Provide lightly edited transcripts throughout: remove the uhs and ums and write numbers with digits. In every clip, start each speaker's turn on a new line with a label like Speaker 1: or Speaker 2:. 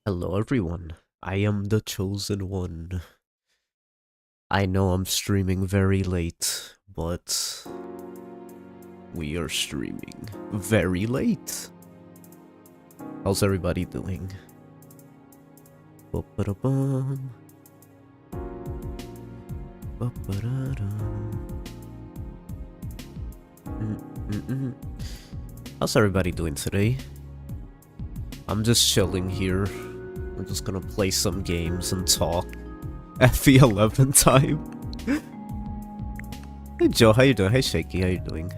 Speaker 1: Hello everyone, I am the chosen one. I know I'm streaming very late, but we are streaming very late. How's everybody doing? Ba-ba-da-bum. Ba-ba-da-dum. How's everybody doing today? I'm just chilling here. I'm just gonna play some games and talk at the 11 time. Hey Joe, how you doing? Hey Shaky, how you doing?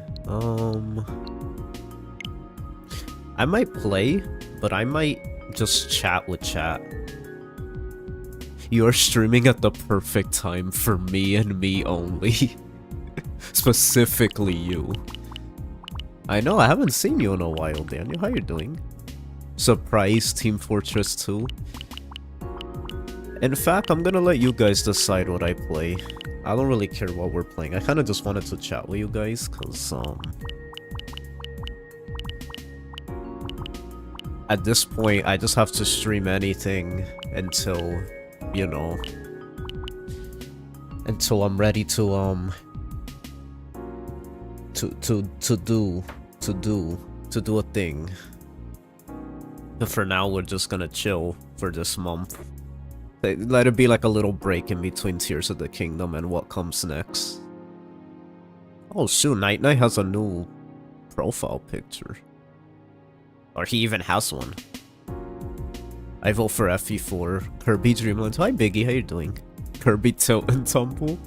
Speaker 1: I might play, but I might just chat with chat. You are streaming at the perfect time for me and me only. Specifically you. I know, I haven't seen you in a while, Daniel. How you doing? Surprise Team Fortress 2. In fact, I'm gonna let you guys decide what I play. I don't really care what we're playing. I kinda just wanted to chat with you guys, cause, at this point, I just have to stream anything until, you know, until I'm ready to do a thing. But for now, we're just gonna chill for this month. Let it be like a little break in between Tears of the Kingdom and what comes next. Oh shoot, Night Knight has a new profile picture. Or he even has one. I vote for FE4. Kirby Dreamland. Hi Biggie, how you doing? Kirby Tilt and Tumble.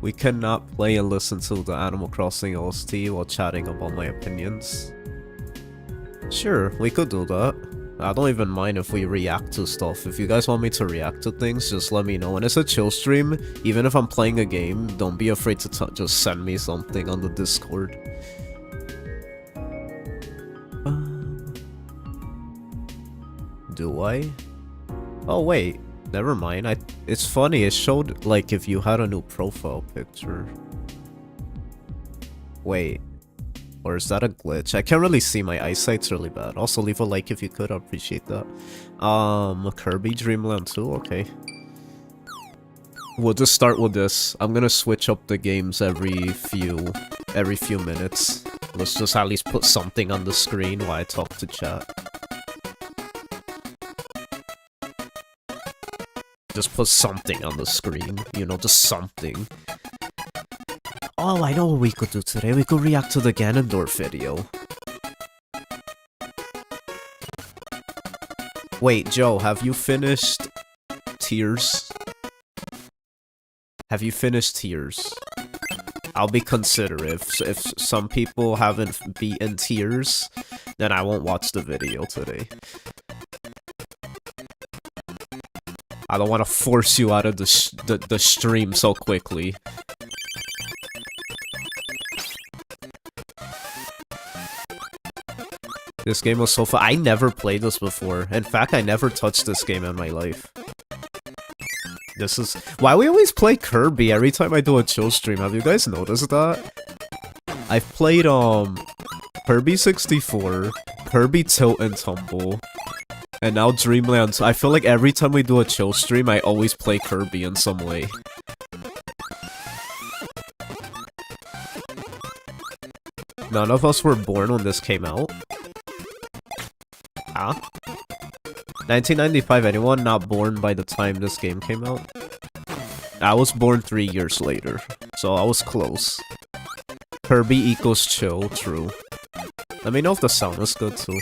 Speaker 1: We cannot play and listen to the Animal Crossing OST while chatting about my opinions. Sure, we could do that. I don't even mind if we react to stuff. If you guys want me to react to things, just let me know. And it's a chill stream. Even if I'm playing a game, don't be afraid to just send me something on the Discord. Do I? Oh wait, never mind. It's funny, it showed like if you had a new profile picture. Wait. Or is that a glitch? I can't really see, my eyesight's really bad. Also, leave a like if you could, I appreciate that. Kirby Dreamland 2, okay. We'll just start with this. I'm gonna switch up the games every few minutes. Let's just at least put something on the screen while I talk to chat. Just put something on the screen, you know, just something. Oh, I know what we could do today. We could react to the Ganondorf video. Wait, Joe, have you finished Tears? Have you finished Tears? I'll be considerate. If some people haven't beaten Tears, then I won't watch the video today. I don't want to force you out of the stream so quickly. This game was so fun. I never played this before. In fact, I never touched this game in my life. This is why we always play Kirby every time I do a chill stream. Have you guys noticed that? I've played Kirby 64, Kirby Tilt and Tumble, and now Dreamland. I feel like every time we do a chill stream, I always play Kirby in some way. None of us were born when this came out. Huh? 1995, anyone not born by the time this game came out? I was born 3 years later, so I was close. Kirby equals chill, true. Let me know if the sound is good too.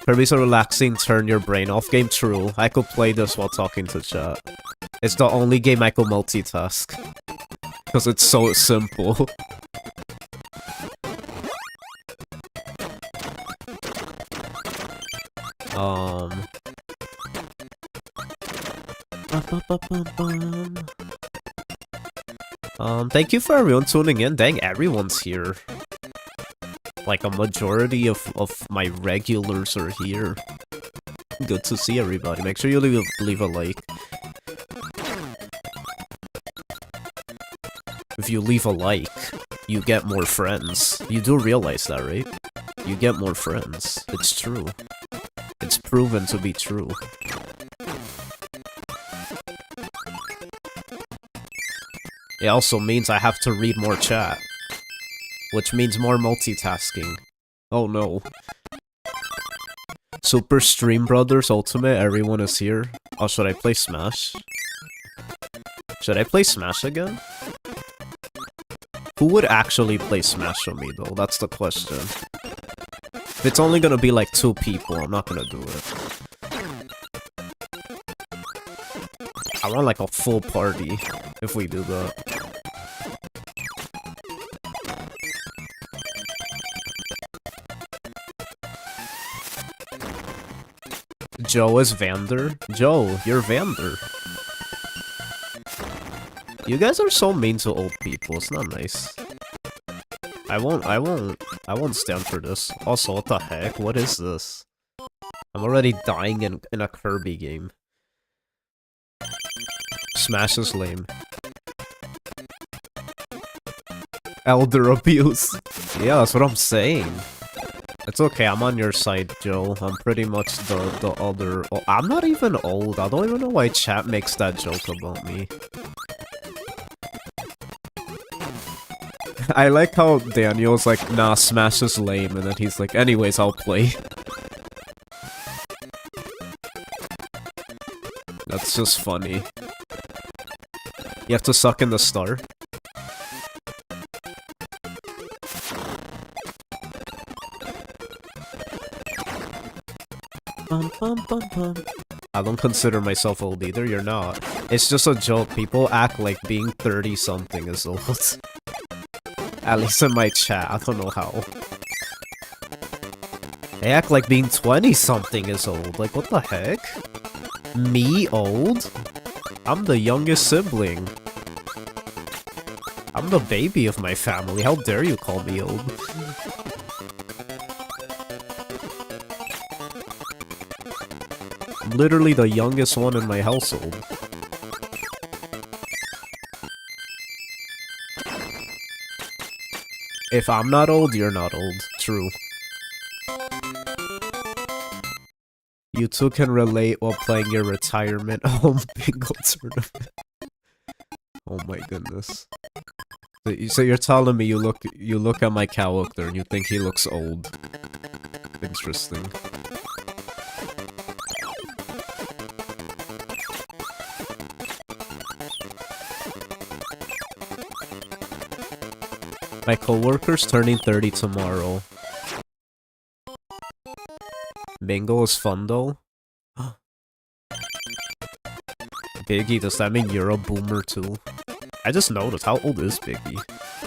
Speaker 1: Kirby's a relaxing turn your brain off game, true. I could play this while talking to chat. It's the only game I could multitask. Because it's so simple. Thank you for everyone tuning in. Dang, everyone's here. Like, a majority of my regulars are here. Good to see everybody. Make sure you leave a like. If you leave a like, you get more friends. You do realize that, right? You get more friends. It's true. It's proven to be true. It also means I have to read more chat. Which means more multitasking. Oh no. Super Stream Brothers Ultimate, everyone is here. Oh, should I play Smash? Should I play Smash again? Who would actually play Smash with me though? That's the question. If it's only gonna be like 2 people, I'm not gonna do it. I want like a full party if we do that. Joe is Vander? Joe, you're Vander. You guys are so mean to old people, it's not nice. I won't stand for this. Also, what the heck? What is this? I'm already dying in a Kirby game. Smash is lame. Elder abuse. Yeah, that's what I'm saying. It's okay, I'm on your side, Joe. I'm pretty much the other... Oh, I'm not even old. I don't even know why chat makes that joke about me. I like how Daniel's like, nah, Smash is lame, and then he's like, anyways, I'll play. That's just funny. You have to suck in the star. I don't consider myself old either, you're not. It's just a joke, people act like being 30-something is old. At least in my chat, I don't know how. They act like being 20-something is old, like what the heck? Me old? I'm the youngest sibling. I'm the baby of my family, how dare you call me old? I'm literally the youngest one in my household. If I'm not old, you're not old. True. You two can relate while playing your retirement home bingo tournament. Oh my goodness. So you're telling me you look at my character and you think he looks old. Interesting. My coworker's turning 30 tomorrow. Bingo is fun though. Biggie, does that mean you're a boomer too? I just noticed, how old is Biggie?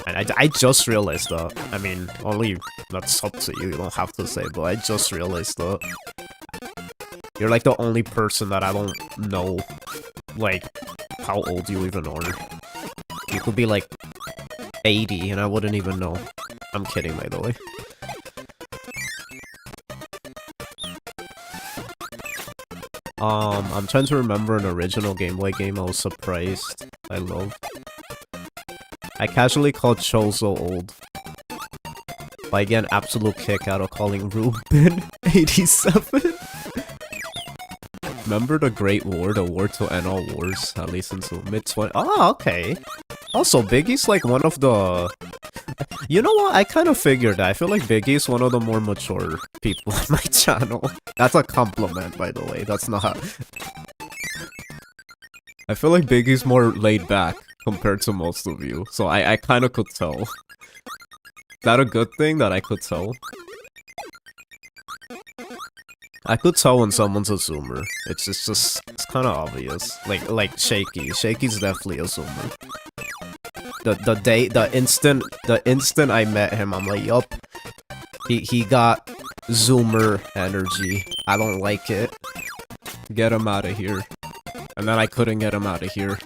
Speaker 1: And I just realized that. I mean, only that's up to you, you don't have to say, but I just realized that. You're like the only person that I don't know, like, how old you even are. You could be like 80 and I wouldn't even know. I'm kidding, by the way. I'm trying to remember an original Game Boy game I was surprised I loved. I casually called Chozo old. But I get an absolute kick out of calling Ruben 87. Remember the Great War, the war to end all wars, at least until mid-20s. Oh, okay. Also, Biggie's like one of the... You know what? I kind of figured that. I feel like Biggie's one of the more mature people on my channel. That's a compliment, by the way. That's not... I feel like Biggie's more laid back compared to most of you. So I kind of could tell. Is that a good thing that I could tell? I could tell when someone's a zoomer. It's kind of obvious. Like Shaky. Shaky's definitely a zoomer. The instant I met him, I'm like, yup. He got zoomer energy. I don't like it. Get him out of here. And then I couldn't get him out of here.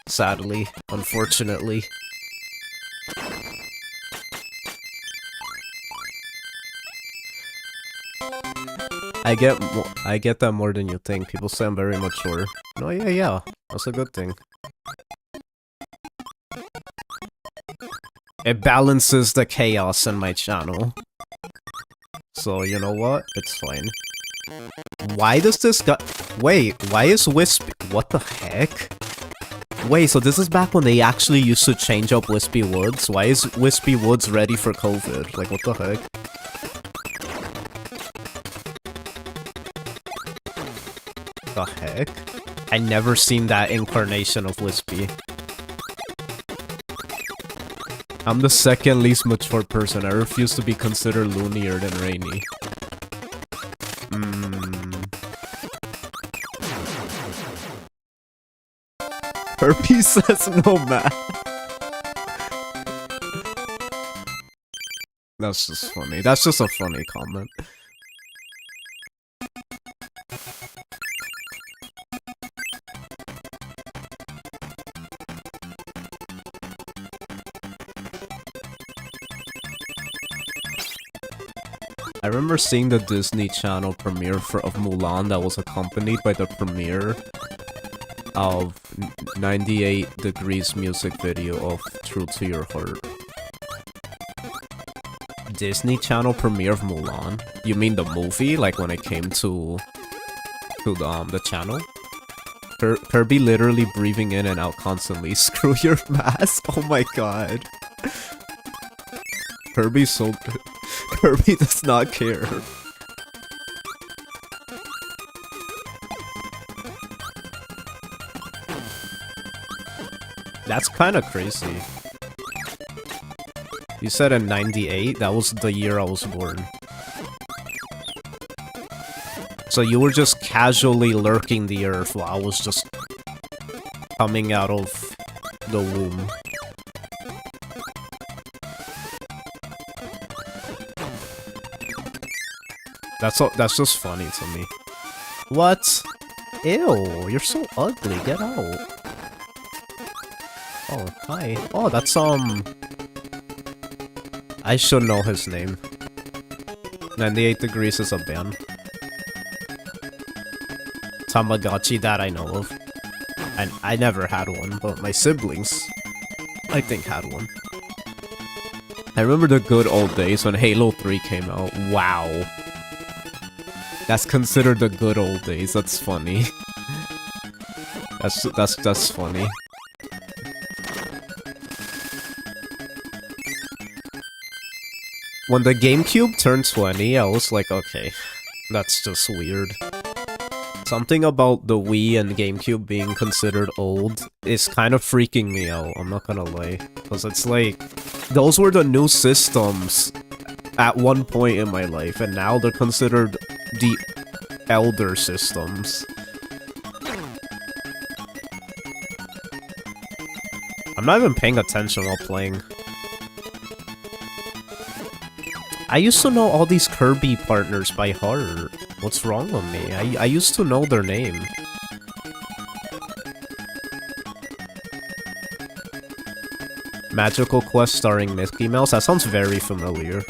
Speaker 1: Sadly, unfortunately. I get that more than you think. People say I'm very mature. No, yeah. That's a good thing. It balances the chaos in my channel. So, you know what? It's fine. Why does this guy... Wait, why is Wispy... What the heck? Wait, so this is back when they actually used to change up Wispy Woods? Why is Wispy Woods ready for COVID? Like, what the heck? The heck? I never seen that incarnation of Wispy. I'm the second least mature person. I refuse to be considered loonier than Rainy. Herpes says no math. That's just funny. That's just a funny comment. I remember seeing the Disney Channel premiere of Mulan that was accompanied by the premiere of 98 Degrees music video of True to Your Heart. Disney Channel premiere of Mulan? You mean the movie? Like when it came to the channel? Kirby literally breathing in and out constantly. Screw your mask? Oh my god. Kirby does not care. That's kind of crazy. You said in 98? That was the year I was born. So you were just casually lurking the earth while I was just coming out of the womb. That's just funny to me. What? Ew, you're so ugly, get out. Oh, hi. Oh, that's, I should know his name. 98 Degrees is a band. Tamagotchi, that I know of. And I never had one, but my siblings, I think, had one. I remember the good old days when Halo 3 came out. Wow. That's considered the good old days. That's funny. That's funny. When the GameCube turned 20, I was like, okay, that's just weird. Something about the Wii and GameCube being considered old is kind of freaking me out, I'm not gonna lie. Because it's like, those were the new systems at one point in my life, and now they're considered the elder systems. I'm not even paying attention while playing. I used to know all these Kirby partners by heart. What's wrong with me? I used to know their name. Magical Quest starring Mickey Mouse? That sounds very familiar.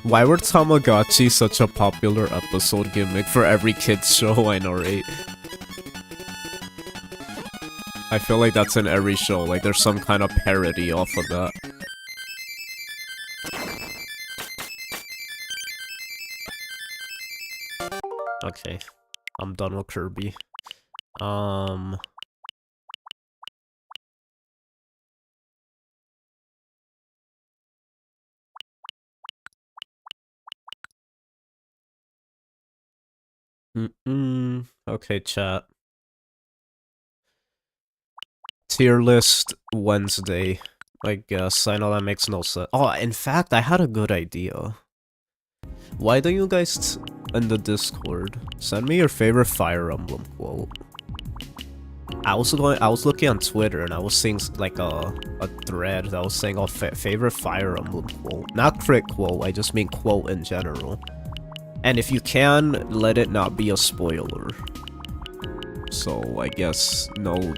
Speaker 1: Why were Tamagotchi such a popular episode gimmick for every kid's show? I know, right? I feel like that's in every show, like there's some kind of parody off of that. Okay, I'm done with Kirby. Okay, chat. Tier list Wednesday, I guess. I know that makes no sense. Oh, in fact, I had a good idea. Why don't you guys in the Discord send me your favorite Fire Emblem quote? I was looking on Twitter and I was seeing like a thread that was saying, oh, favorite Fire Emblem quote. Not crit quote, I just mean quote in general. And if you can, let it not be a spoiler. So I guess no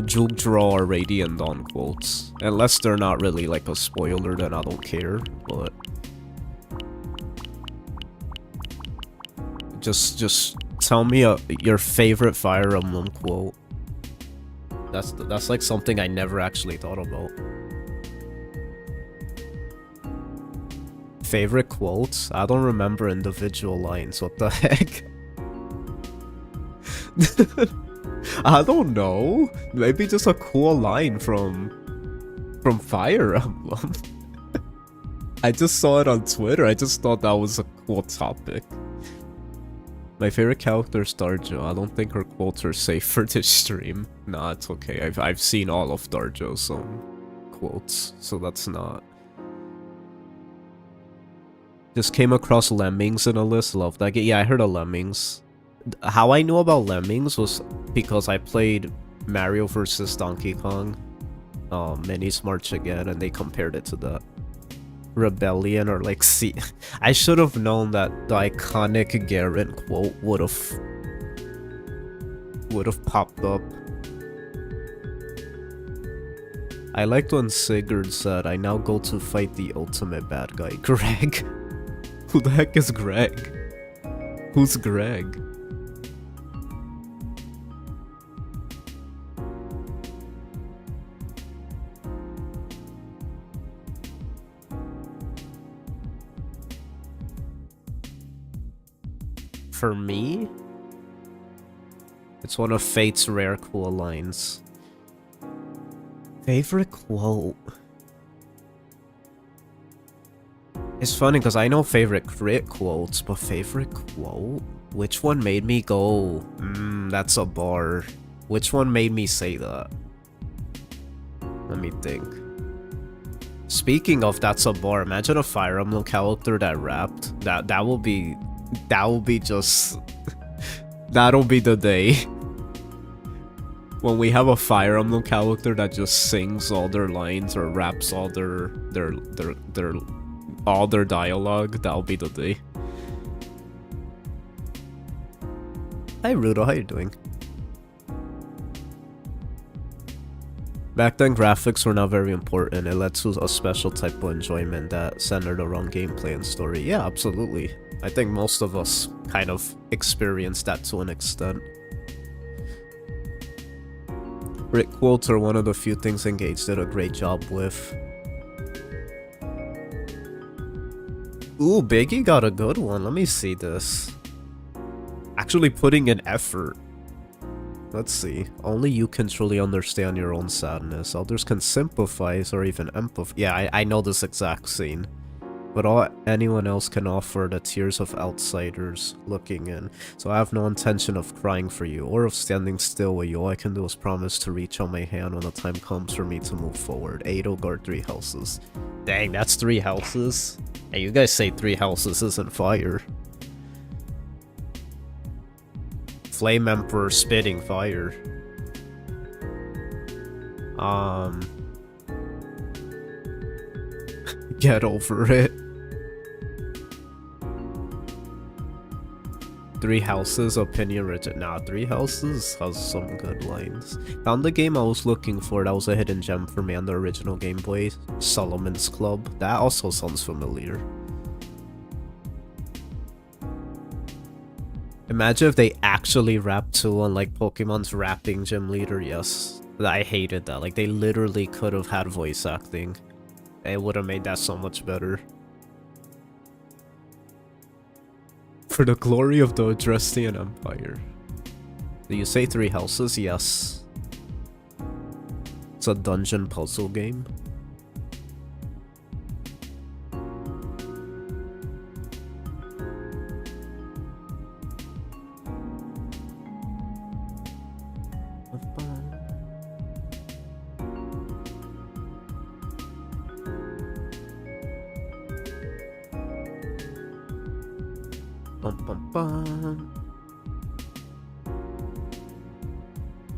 Speaker 1: Juke Draw or Radiant Dawn quotes. Unless they're not really like a spoiler, then I don't care, but just tell me your favorite Fire Emblem quote. That's like something I never actually thought about. Favorite quotes? I don't remember individual lines. What the heck? I don't know. Maybe just a cool line from Fire Emblem. I just saw it on Twitter. I just thought that was a cool topic. My favorite character is Darjo. I don't think her quotes are safe for this stream. Nah, it's okay. I've seen all of Darjo's quotes, so that's not. Just came across Lemmings in a list. Love that game. Yeah, I heard of Lemmings. How I knew about Lemmings was because I played Mario vs. Donkey Kong Minis March Again, and they compared it to that. Rebellion, or like, see, I should have known that the iconic Garrett quote would have popped up. I liked when Sigurd said, "I now go to fight the ultimate bad guy, Greg." Who the heck is Greg? Who's Greg? For me, it's one of Fate's rare cool lines. Favorite quote? It's funny because I know favorite crit quotes, but favorite quote? Which one made me go, that's a bar? Which one made me say that? Let me think. Speaking of that's a bar, imagine a Fire Emblem character that rapped. That will be just... that'll be the day. When we have a Fire Emblem character that just sings all their lines or raps all their dialogue, that'll be the day. Hi Rudo, how you doing? Back then, graphics were not very important. It led to a special type of enjoyment that centered around gameplay and story. Yeah, absolutely. I think most of us kind of experienced that to an extent. Rick quotes are one of the few things Engage did a great job with. Ooh, Biggie got a good one. Let me see this. Actually putting in effort. Let's see. Only you can truly understand your own sadness. Others can sympathize or even empathize. Yeah, I know this exact scene. But all anyone else can offer are the tears of outsiders looking in. So I have no intention of crying for you or of standing still with you. All I can do is promise to reach out my hand when the time comes for me to move forward. Edelgard 3 houses. Dang, that's 3 houses? Hey, you guys say 3 houses isn't fire. Flame Emperor spitting fire. Get over it. 3 houses, opinion rigid. Nah, 3 houses has some good lines. Found the game I was looking for. That was a hidden gem for me on the original Game Boy. Solomon's Club. That also sounds familiar. Imagine if they actually rapped to on like Pokemon's rapping gym leader. Yes. I hated that. Like, they literally could have had voice acting. It would have made that so much better. For the glory of the Adrestian Empire. Do you say 3 houses? Yes. It's a dungeon puzzle game.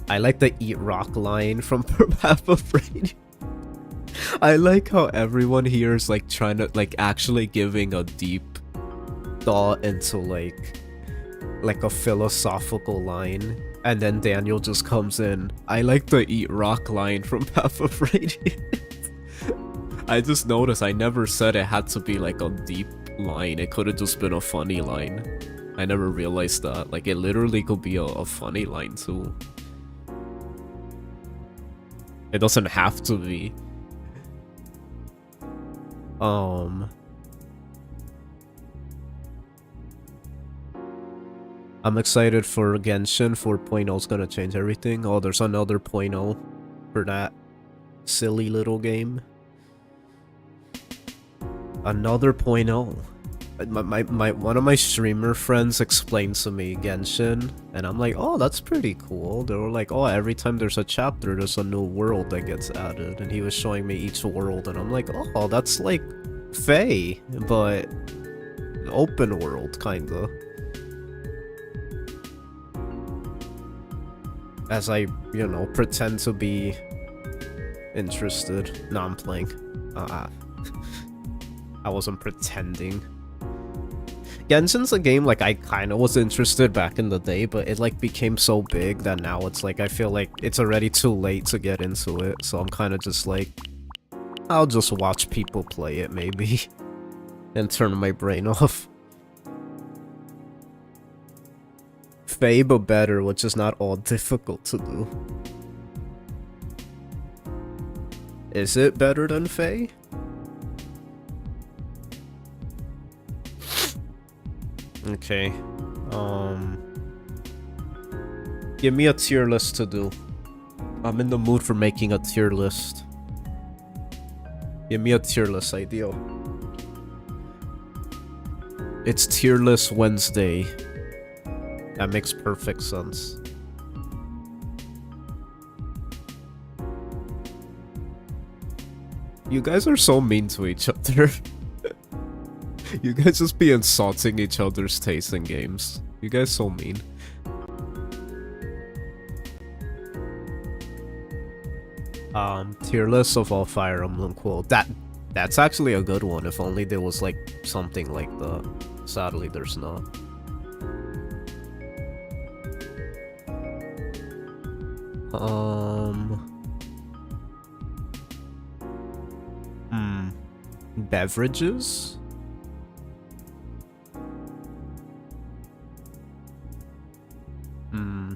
Speaker 1: I like the eat rock line from Papa Brady. I like how everyone here is like trying to like actually giving a deep thought into like a philosophical line, and then Daniel just comes in. I like the eat rock line from Papa Brady. I just noticed I never said it had to be like a deep line. It could have just been a funny line. I never realized that. Like, it literally could be a funny line too. It doesn't have to be. I'm excited for Genshin 4.0 is gonna change everything. Oh, there's another .0 for that silly little game. Another .0. One of my streamer friends explained to me Genshin, and I'm like, oh, that's pretty cool. They were like, oh, every time there's a chapter, there's a new world that gets added, and he was showing me each world, and I'm like, oh, that's like Fae, but open world, kinda. As I, you know, pretend to be interested. No, I'm playing. I wasn't pretending. Genshin's a game, like, I kinda was interested back in the day, but it, like, became so big that now it's like, I feel like it's already too late to get into it, so I'm kinda just like, I'll just watch people play it, maybe, and turn my brain off. Fae, but better, which is not all difficult to do. Is it better than Fae? Okay. Give me a tier list to do. I'm in the mood for making a tier list. Give me a tier list idea. It's tier list Wednesday. That makes perfect sense. You guys are so mean to each other. You guys just be insulting each other's taste in games. You guys so mean. Tier list of all Fire Emblem quote. That's actually a good one. If only there was like something like that. Sadly, there's not. Beverages?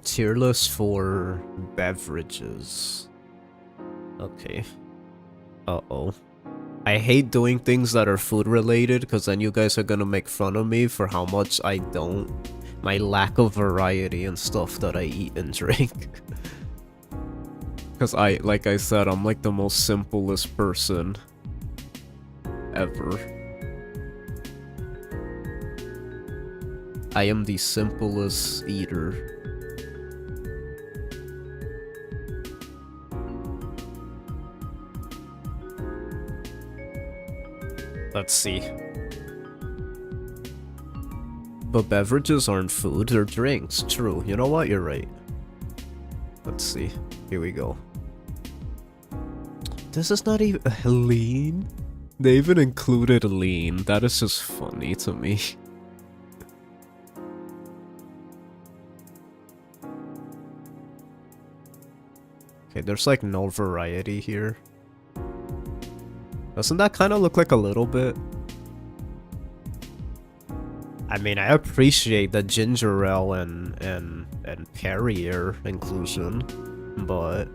Speaker 1: Tier list for beverages. Okay. Uh-oh. I hate doing things that are food related, because then you guys are gonna make fun of me for how much I don't. My lack of variety and stuff that I eat and drink. Because like I said, I'm like the most simplest person ever. I am the simplest eater. Let's see. But beverages aren't food, they're drinks. True. You know what? You're right. Let's see. Here we go. This is not even lean. They even included lean. That is just funny to me. Okay, there's like no variety here. Doesn't that kind of look like a little bit? I mean, I appreciate the ginger ale and Perrier inclusion, but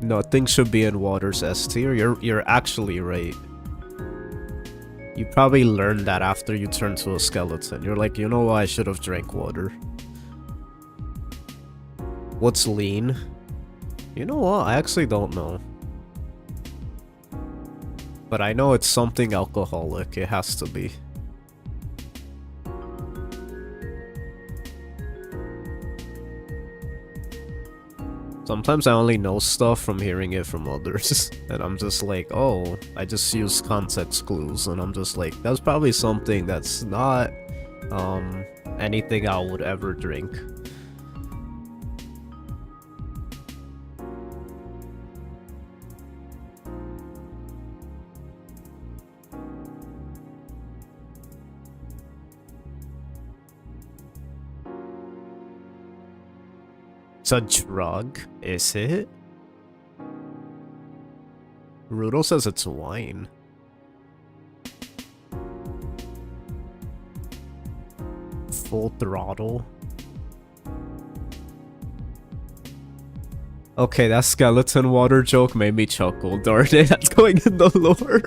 Speaker 1: nothing should be in water's S tier. You're actually right. You probably learned that after you turned to a skeleton. You're like, you know what? I should have drank water. What's lean? You know what? I actually don't know. But I know it's something alcoholic. It has to be. Sometimes I only know stuff from hearing it from others. And I'm just like, oh, I just use context clues. And I'm just like, that's probably something that's not anything I would ever drink. It's a drug, is it? Rudo says it's wine. Full throttle. Okay, that skeleton water joke made me chuckle. Darn it, that's going in the lore.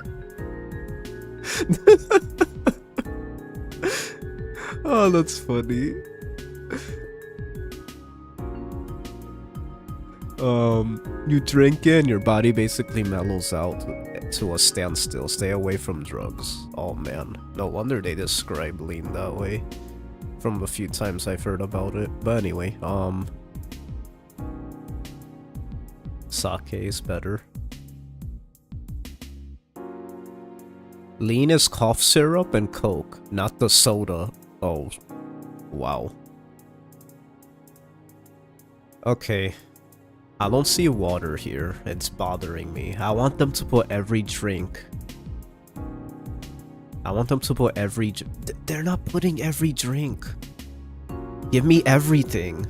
Speaker 1: Oh, that's funny. You drink it and your body basically mellows out to a standstill. Stay away from drugs. Oh man, no wonder they describe lean that way. From the few times I've heard about it. But anyway, sake is better. Lean is cough syrup and Coke, not the soda. Oh, wow. Okay. I don't see water here. It's bothering me. I want them to put every drink. I want them to put every... They're not putting every drink. Give me everything.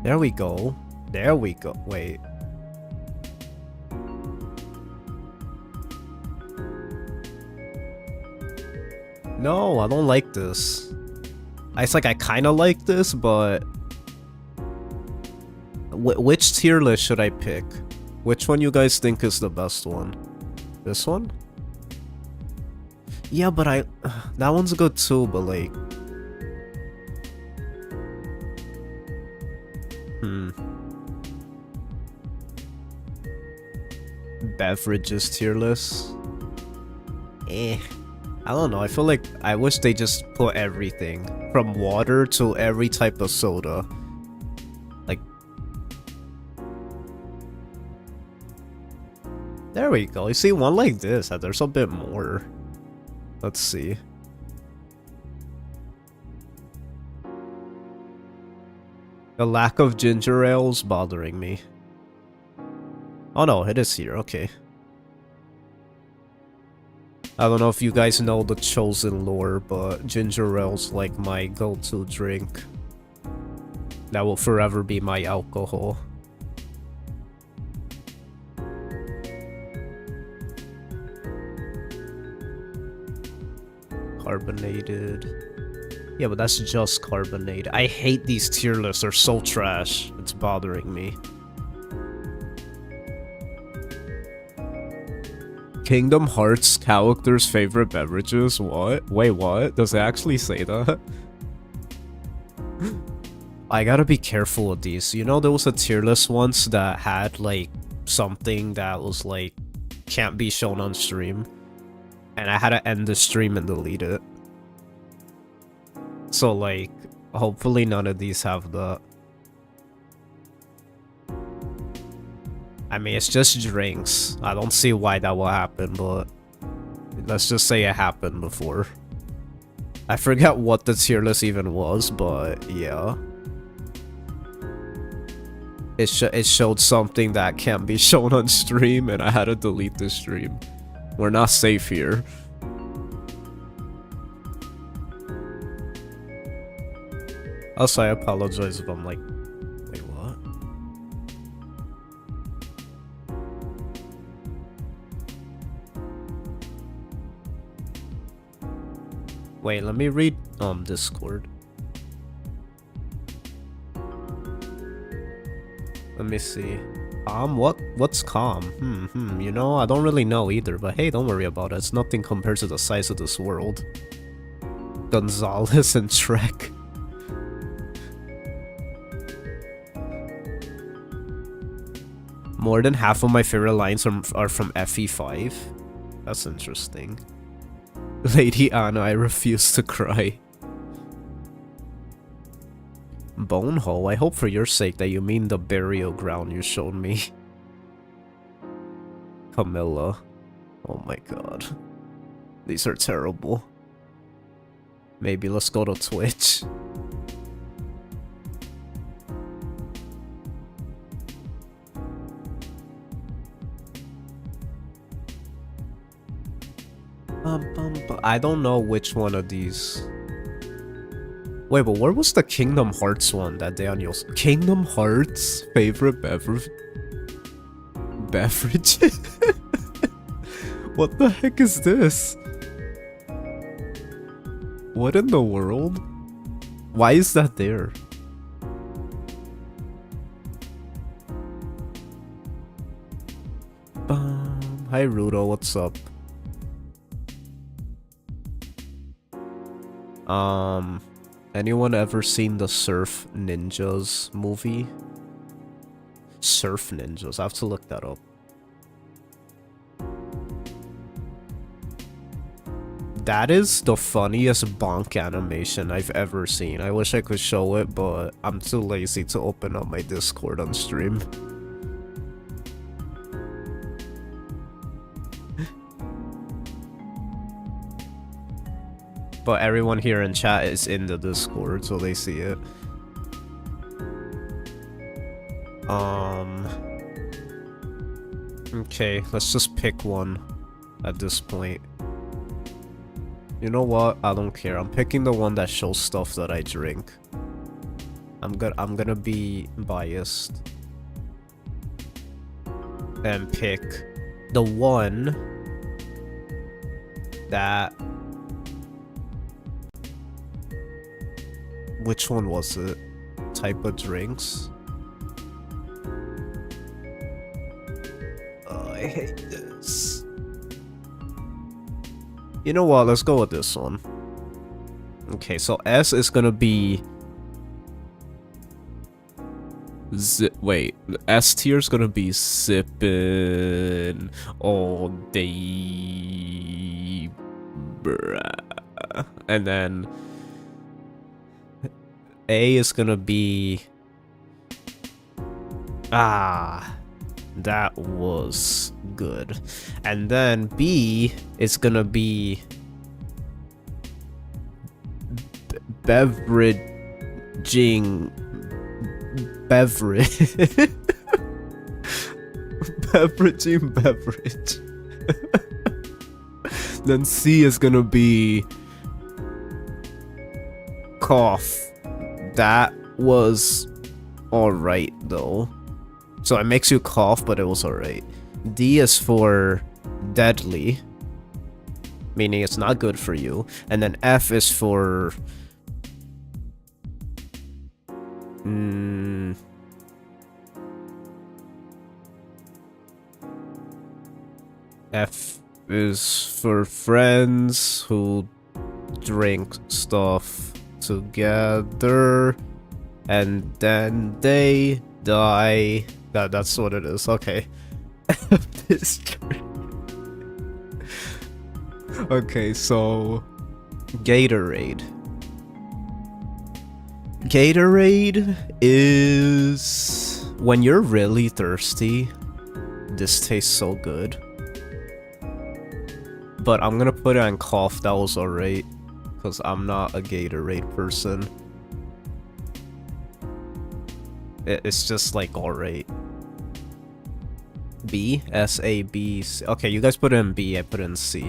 Speaker 1: There we go. There we go. Wait. No, I don't like this. It's like I kind of like this, but... which tier list should I pick? Which one you guys think is the best one? This one? Yeah, but that one's good too, but like... Beverages tier list? I don't know, I feel like I wish they just put everything. From water to every type of soda. Like... There we go. You see, one like this, there's a bit more. Let's see. The lack of ginger ale's bothering me. Oh no, it is here, okay. I don't know if you guys know the Chosen lore, but ginger ale's like my go-to drink. That will forever be my alcohol. Carbonated. Yeah, but that's just carbonated. I hate these tier lists, they're so trash. It's bothering me. Kingdom Hearts characters' favorite beverages? What? Wait, what? Does it actually say that? I gotta be careful with these. You know, there was a tier list once that had, like, something that was, like, can't be shown on stream. And I had to end the stream and delete it. So, like, hopefully none of these have that. I mean, it's just drinks. I don't see why that will happen, but let's just say it happened before. I forget what the tier list even was, but yeah. It showed something that can't be shown on stream, and I had to delete the stream. We're not safe here. Also, I apologize if I'm like... Wait, what? Wait, let me read Discord. Let me see. What's calm? You know, I don't really know either, but hey, don't worry about it. It's nothing compared to the size of this world. Gonzalez and Trek. More than half of my favorite lines are from FE5. That's interesting. Lady Anna, I refuse to cry. Bonehole, I hope for your sake that you mean the burial ground you showed me. Camilla. Oh my god. These are terrible. Maybe let's go to Twitch. I don't know which one of these. Wait, but where was the Kingdom Hearts one that Daniel's Kingdom Hearts favorite beverage? What the heck is this? What in the world? Why is that there? Hi Rudo, what's up? Anyone ever seen the Surf Ninjas movie? Surf Ninjas, I have to look that up. That is the funniest bonk animation I've ever seen. I wish I could show it, but I'm too lazy to open up my Discord on stream. But everyone here in chat is in the Discord, so they see it. Okay, let's just pick one at this point. You know what? I don't care. I'm picking the one that shows stuff that I drink. I'm gonna be biased and pick the one that... Which one was it? Type of drinks? Oh, I hate this. You know what? Let's go with this one. Okay, so S is gonna be... Wait, S tier is gonna be sippin' all day, bruh. And then A is gonna be... that was good. And then B is gonna be... beveraging... beverage. Beveraging beverage. Then C is gonna be... cough. That was alright though. So it makes you cough, but it was alright. D is for deadly, meaning it's not good for you. And then F is for... F is for friends who drink stuff together and then they die. That's what it is. Okay. Okay, so Gatorade. Gatorade is when you're really thirsty. This tastes so good. But I'm gonna put it on cough. That was alright. Because I'm not a Gatorade person. It's just like alright. B? S-A-B. Okay, you guys put it in B. I put it in C.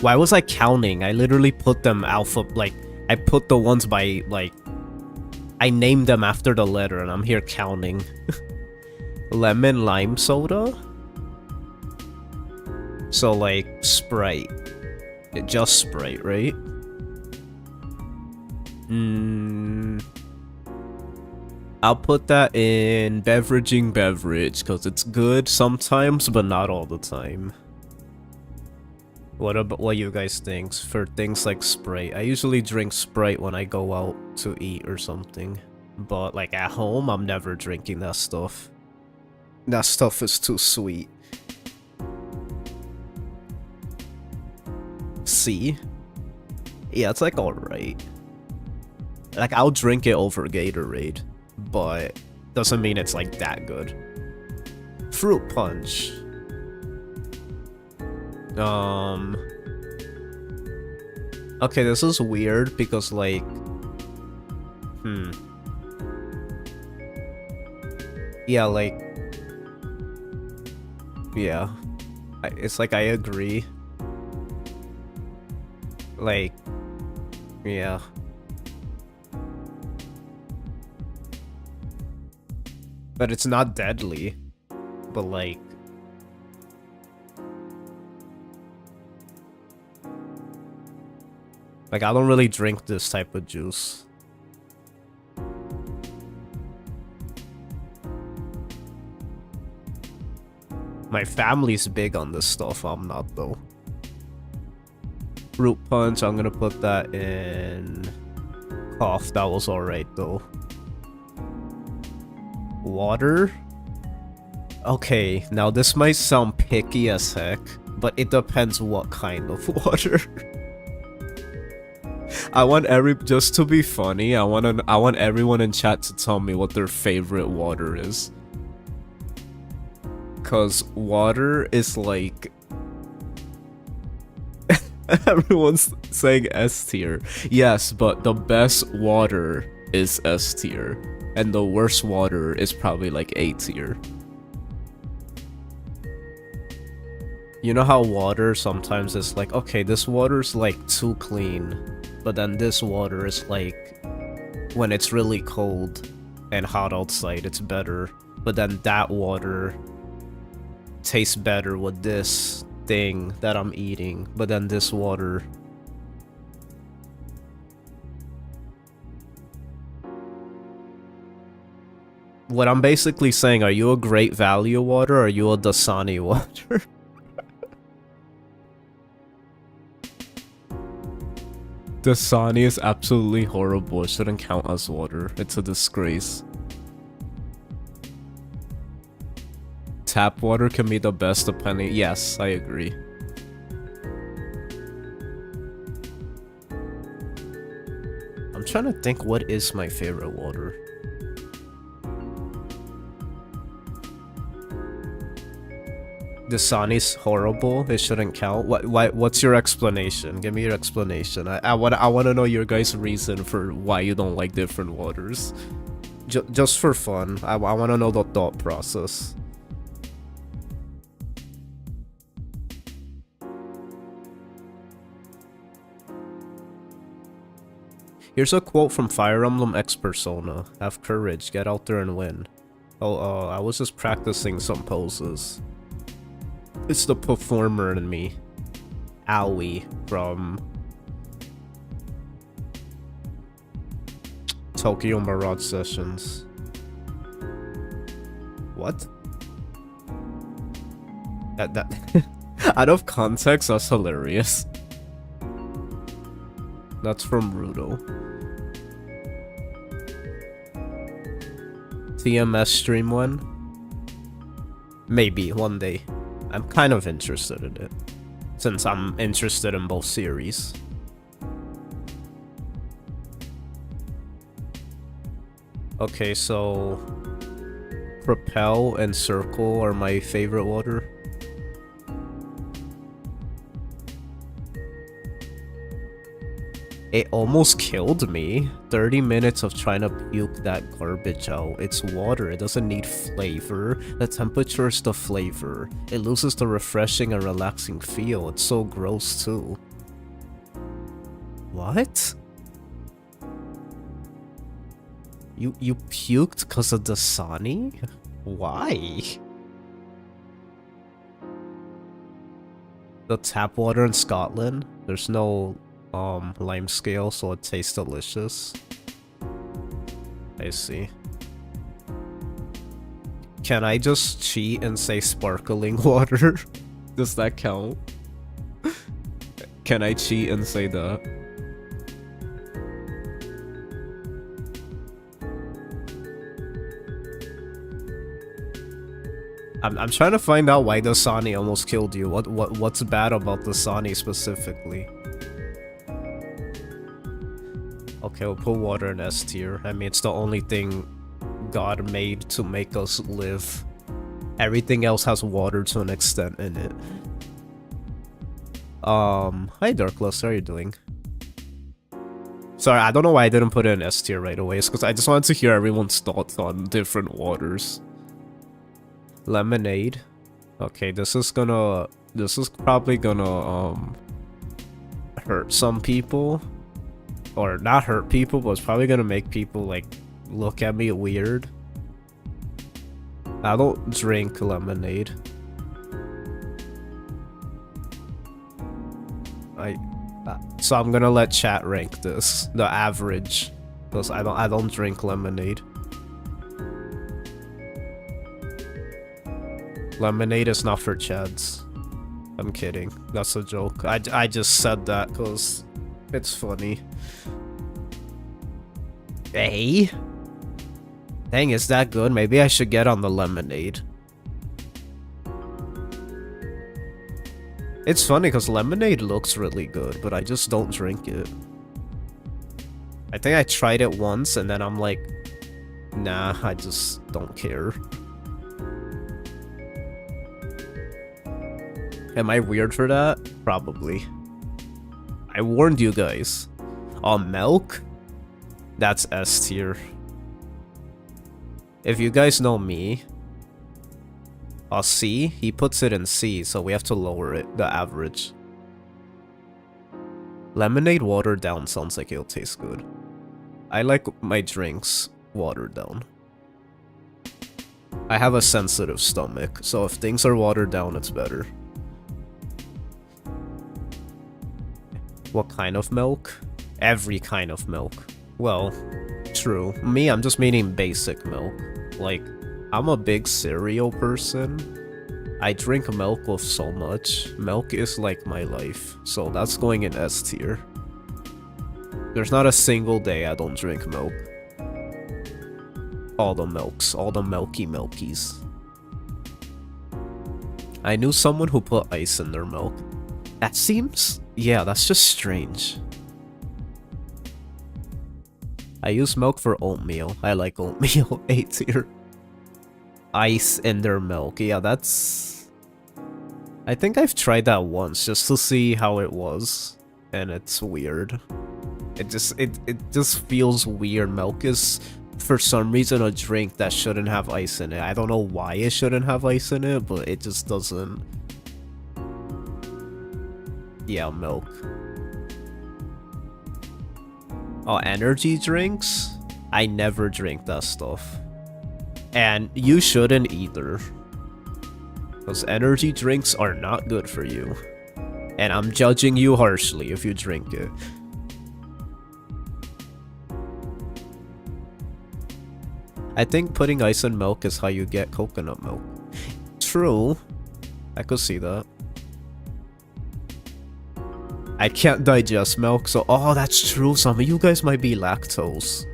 Speaker 1: Why was I counting? I literally put them like, I put the ones by, like, I named them after the letter and I'm here counting. Lemon lime soda? So, like, Sprite. Just Sprite, right? I'll put that in beveraging beverage, because it's good sometimes, but not all the time. What you guys think for things like Sprite? I usually drink Sprite when I go out to eat or something. But, like, at home, I'm never drinking that stuff. That stuff is too sweet. C? Yeah, it's like alright. Like, I'll drink it over Gatorade, but doesn't mean it's like that good. Fruit punch. Okay, this is weird because, like, yeah, like, yeah, it's like I agree. Like, yeah. But it's not deadly. But like... Like, I don't really drink this type of juice. My family's big on this stuff, I'm not though. Fruit punch, I'm gonna put that in. Cough, that was alright though. Water? Okay, now this might sound picky as heck, but it depends what kind of water. Just to be funny, I want everyone in chat to tell me what their favorite water is. Cause water is like everyone's saying S tier. Yes, but the best water is S tier. And the worst water is probably like A tier. You know how water sometimes is like, okay, this water's like too clean, but then this water is like, when it's really cold and hot outside, it's better. But then that water tastes better with this thing that I'm eating, but then this water. What I'm basically saying, are you a Great Value water or are you a Dasani water? Dasani is absolutely horrible. It shouldn't count as water. It's a disgrace. Tap water can be the best depending. Yes, I agree. I'm trying to think what is my favorite water. Dasani's horrible. It shouldn't count. What's your explanation? Give me your explanation. I want to know your guys' reason for why you don't like different waters. Just for fun. I want to know the thought process. Here's a quote from Fire Emblem X Persona. Have courage, get out there and win. Oh, I was just practicing some poses. It's the performer in me. Aoi from Tokyo Mirage Sessions. What? That out of context, that's hilarious. That's from Rudo. TMS stream one? Maybe, one day. I'm kind of interested in it, since I'm interested in both series. Okay, so Propel and Circle are my favorite water. It almost killed me. 30 minutes of trying to puke that garbage out. It's water. It doesn't need flavor. The temperature is the flavor. It loses the refreshing and relaxing feel. It's so gross too. What? You puked because of Dasani? Why? The tap water in Scotland, there's no lime scale, so it tastes delicious. I see. Can I just cheat and say sparkling water? Does that count? Can I cheat and say that? I'm trying to find out why Dasani almost killed you. What's bad about Dasani specifically? Okay, we'll put water in S tier. I mean, it's the only thing God made to make us live. Everything else has water to an extent in it. Hi Darkless, how are you doing? Sorry, I don't know why I didn't put it in S tier right away. It's because I just wanted to hear everyone's thoughts on different waters. Lemonade. Okay, this is probably gonna hurt some people. Or not hurt people, but it's probably gonna make people like look at me weird. I don't drink lemonade. So I'm gonna let chat rank this, the average, because I don't drink lemonade. Lemonade is not for Chads. I'm kidding. That's a joke. I just said that because it's funny. Hey? Dang, is that good? Maybe I should get on the lemonade. It's funny because lemonade looks really good, but I just don't drink it. I think I tried it once and then I'm like, nah, I just don't care. Am I weird for that? Probably. I warned you guys. Milk? That's S tier. If you guys know me, C, he puts it in C, so we have to lower it, the average. Lemonade watered down sounds like it'll taste good. I like my drinks watered down. I have a sensitive stomach, so if things are watered down, it's better. What kind of milk? Every kind of milk. Well, true. Me, I'm just meaning basic milk. Like, I'm a big cereal person. I drink milk with so much. Milk is like my life, so that's going in S tier. There's not a single day I don't drink milk. All the milks, all the milkies. I knew someone who put ice in their milk. That seems... yeah, that's just strange. I use milk for oatmeal. I like oatmeal. A tier. Ice in their milk. Yeah, that's... I think I've tried that once just to see how it was. And it's weird. It just feels weird. Milk is, for some reason, a drink that shouldn't have ice in it. I don't know why it shouldn't have ice in it, but it just doesn't. Yeah, milk. Oh, energy drinks? I never drink that stuff. And you shouldn't either. Because energy drinks are not good for you. And I'm judging you harshly if you drink it. I think putting ice in milk is how you get coconut milk. True. I could see that. I can't digest milk, so... oh, that's true. Some of you guys might be lactose.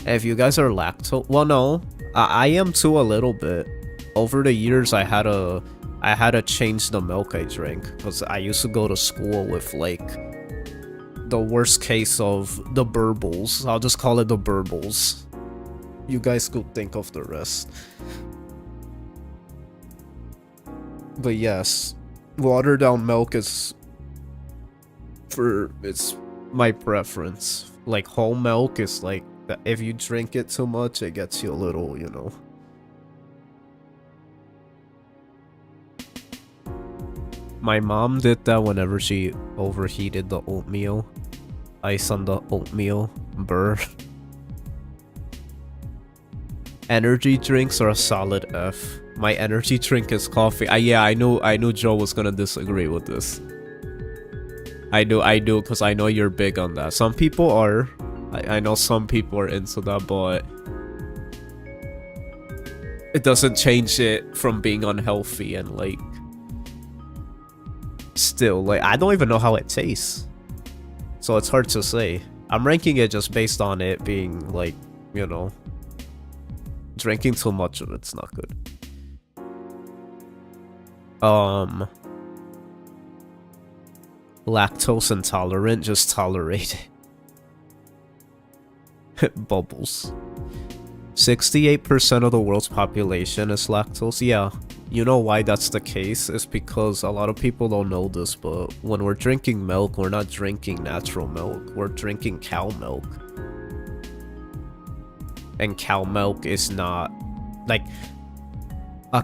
Speaker 1: If you guys are lactose... well, no. I am too a little bit. Over the years, I had to change the milk I drink. Because I used to go to school with, like... the worst case of the burbles. I'll just call it the burbles. You guys could think of the rest. But yes, watered down milk is it's my preference. Like whole milk is like, if you drink it too much, it gets you a little, you know. My mom did that whenever she overheated the oatmeal. Ice on the oatmeal. Burr. Energy drinks are a solid F. My energy drink is coffee. Yeah, I knew Joe was gonna disagree with this. I do, because I know you're big on that. Some people are. I know some people are into that, but it doesn't change it from being unhealthy and like... still, like, I don't even know how it tastes. So it's hard to say. I'm ranking it just based on it being like, you know... drinking too much of it's not good. Lactose intolerant, just tolerate it. Bubbles. 68% of the world's population is lactose. Yeah, you know why that's the case? It's because a lot of people don't know this, but when we're drinking milk, we're not drinking natural milk. We're drinking cow milk. And cow milk is not like a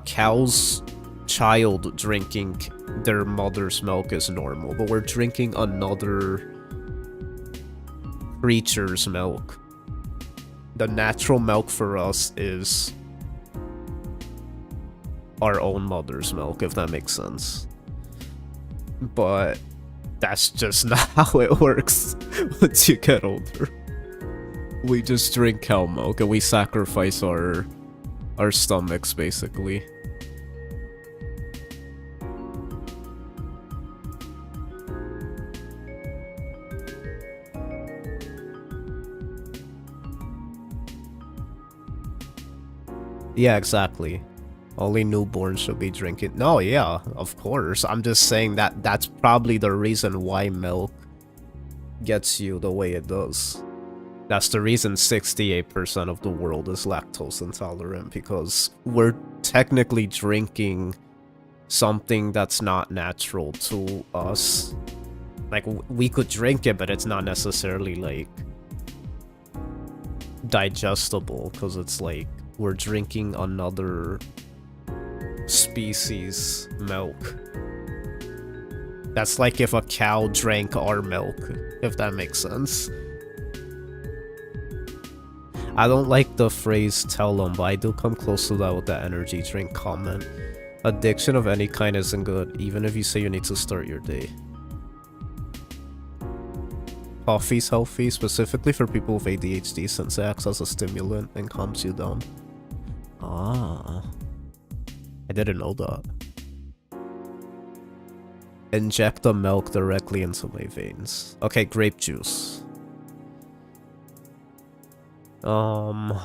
Speaker 1: cow's child drinking their mother's milk is normal, but we're drinking another creature's milk. The natural milk for us is our own mother's milk, if that makes sense. But that's just not how it works once you get older. We just drink cow milk and we sacrifice our our stomachs, basically. Yeah, exactly. Only newborns should be drinking. No, yeah, of course. I'm just saying that that's probably the reason why milk gets you the way it does. That's the reason 68% of the world is lactose intolerant, because we're technically drinking something that's not natural to us. Like, we could drink it, but it's not necessarily, like, digestible, because it's like we're drinking another species milk. That's like if a cow drank our milk, if that makes sense. I don't like the phrase tell them, but I do come close to that with the energy drink comment. Addiction of any kind isn't good, even if you say you need to start your day. Coffee's healthy, specifically for people with ADHD, since it acts as a stimulant and calms you down. Ah. I didn't know that. Inject the milk directly into my veins. Okay, grape juice. I'm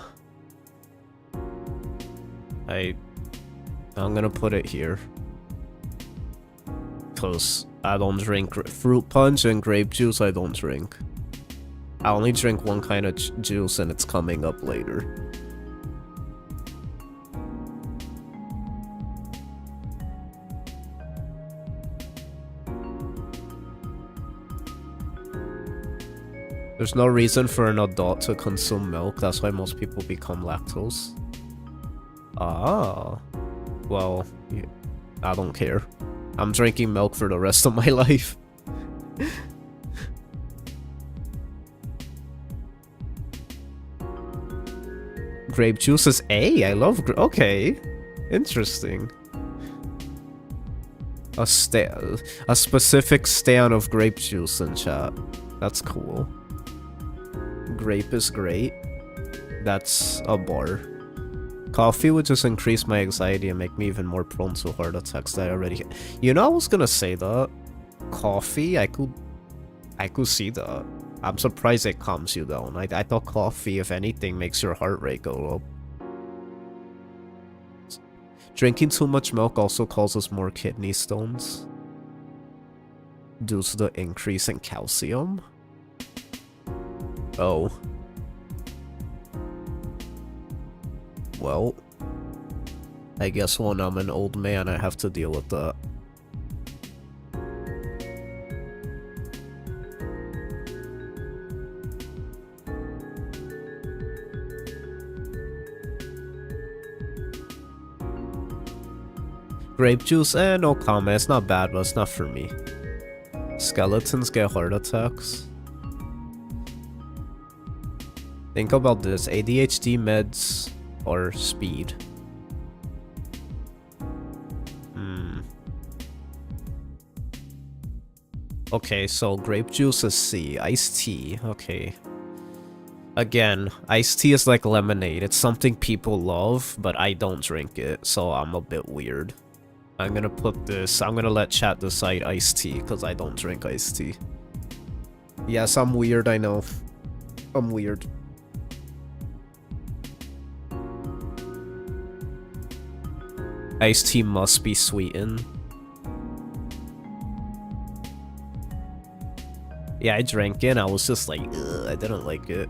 Speaker 1: gonna put it here. Cause I don't drink fruit punch and grape juice. I don't drink. I only drink one kind of juice, and it's coming up later. There's no reason for an adult to consume milk. That's why most people become lactose. Ah. Well, yeah, I don't care. I'm drinking milk for the rest of my life. Grape juice is A? I love okay. Interesting. A specific stand of grape juice in chat. That's cool. Grape is great. That's a bar. Coffee would just increase my anxiety and make me even more prone to heart attacks that I already hit. You know, I was gonna say that. Coffee, I could see that. I'm surprised it calms you down. I thought coffee, if anything, makes your heart rate go up. Drinking too much milk also causes more kidney stones due to the increase in calcium. Oh. Well, I guess when I'm an old man, I have to deal with that. Grape juice? No comment. It's not bad, but it's not for me. Skeletons get heart attacks. Think about this. ADHD meds or speed. Okay, so grape juice is C. Iced tea. Okay. Again, iced tea is like lemonade. It's something people love, but I don't drink it, so I'm a bit weird. I'm gonna put this... I'm gonna let chat decide iced tea, because I don't drink iced tea. Yes, I'm weird, I know. I'm weird. Iced tea must be sweetened. Yeah, I drank it and I was just like, ugh, I didn't like it.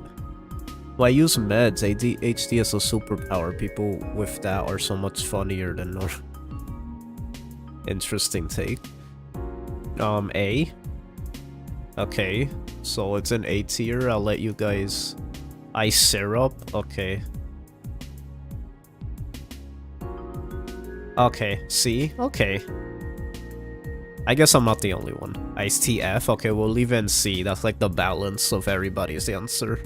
Speaker 1: Well, I use meds. ADHD is a superpower. People with that are so much funnier than normal. Interesting take. A. Okay, so it's an A tier. I'll let you guys... Ice syrup? Okay. Okay, C? Okay. I guess I'm not the only one. Iced tea F? Okay, we'll leave it in C. That's like the balance of everybody's answer.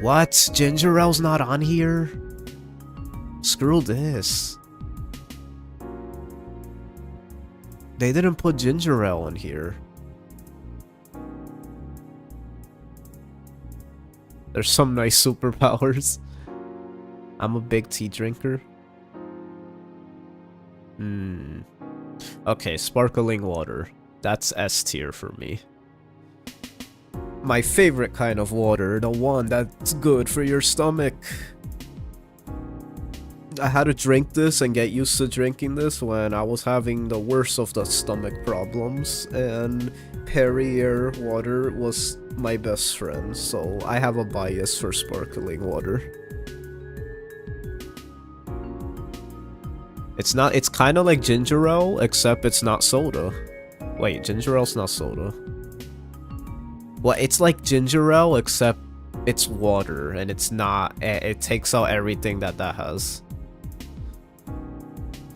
Speaker 1: What? Ginger ale's not on here? Screw this. They didn't put ginger ale in here. There's some nice superpowers. I'm a big tea drinker. Okay, sparkling water. That's S tier for me. My favorite kind of water, the one that's good for your stomach. I had to drink this and get used to drinking this when I was having the worst of the stomach problems, and Perrier water was my best friend, so I have a bias for sparkling water. It's kind of like ginger ale, except it's not soda. Wait, ginger ale's not soda. Well, it's like ginger ale, except it's water, and it's not, it takes out everything that has.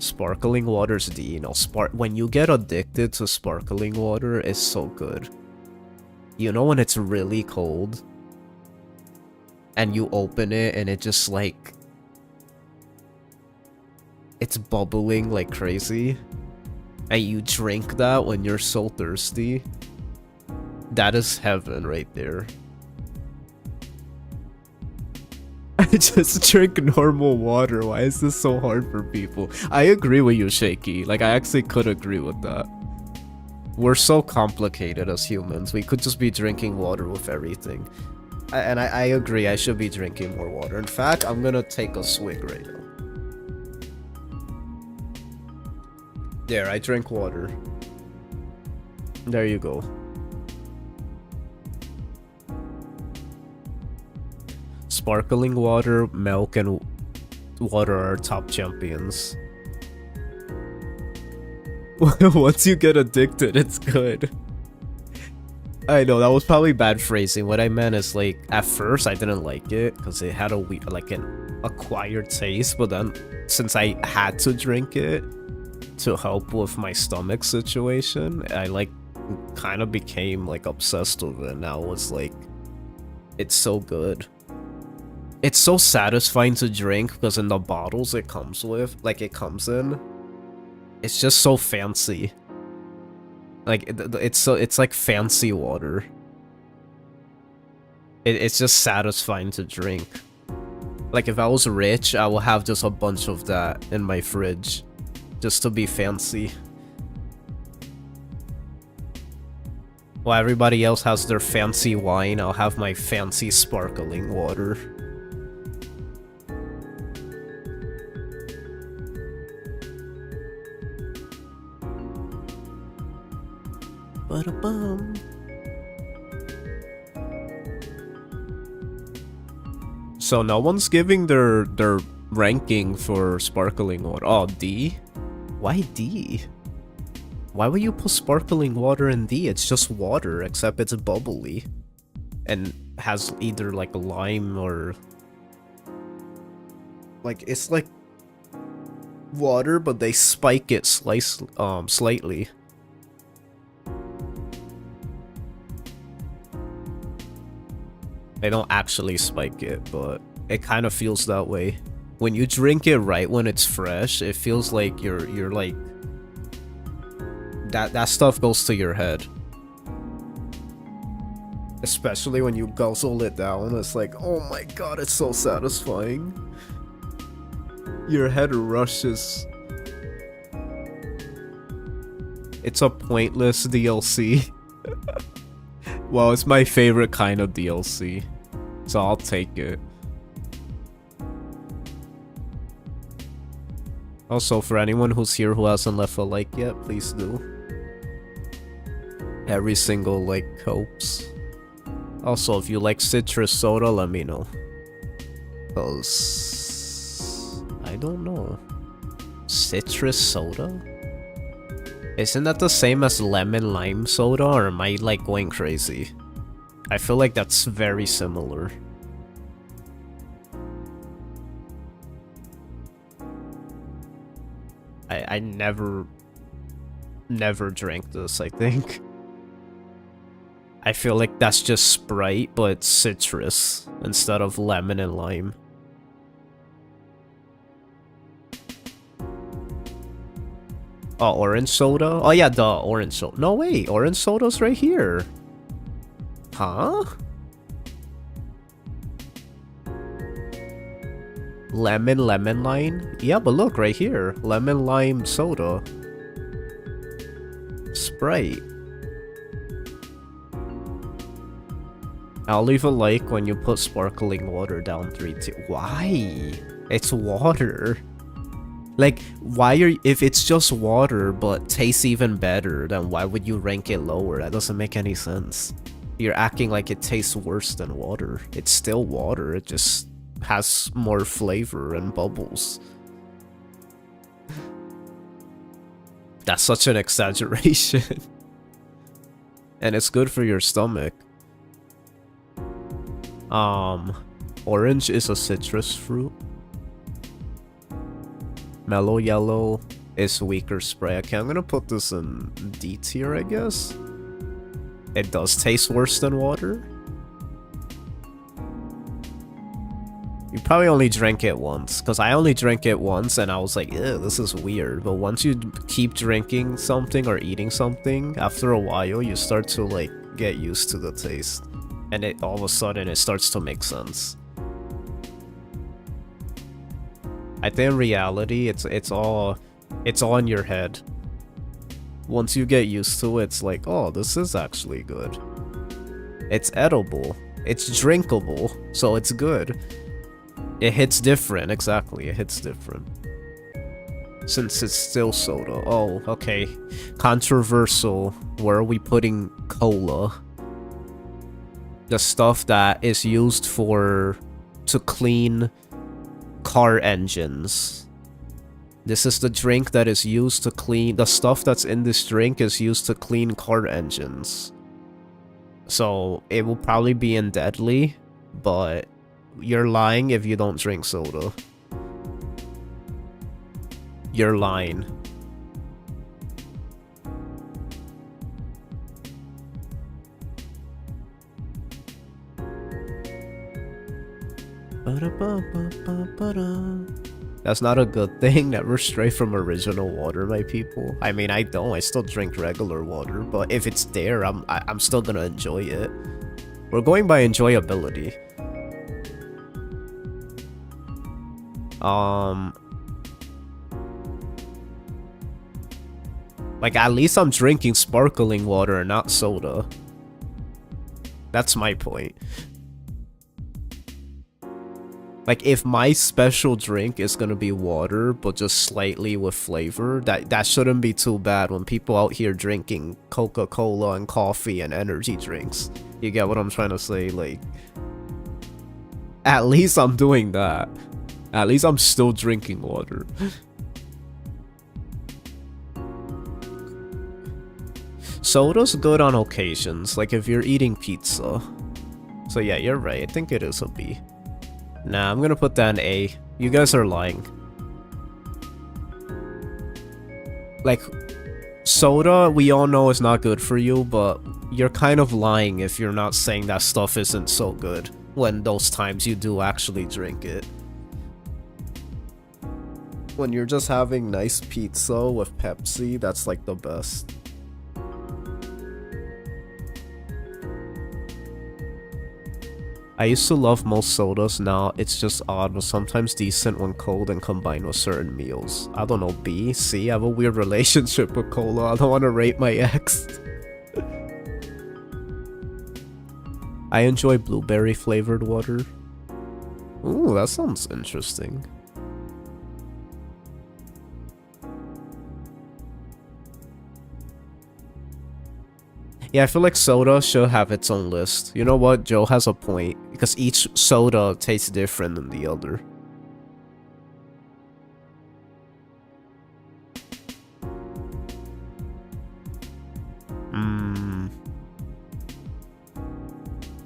Speaker 1: Sparkling water's D, you know, when you get addicted to sparkling water, it's so good. You know when it's really cold, and you open it, and it just like, it's bubbling like crazy, and you drink that when you're so thirsty. That is heaven right there. I just drink normal water. Why is this so hard for people? I agree with you, Shaky. Like, I actually could agree with that. We're so complicated as humans. We could just be drinking water with everything. And I agree, I should be drinking more water. In fact, I'm gonna take a swig right now. There, I drink water. There you go. Sparkling water, milk, and water are top champions. Once you get addicted, it's good. I know, that was probably bad phrasing. What I meant is, like, at first I didn't like it because it had a weird, like, an acquired taste, but then since I had to drink it to help with my stomach situation, I, like, kind of became, like, obsessed with it. Now it's like, it's so good. It's so satisfying to drink because in the bottles it comes with, like, it comes in, it's just so fancy. Like, it's like fancy water. It's just satisfying to drink. Like, if I was rich, I would have just a bunch of that in my fridge, just to be fancy. While everybody else has their fancy wine, I'll have my fancy sparkling water. Ba-da-bum. So no one's giving their ranking for sparkling water. Oh, D? Why D? Why would you put sparkling water in D? It's just water, except it's bubbly. And has either like lime or... like, it's like water, but they spike it slightly. They don't actually spike it, but it kind of feels that way. When you drink it right when it's fresh, it feels like you're like... That stuff goes to your head. Especially when you guzzle it down, it's like, oh my god, it's so satisfying. Your head rushes. It's a pointless DLC. Well, it's my favorite kind of DLC, so I'll take it. Also, for anyone who's here who hasn't left a like yet, please do. Every single like helps. Also, if you like citrus soda, let me know. Cause... I don't know. Citrus soda? Isn't that the same as lemon lime soda, or am I like going crazy? I feel like that's very similar. I never drank this, I think. I feel like that's just Sprite, but citrus instead of lemon and lime. Oh, orange soda? Oh yeah, the orange soda. No, wait, orange soda's right here. Huh? lemon lime? Yeah, but look right here. Lemon lime soda. Sprite. I'll leave a like when you put sparkling water down 3 2. Why? It's water. Like, why are if it's just water but tastes even better, then why would you rank it lower? That doesn't make any sense. You're acting like it tastes worse than water. It's still water, it just has more flavor and bubbles. That's such an exaggeration. And it's good for your stomach. Orange is a citrus fruit. Mellow yellow is weaker spray. Okay, I'm gonna put this in D tier, I guess. It does taste worse than water. You probably only drank it once, because I only drank it once and I was like, ew, this is weird. But once you keep drinking something or eating something, after a while you start to like get used to the taste. And it all of a sudden it starts to make sense. I think in reality it's all in your head. Once you get used to it, it's like, oh, this is actually good. It's edible. It's drinkable, so it's good. It hits different, exactly, it hits different. Since it's still soda. Oh, okay. Controversial. Where are we putting cola? The stuff that is used to clean car engines. This is the drink that is used to clean, the stuff that's in this drink is used to clean car engines. So it will probably be in deadly, but you're lying if you don't drink soda. You're lying. That's not a good thing. Never stray from original water, my people. I mean, I still drink regular water, but if it's there, I'm still gonna enjoy it. We're going by enjoyability. Like, at least I'm drinking sparkling water and not soda. That's my point. Like, if my special drink is gonna be water, but just slightly with flavor, that shouldn't be too bad when people out here drinking Coca-Cola and coffee and energy drinks. You get what I'm trying to say? Like, at least I'm doing that. At least I'm still drinking water. Soda's good on occasions, like if you're eating pizza. So yeah, you're right, I think it is a B. Nah, I'm gonna put that in A. You guys are lying. Like, soda, we all know is not good for you, but you're kind of lying if you're not saying that stuff isn't so good when those times you do actually drink it. When you're just having nice pizza with Pepsi, that's like the best. I used to love most sodas, now it's just odd, but sometimes decent when cold and combined with certain meals. I don't know, B, C, I have a weird relationship with cola, I don't want to rate my ex. I enjoy blueberry flavored water. Ooh, that sounds interesting. Yeah, I feel like soda should have its own list. You know what? Joe has a point. Because each soda tastes different than the other.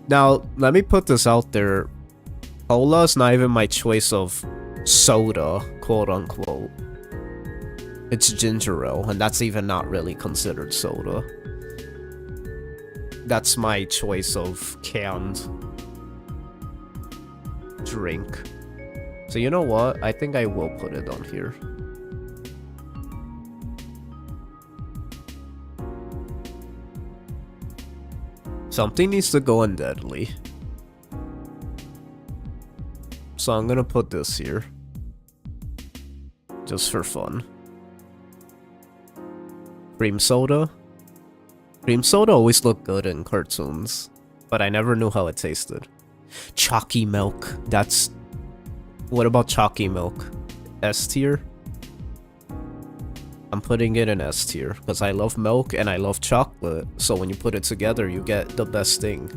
Speaker 1: Now, let me put this out there. Cola is not even my choice of soda, quote unquote. It's ginger ale, and that's even not really considered soda. That's my choice of canned drink. So you know what? I think I will put it on here. Something needs to go in deadly. So I'm gonna put this here. just for fun. Cream soda? Cream soda always looked good in cartoons, but I never knew how it tasted. Chalky milk. That's... What about chalky milk? S tier? I'm putting it in S tier, because I love milk and I love chocolate, so when you put it together, you get the best thing.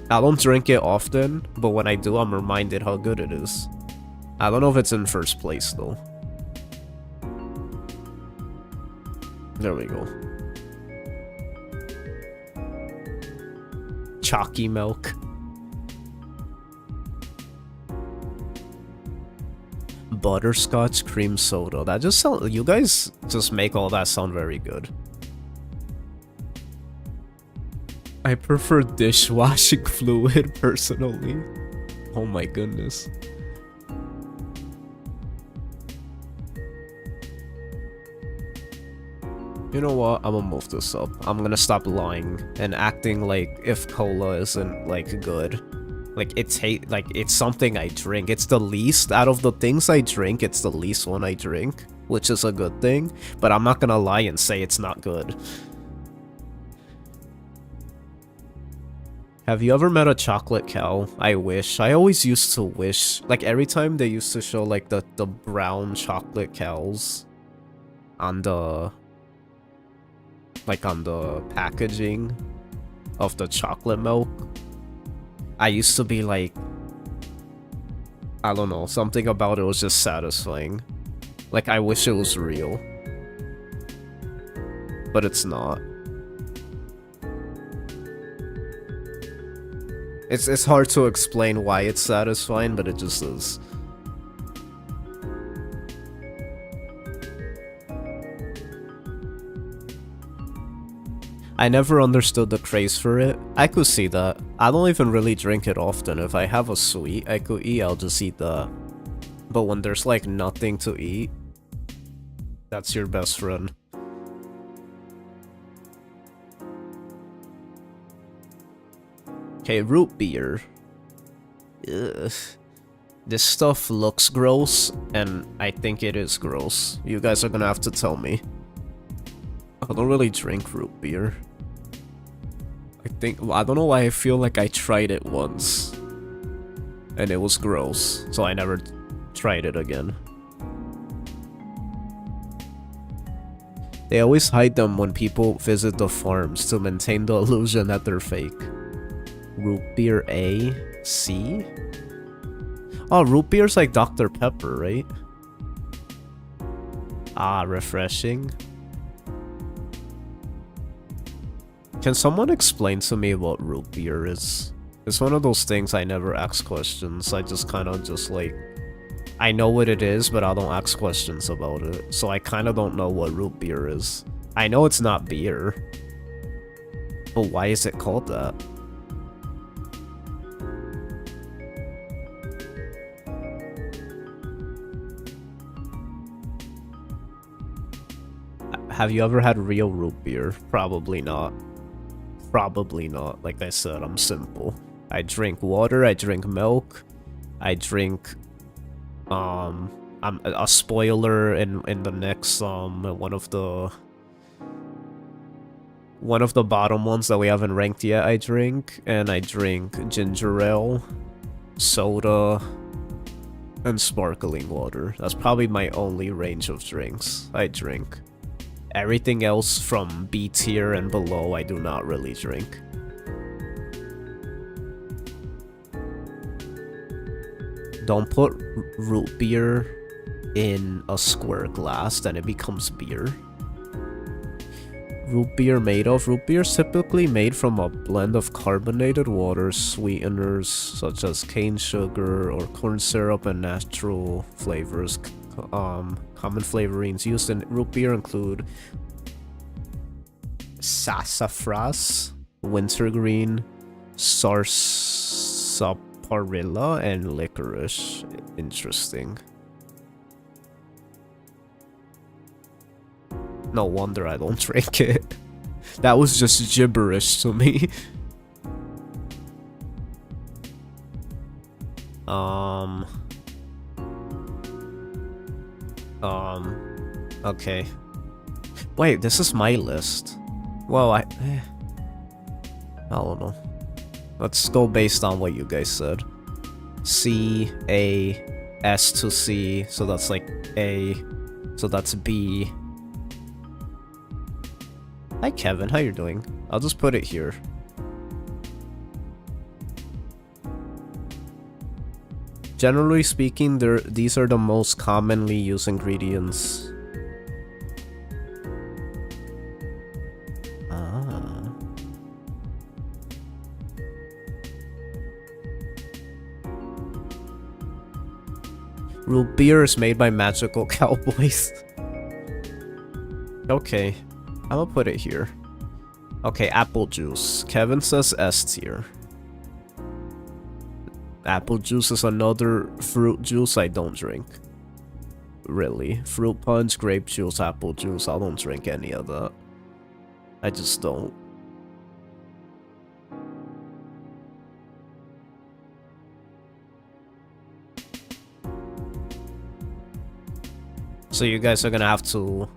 Speaker 1: I don't drink it often, but when I do, I'm reminded how good it is. I don't know if it's in first place, though. There we go. Chalky milk. Butterscotch cream soda. That just sound... You guys just make all that sound very good. I prefer dishwashing fluid, personally. Oh my goodness. You know what? I'm gonna move this up. I'm gonna stop lying and acting like if cola isn't, like, good. Like, it's something I drink. It's the least, out of the things I drink, it's the least one I drink, which is a good thing, but I'm not gonna lie and say it's not good. Have you ever met a chocolate cow? I wish. I always used to wish. Like, every time they used to show, like, the brown chocolate cows on the... like, on the packaging of the chocolate milk, I used to be like, I don't know, something about it was just satisfying. Like, I wish it was real. But it's not. It's hard to explain why it's satisfying, but it just is. I never understood the craze for it. I could see that. I don't even really drink it often. If I have a sweet I could eat, I'll just eat that. But when there's like nothing to eat, that's your best friend. Okay, root beer. Ugh. This stuff looks gross, and I think it is gross. You guys are gonna have to tell me. I don't really drink root beer. I don't know why I feel like I tried it once and it was gross, so I never tried it again. They always hide them when people visit the farms to maintain the illusion that they're fake. Root beer A? C? Oh, root beer's like Dr. Pepper, right? Ah, refreshing. Can someone explain to me what root beer is? It's one of those things I never ask questions. I just kind of just like... I know what it is, but I don't ask questions about it. So I kind of don't know what root beer is. I know it's not beer. But why is it called that? Have you ever had real root beer? Probably not. Probably not. Like I said, I'm simple. I drink water, I drink milk, I drink I'm a spoiler in the next one of the bottom ones that we haven't ranked yet. I drink ginger ale, soda, and sparkling water. That's probably my only range of drinks I drink. Everything else from B tier and below, I do not really drink. Don't put root beer in a square glass, then it becomes beer. Root beer made of? Root beer is typically made from a blend of carbonated water, sweeteners such as cane sugar or corn syrup, and natural flavors. Common flavorings used in root beer include sassafras, wintergreen, sarsaparilla, and licorice. Interesting. No wonder I don't drink it. That was just gibberish to me. Okay. Wait, this is my list. Well, I don't know. Let's go based on what you guys said. C, A, S to C, so that's like A, so that's B. Hi Kevin, how you doing? I'll just put it here. Generally speaking, these are the most commonly used ingredients. Root beer is made by magical cowboys. Okay, I'm gonna put it here. Okay, apple juice. Kevin says S tier. Apple juice is another fruit juice I don't drink. Really. Fruit punch, grape juice, apple juice. I don't drink any of that. I just don't. So you guys are gonna have to...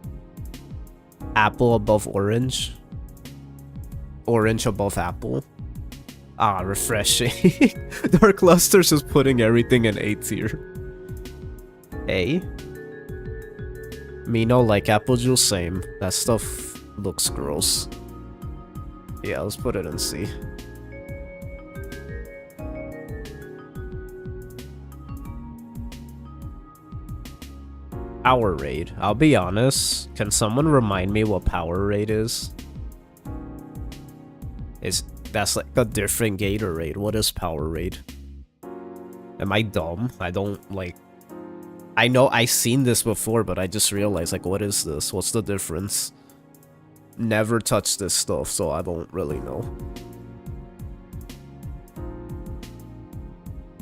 Speaker 1: Apple above orange. Orange above apple. Ah, refreshing. Dark Luster's is putting everything in A tier. A? Me no like apple juice, same. That stuff looks gross. Yeah, let's put it in C. Powerade. I'll be honest. Can someone remind me what Powerade is? That's like a different Gatorade. What is Powerade? Am I dumb? I don't like... I know I've seen this before, but I just realized, like, what is this? What's the difference? Never touched this stuff, so I don't really know.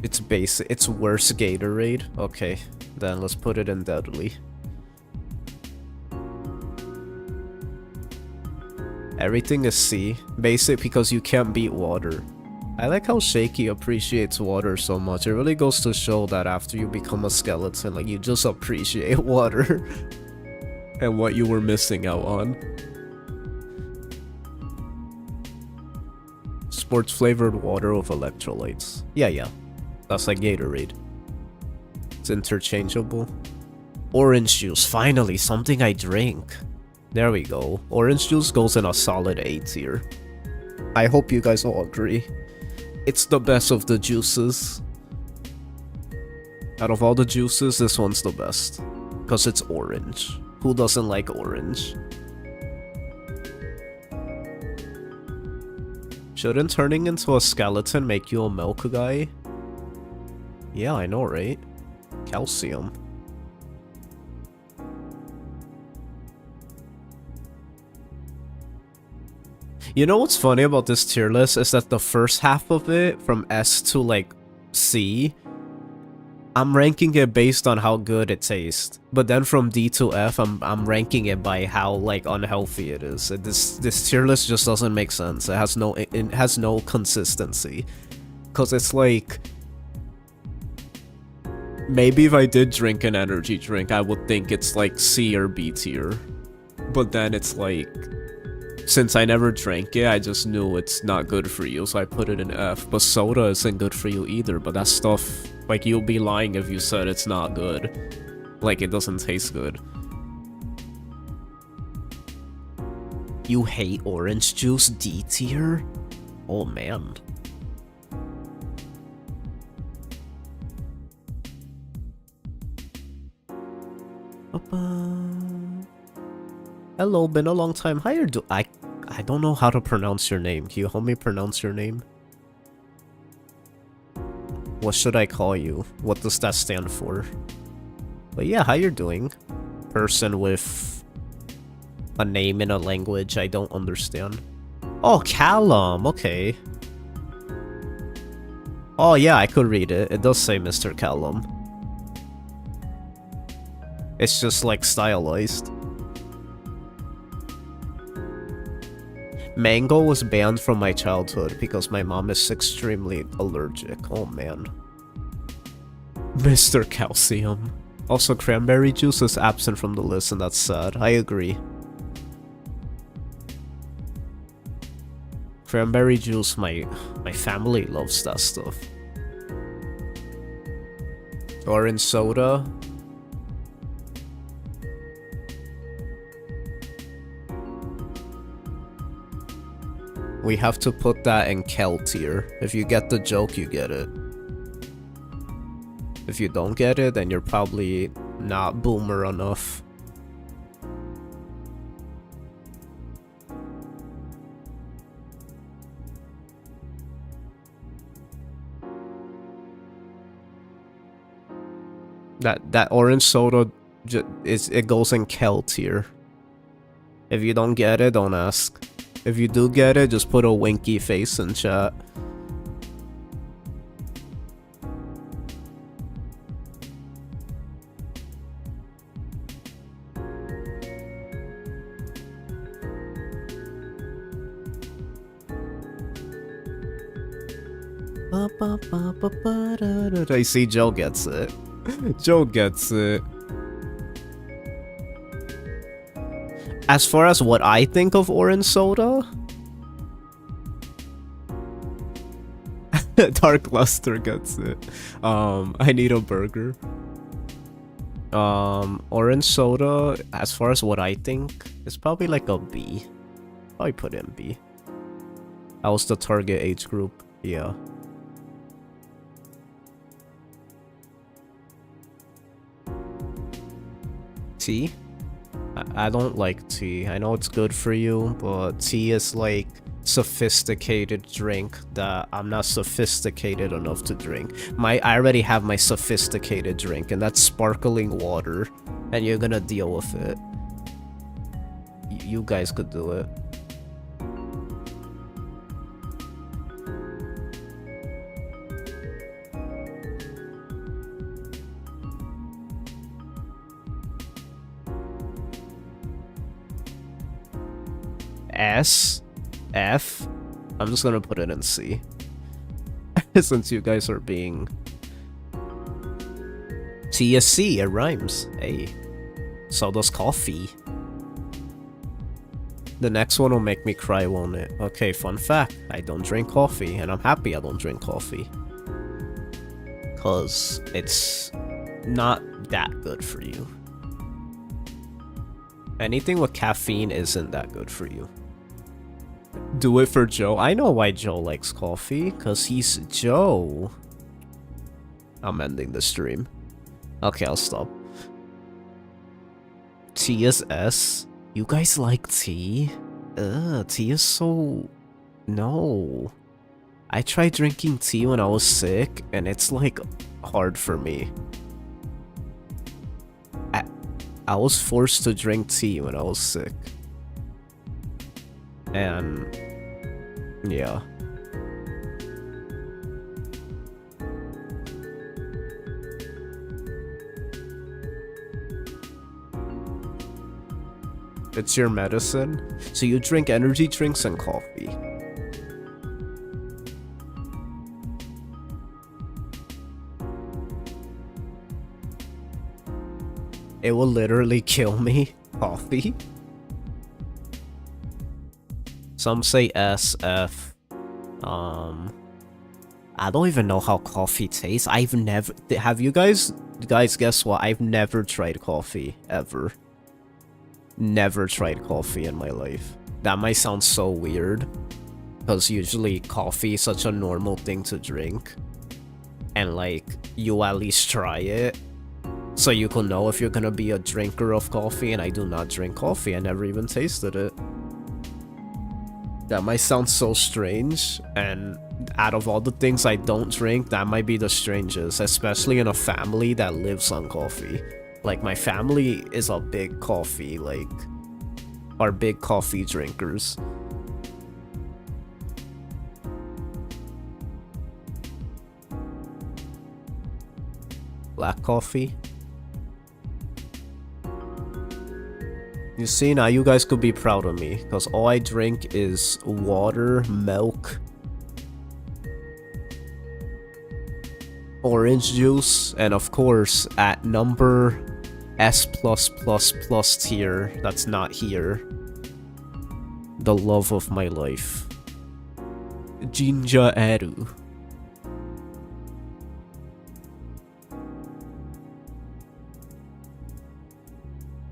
Speaker 1: It's basic. It's worse Gatorade. Okay, then let's put it in deadly. Everything is C. Basic because you can't beat water. I like how Shaky appreciates water so much. It really goes to show that after you become a skeleton, like, you just appreciate water. And what you were missing out on. Sports flavored water with electrolytes. Yeah. That's like Gatorade. It's interchangeable. Orange juice. Finally, something I drink. There we go. Orange juice goes in a solid A tier. I hope you guys all agree. It's the best of the juices. Out of all the juices, this one's the best. Because it's orange. Who doesn't like orange? Shouldn't turning into a skeleton make you a milk guy? Yeah, I know, right? Calcium. You know what's funny about this tier list is that the first half of it, from S to like C, I'm ranking it based on how good it tastes. But then from D to F, I'm ranking it by how like unhealthy it is. This tier list just doesn't make sense. It has no consistency. Cause it's like, maybe if I did drink an energy drink, I would think it's like C or B tier. But then it's like, since I never drank it, I just knew it's not good for you, so I put it in F. But soda isn't good for you either, but that stuff, like, you'll be lying if you said it's not good. Like, it doesn't taste good. You hate orange juice, D tier? Oh man. Hello, been a long time. How you I don't know how to pronounce your name. Can you help me pronounce your name? What should I call you? What does that stand for? But yeah, how you're doing? Person with a name in a language I don't understand. Oh, Callum, okay. Oh yeah, I could read it. It does say Mr. Callum. It's just like stylized. Mango was banned from my childhood because my mom is extremely allergic. Oh man. Mr. Calcium. Also, cranberry juice is absent from the list, and that's sad. I agree. Cranberry juice, my family loves that stuff. Orange soda. We have to put that in Kel tier. If you get the joke, you get it. If you don't get it, then you're probably not boomer enough. That orange soda, it goes in Kel tier. If you don't get it, don't ask. If you do get it, just put a winky face in chat. I see Joe gets it. Joe gets it. As far as what I think of orange soda, Dark Luster gets it. I need a burger. Orange soda, as far as what I think, it's probably like a B. Probably put in B. That was the target age group, yeah. Tea? I don't like tea. I know it's good for you, but tea is like sophisticated drink that I'm not sophisticated enough to drink. I already have my sophisticated drink, and that's sparkling water, and you're gonna deal with it. You guys could do it. S, F, I'm just gonna put it in C. Since you guys are being... T is C, it rhymes. Hey. So does coffee. The next one will make me cry, won't it? Okay, fun fact. I don't drink coffee, and I'm happy I don't drink coffee. Cause it's not that good for you. Anything with caffeine isn't that good for you. Do it for Joe. I know why Joe likes coffee, cause he's Joe. I'm ending the stream. Okay, I'll stop. T is S. You guys like tea? Tea is so... No. I tried drinking tea when I was sick, and it's like hard for me. I was forced to drink tea when I was sick. And yeah. It's your medicine? So you drink energy drinks and coffee. It will literally kill me. Coffee? Some say S, F. I don't even know how coffee tastes. I've never... Have you guys... Guys, guess what? I've never tried coffee. Ever. Never tried coffee in my life. That might sound so weird. Because usually coffee is such a normal thing to drink. And like, you at least try it. So you can know if you're gonna be a drinker of coffee, and I do not drink coffee. I never even tasted it. That might sound so strange, and out of all the things I don't drink, that might be the strangest, especially in a family that lives on coffee. Like, my family is a big coffee, like, are big coffee drinkers. Black coffee. You see, now you guys could be proud of me, because all I drink is water, milk, orange juice, and of course, at number S+++ tier, that's not here, the love of my life, Jinja Eru.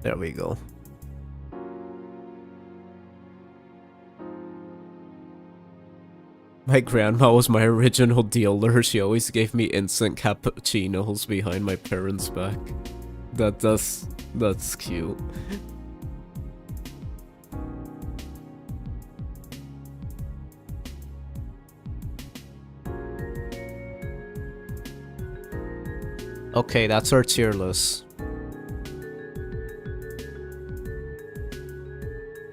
Speaker 1: There we go. My grandma was my original dealer. She always gave me instant cappuccinos behind my parents' back. That's cute. Okay, that's our tier list.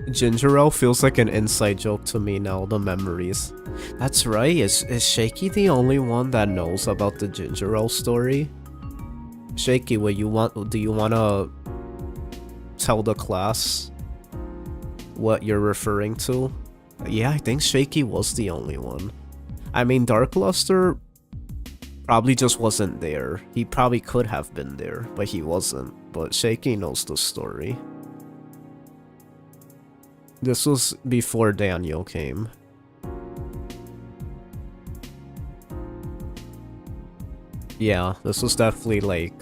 Speaker 1: Ginger ale feels like an inside joke to me now, the memories. That's right, is Shaky the only one that knows about the ginger ale story? Shaky, do you wanna tell the class what you're referring to? Yeah, I think Shaky was the only one. I mean, Dark Luster probably just wasn't there. He probably could have been there, but he wasn't. But Shaky knows the story. This was before Daniel came. Yeah, this was definitely like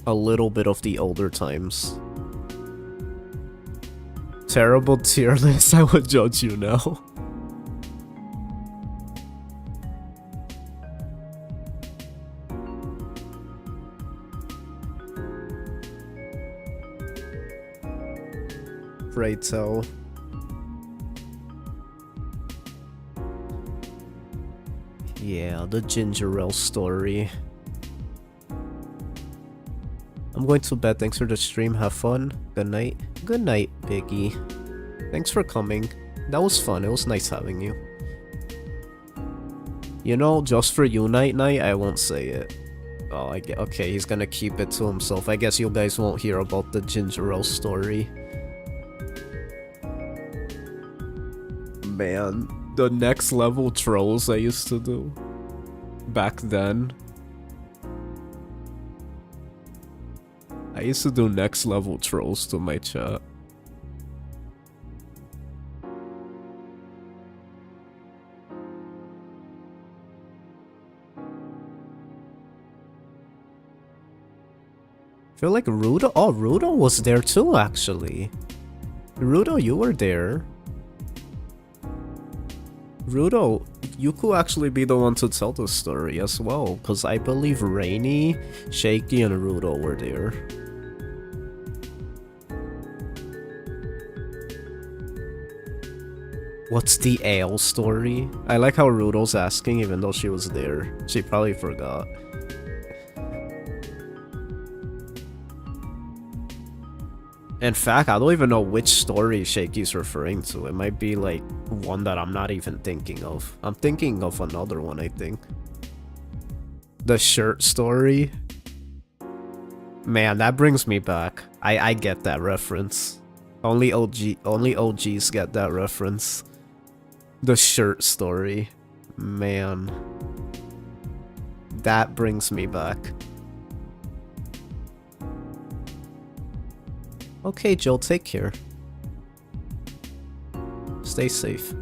Speaker 1: a little bit of the older times. Terrible tier list, I would judge you now. Right, so yeah, the ginger ale story. I'm going to bed. Thanks for the stream. Have fun. Good night. Good night, Biggie. Thanks for coming. That was fun. It was nice having you. You know, just for you, Night Night, I won't say it. Oh, okay, he's gonna keep it to himself. I guess you guys won't hear about the ginger ale story. Man, the next level trolls I used to do back then. I used to do next level trolls to my chat. I feel like Rudo. Oh, Rudo was there too, actually. Rudo, you were there. Rudo, you could actually be the one to tell the story as well, because I believe Rainy, Shaky, and Rudo were there. What's the ale story? I like how Rudo's asking even though she was there. She probably forgot. In fact, I don't even know which story Shaky's referring to. It might be like one that I'm not even thinking of. I'm thinking of another one, I think. The shirt story? Man, that brings me back. I get that reference. Only OGs get that reference. The shirt story. Man. That brings me back. Okay, Joel, take care. Stay safe.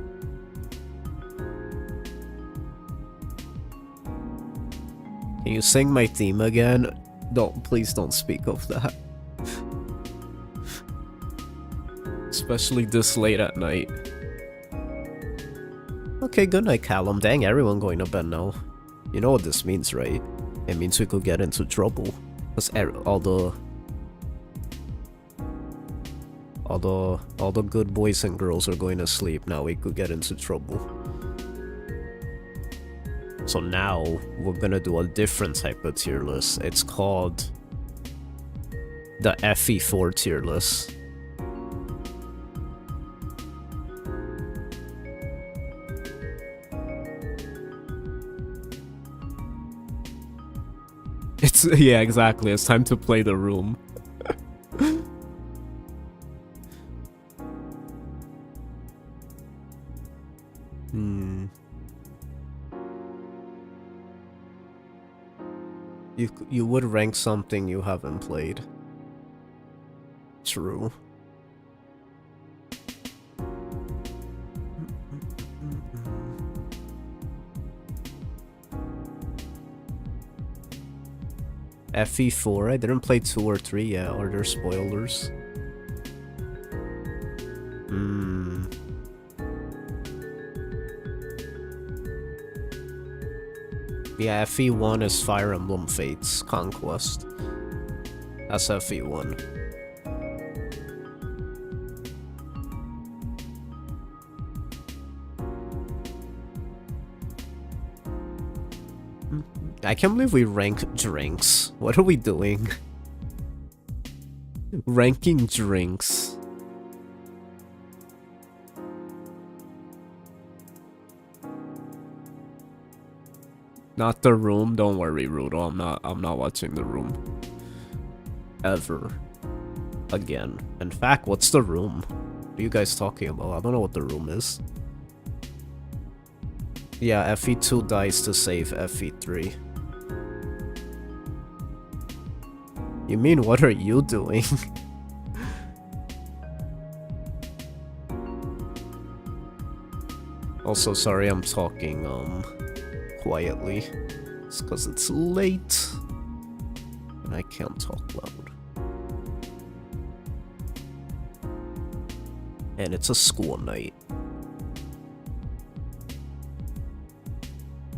Speaker 1: Can you sing my theme again? Please don't speak of that. Especially this late at night. Okay, good night, Callum. Dang, everyone going to bed now. You know what this means, right? It means we could get into trouble. Because all the good boys and girls are going to sleep. Now we could get into trouble. So now we're gonna do a different type of tier list. It's called the FE4 tier list. Yeah, exactly. It's time to play the room. You would rank something you haven't played. True. FE4, I didn't play 2 or 3 yet. Are there spoilers? Yeah, FE1 is Fire Emblem Fates Conquest. That's FE1. I can't believe we rank drinks. What are we doing? Ranking drinks. Not The Room. Don't worry, Rudo. I'm not watching The Room. Ever. Again. In fact, what's The Room? What are you guys talking about? I don't know what The Room is. Yeah, FE2 dies to save FE3. You mean, what are you doing? Also, sorry I'm talking, quietly. It's because it's late. And I can't talk loud. And it's a school night.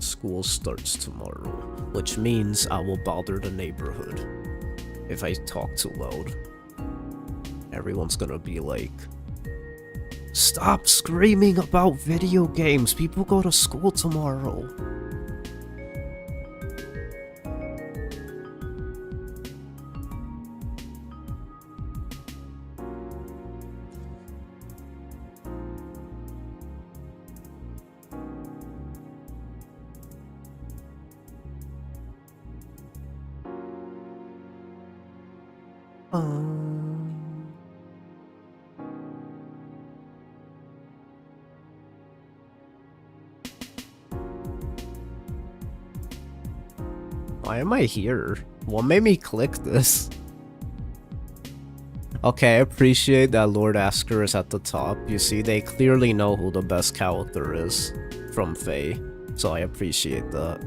Speaker 1: School starts tomorrow, which means I will bother the neighborhood. If I talk too loud, everyone's gonna be like, stop screaming about video games, people go to school tomorrow. Why am I here? What made me click this? Okay, I appreciate that Lord Asker is at the top. You see, they clearly know who the best character is from Faye, so I appreciate that.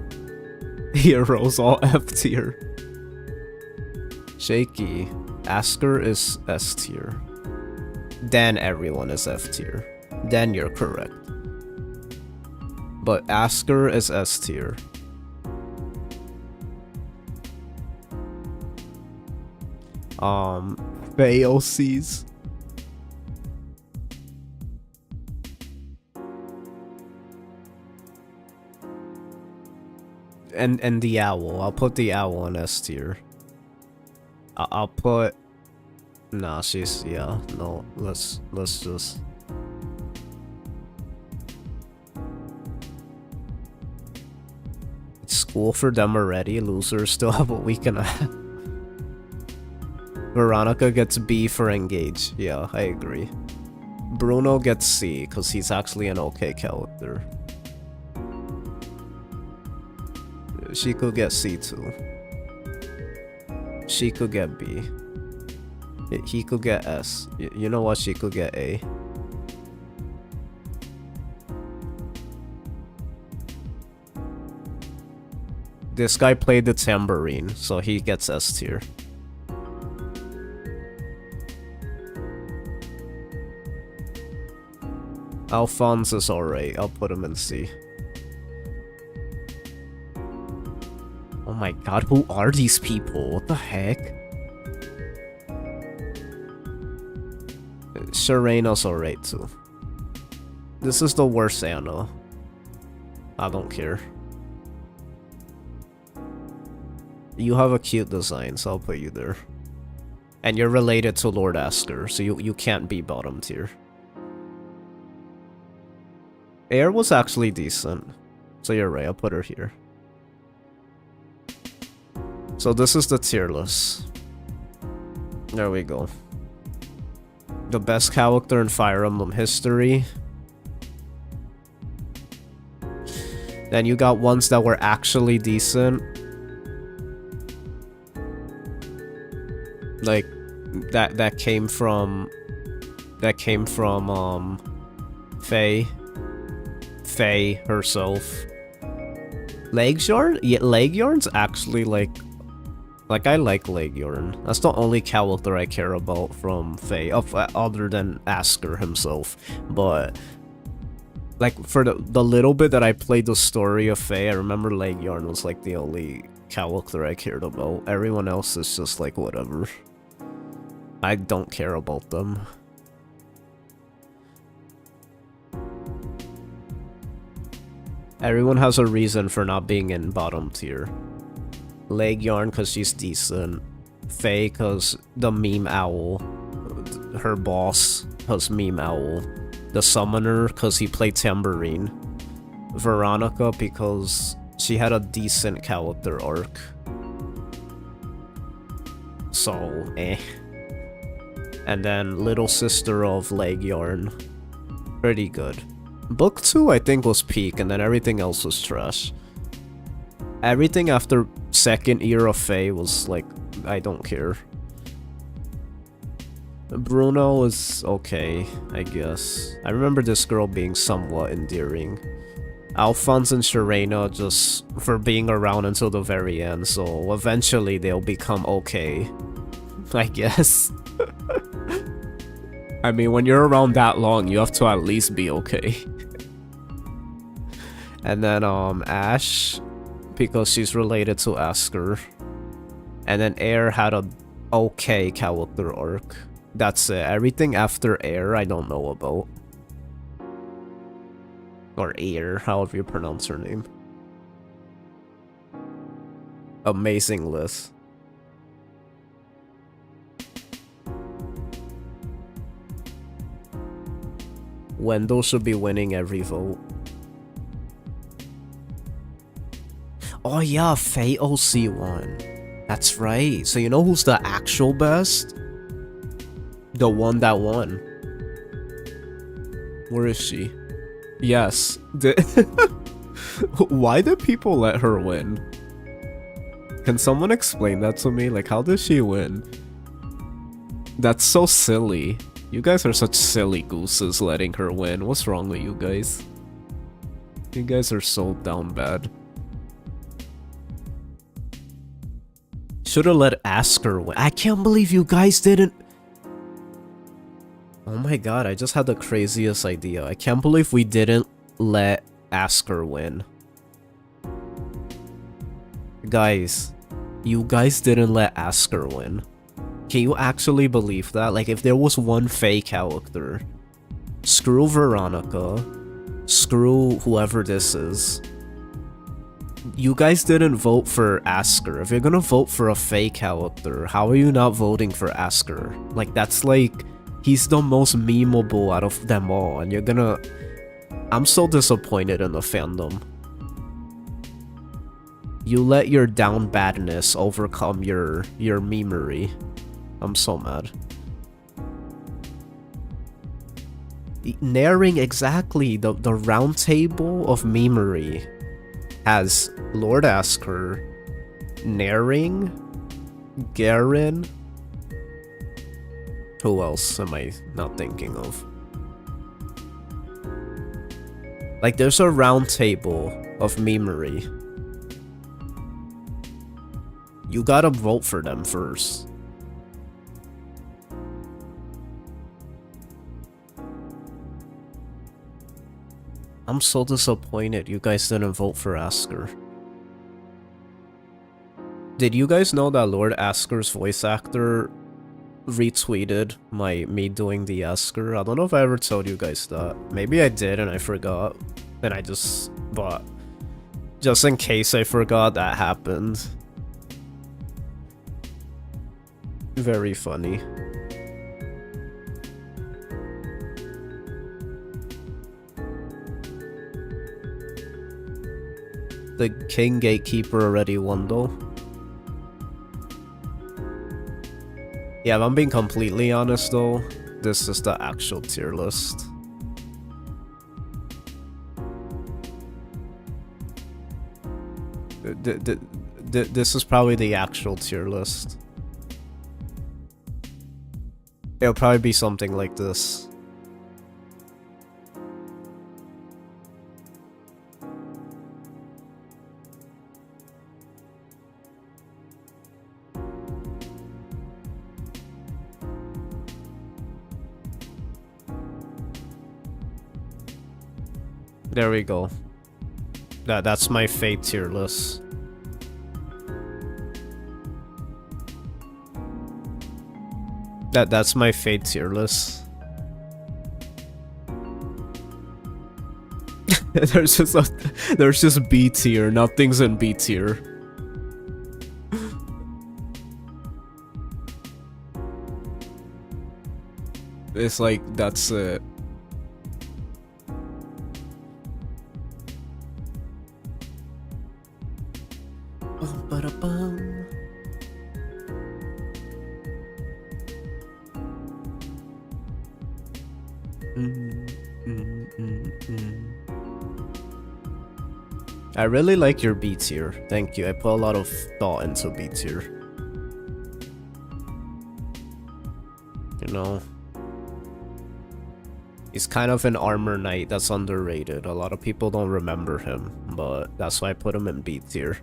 Speaker 1: Heroes all F tier. Shaky. Asker is S tier. Then everyone is F tier. Then you're correct. But Asker is S tier. Faye OCs. And the owl. I'll put the owl on S tier. I'll put... Nah, she's... Yeah, no. Let's just... It's school for them already. Losers still have a week and a half. Veronica gets B for engage. Yeah, I agree. Bruno gets C, because he's actually an okay character. She could get C too. She could get B. He could get S. You know what? She could get A. This guy played the tambourine, so he gets S tier. Alphonse is alright. I'll put him in C. Oh my god, who are these people? What the heck? Serena's alright too. This is the worst Anna. I don't care. You have a cute design, so I'll put you there. And you're related to Lord Asker, so you can't be bottom tier. Air was actually decent. So you're right, I'll put her here. So this is the tier list. There we go. The best character in Fire Emblem history. Then you got ones that were actually decent. Like, that came from Faye. Faye herself. Legs yarn? Yeah, leg yarn's actually like I like leg yarn. That's the only character I care about from Faye, other than Asker himself. But like for the little bit that I played the story of Faye, I remember leg yarn was like the only character I cared about. Everyone else is just like whatever. I don't care about them. Everyone has a reason for not being in bottom tier. Leg yarn because she's decent. Faye because the meme owl. Her boss because meme owl. The summoner because he played tambourine. Veronica because she had a decent character arc. So, eh. And then little sister of leg yarn. Pretty good. Book 2 I think was peak, and then everything else was trash. Everything after second year of Faye was like, I don't care. Bruno is okay, I guess. I remember this girl being somewhat endearing. Alphonse and Sharena just for being around until the very end, so eventually they'll become okay. I guess. I mean, when you're around that long, you have to at least be okay. And then, Ash, because she's related to Asker. And then Air had a okay character arc. That's it. Everything after Air, I don't know about. Or Air, however you pronounce her name. Amazing list. Wendell should be winning every vote. Oh yeah, Faye OC won. That's right. So you know who's the actual best? The one that won. Where is she? Yes. Why did people let her win? Can someone explain that to me? Like, how did she win? That's so silly. You guys are such silly gooses letting her win. What's wrong with you guys? You guys are so down bad. Should've let Asker win. I can't believe you guys didn't. Oh my god, I just had the craziest idea. I can't believe we didn't let Asker win. Guys, you guys didn't let Asker win. Can you actually believe that? Like, if there was one Faye character, screw Veronica, screw whoever this is. You guys didn't vote for Asker. If you're gonna vote for a Faye character, how are you not voting for Asker? Like, that's like, he's the most memeable out of them all, and you're gonna... I'm so disappointed in the fandom. You let your down badness overcome your memery. I'm so mad. Narring exactly the round table of memery has Lord Asker, Narring, Garen. Who else am I not thinking of? Like, there's a round table of memery. You gotta vote for them first. I'm so disappointed you guys didn't vote for Asker. Did you guys know that Lord Asker's voice actor retweeted me doing the Asker? I don't know if I ever told you guys that. Maybe I did and I forgot. And I just... But just in case I forgot, that happened. Very funny. The King Gatekeeper already won though. Yeah, if I'm being completely honest though, this is the actual tier list. This is probably the actual tier list. It'll probably be something like this. There we go. That's my fate tier list. That's my fate tier list. there's just B tier. Nothing's in B tier. It's like that's it. I really like your B tier. Thank you. I put a lot of thought into B tier. You know, he's kind of an armor knight that's underrated. A lot of people don't remember him, but that's why I put him in B tier.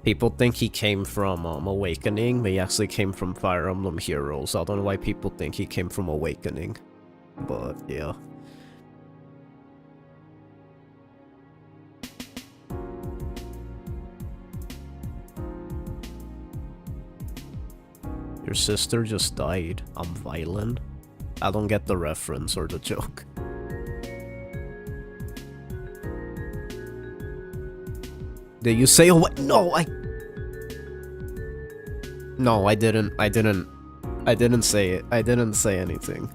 Speaker 1: People think he came from Awakening, but he actually came from Fire Emblem Heroes. I don't know why people think he came from Awakening, but yeah. Your sister just died. I'm violent. I don't get the reference or the joke. Did you say what? No, No, I didn't. I didn't say it. I didn't say anything.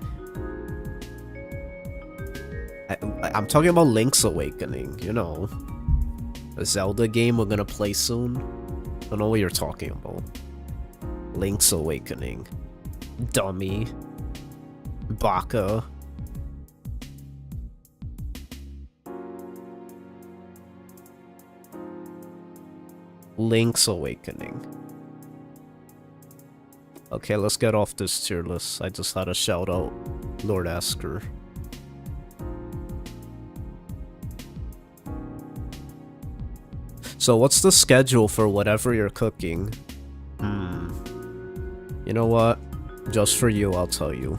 Speaker 1: I'm talking about Link's Awakening, you know. A Zelda game we're gonna play soon. I don't know what you're talking about. Link's Awakening. Dummy. Baka. Link's Awakening. Okay, let's get off this tier list. I just had a shout out Lord Asker. So what's the schedule for whatever you're cooking? You know what? Just for you, I'll tell you.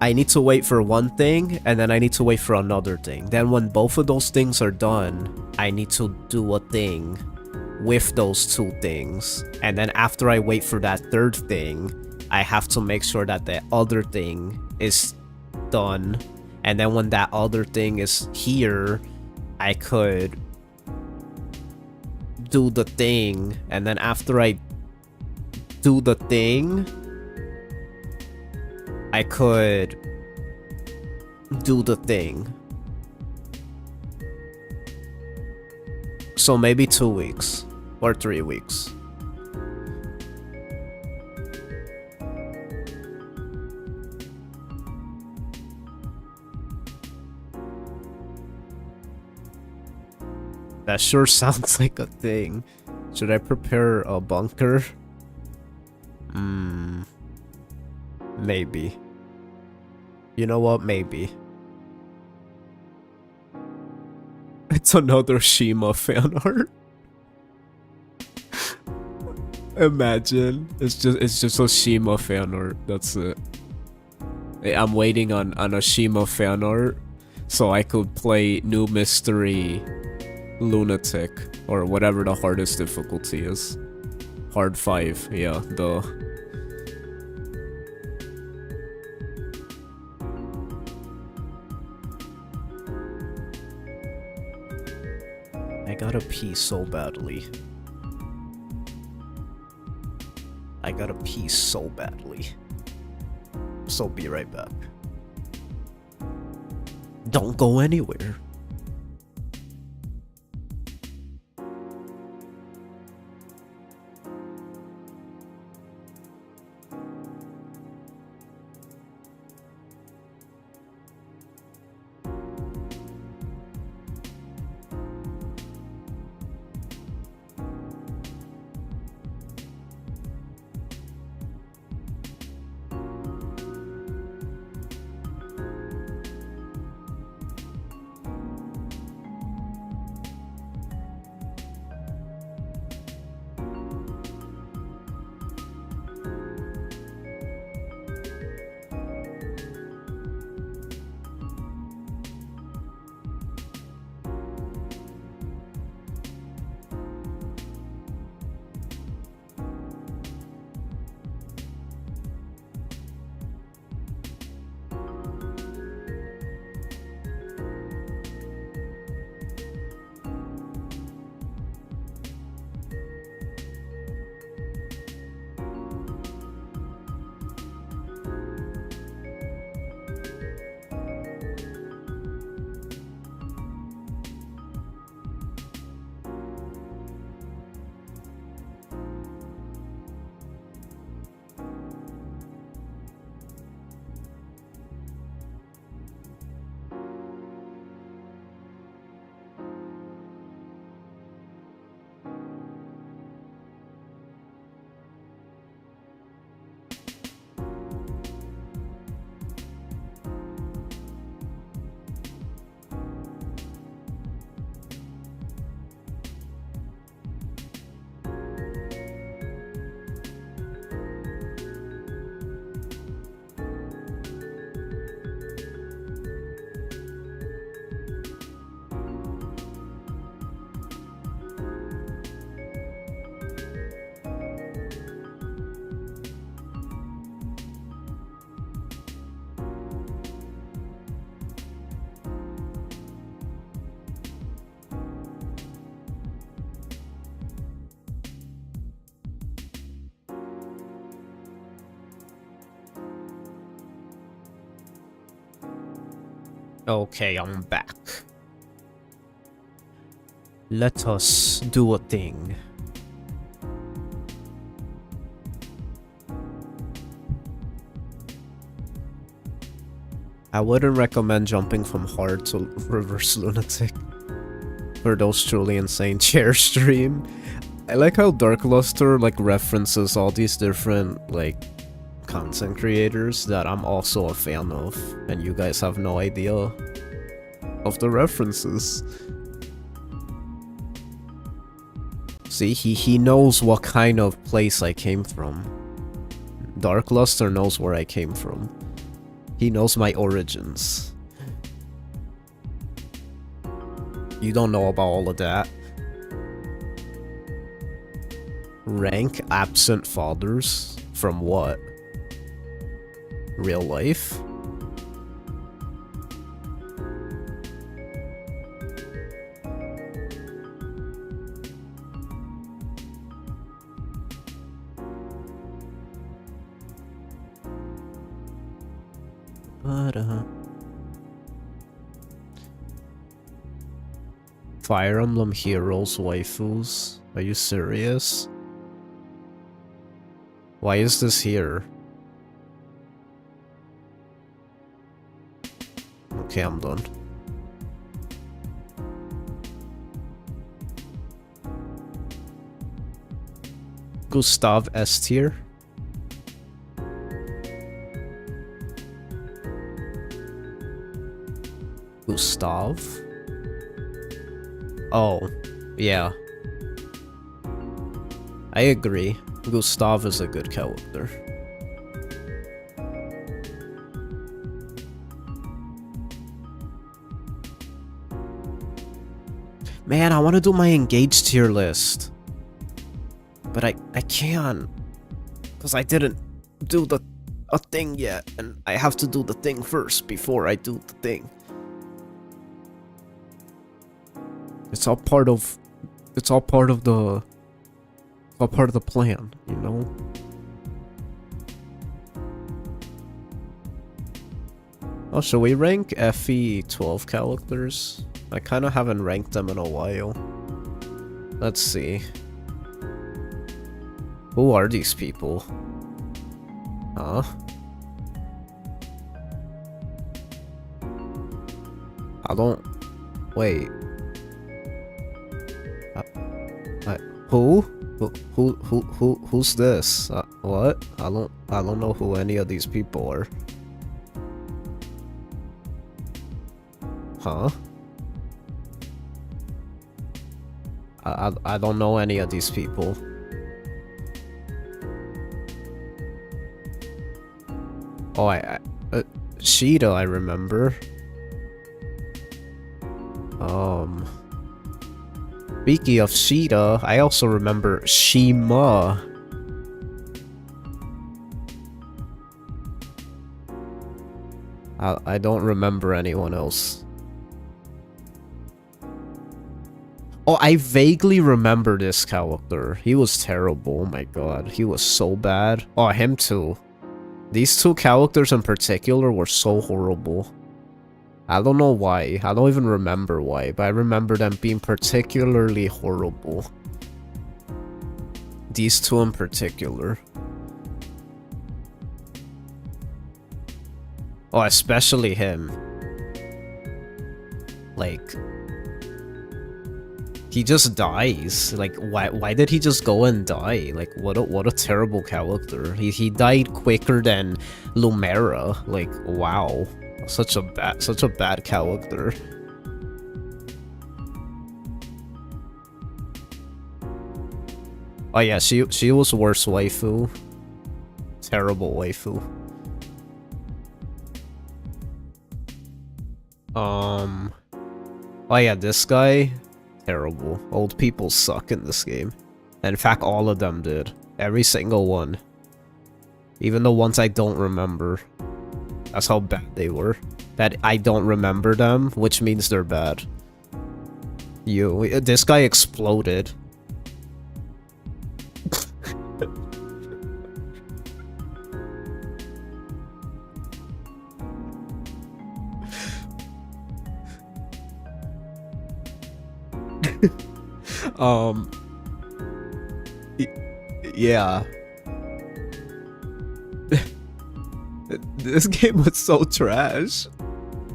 Speaker 1: I need to wait for one thing, and then I need to wait for another thing. Then when both of those things are done, I need to do a thing with those two things. And then after I wait for that third thing, I have to make sure that the other thing is done. And then when that other thing is here, I could do the thing. And then after I do the thing, I could do the thing. So maybe 2 weeks or 3 weeks. That sure sounds like a thing. Should I prepare a bunker? Maybe. You know what? Maybe. It's another Shima fan art. Imagine. It's just a Shima fan art. That's it. I'm waiting on a Shima fan art so I could play New Mystery Lunatic or whatever the hardest difficulty is. Hard 5, yeah, duh. I gotta pee so badly. I gotta pee so badly. So be right back. Don't go anywhere. Okay, I'm back. Let us do a thing. I wouldn't recommend jumping from hard to reverse lunatic for those truly insane chair stream. I like how Dark Luster like references all these different like content creators that I'm also a fan of, and you guys have no idea of the references. See, he knows what kind of place I came from. Dark Luster knows where I came from. He knows my origins. You don't know about all of that. Rank absent fathers? From what? Real life? Fire Emblem Heroes waifus? Are you serious? Why is this here? Okay, I'm done. Gustav S tier? Gustav? Oh, yeah. I agree. Gustav is a good character. Man, I want to do my engaged tier list. But I can't. Because I didn't do a thing yet. And I have to do the thing first before I do the thing. It's all part of the plan, you know? Oh, shall we rank FE 12 characters? I kinda haven't ranked them in a while. Let's see. Who are these people? Huh? I don't... Wait. Who's this? What? I don't know who any of these people are. Huh? I don't know any of these people. Oh, Sheeta, I remember. Speaking of Sheeta, I also remember Shima. I don't remember anyone else. Oh, I vaguely remember this character. He was terrible. Oh my god, he was so bad. Oh, him too. These two characters in particular were so horrible. I don't know why. I don't even remember why, but I remember them being particularly horrible. These two in particular. Oh, especially him. Like... he just dies. Like, why did he just go and die? Like, what a terrible character. He died quicker than Lumera. Like, wow. Such a bad character. Oh yeah, she was worse waifu. Terrible waifu. Oh yeah, this guy, terrible. Old people suck in this game. In fact, all of them did. Every single one. Even the ones I don't remember. That's how bad they were. That I don't remember them, which means they're bad. This guy exploded. um, yeah. This game was so trash.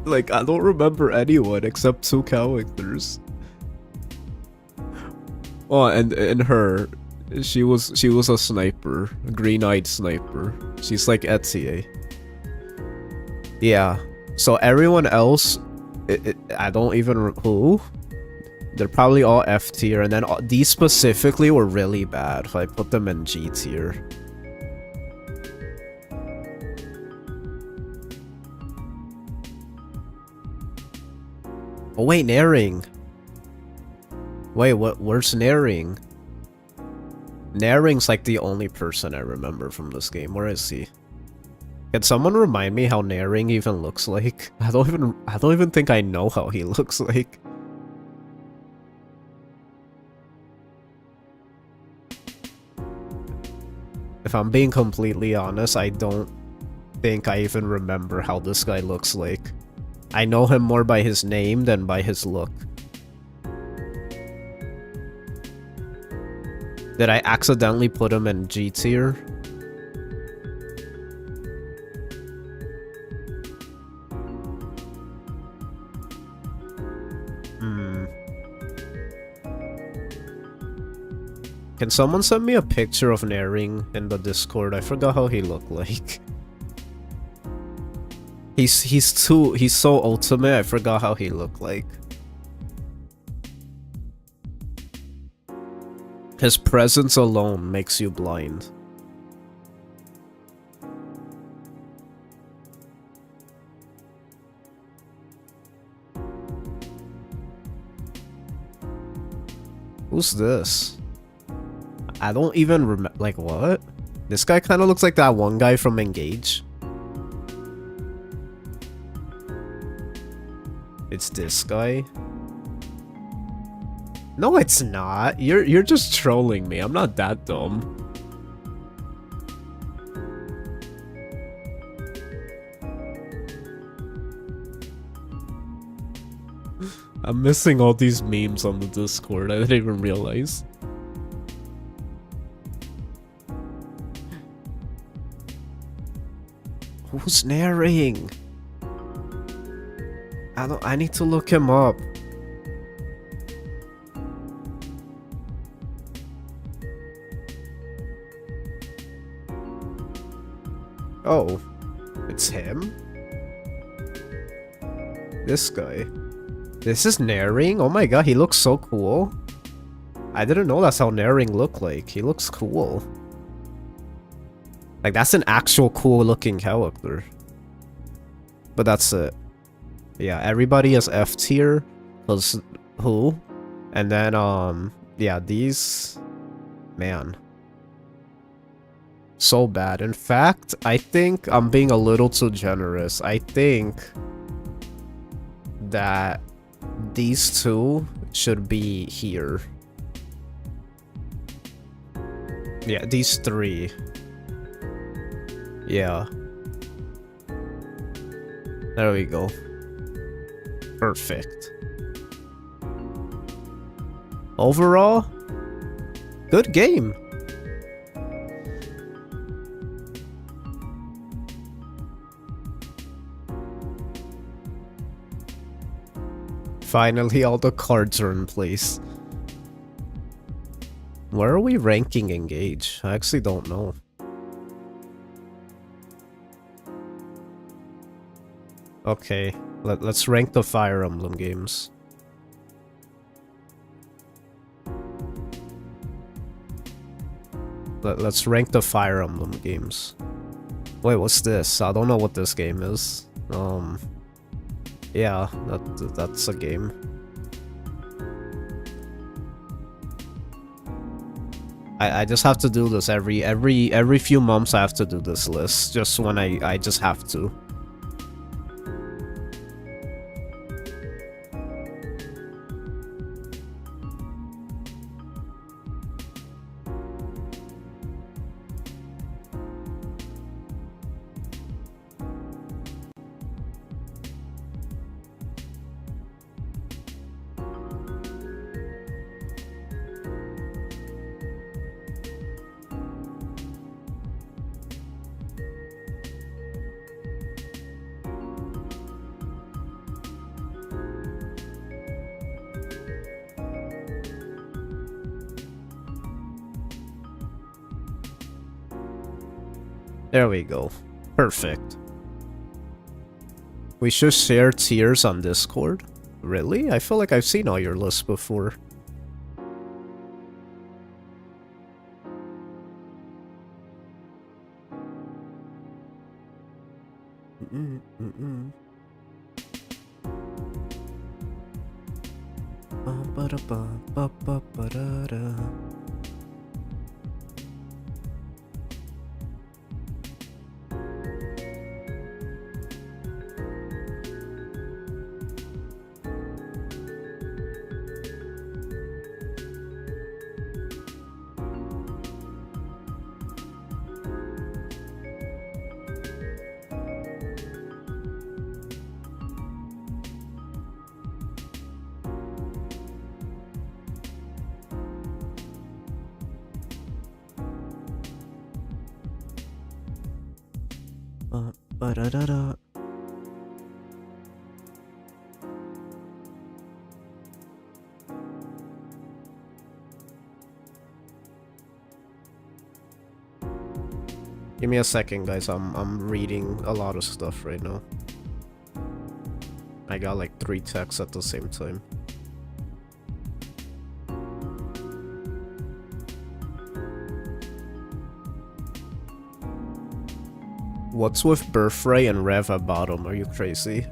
Speaker 1: Like, I don't remember anyone except 2 characters. Oh, and her, she was a sniper, a green-eyed sniper. She's like Etsy. Yeah. So everyone else, I don't even who. They're probably all F tier, and then these specifically were really bad. If I put them in G tier. Oh wait, Naring. Wait, where's Naring? Naring's like the only person I remember from this game. Where is he? Can someone remind me how Naring even looks like? I don't even think I know how he looks like. If I'm being completely honest, I don't think I even remember how this guy looks like. I know him more by his name than by his look. Did I accidentally put him in G tier? Can someone send me a picture of Naring in the Discord? I forgot how he looked like. He's so ultimate, I forgot how he looked like. His presence alone makes you blind. Who's this? I don't even remember. Like, what? This guy kind of looks like that one guy from Engage. It's this guy. No, it's not. You're just trolling me. I'm not that dumb. I'm missing all these memes on the Discord. I didn't even realize. Who's narrating? I need to look him up. Oh, it's him? This guy. This is Naring? Oh my god, he looks so cool. I didn't know that's how Naring looked like. He looks cool. Like, that's an actual cool looking character. But that's it. Yeah, everybody is F tier. Cause who? And then, yeah, these... Man. So bad. In fact, I think I'm being a little too generous. I think that these two should be here. Yeah, these three. Yeah. There we go. Perfect. Overall, good game. Finally, all the cards are in place. Where are we ranking Engage? I actually don't know. Okay, let's rank the Fire Emblem games. Let's rank the Fire Emblem games. Wait, what's this? I don't know what this game is. Yeah, that's a game. I just have to do this every few months. I have to do this list just when I just have to. There we go. Perfect. We should share tiers on Discord? Really? I feel like I've seen all your lists before. Ba-da-da-da. Give me a second, guys. I'm reading a lot of stuff right now. I got like 3 texts at the same time. What's with Birthright and Rev at bottom? Are you crazy?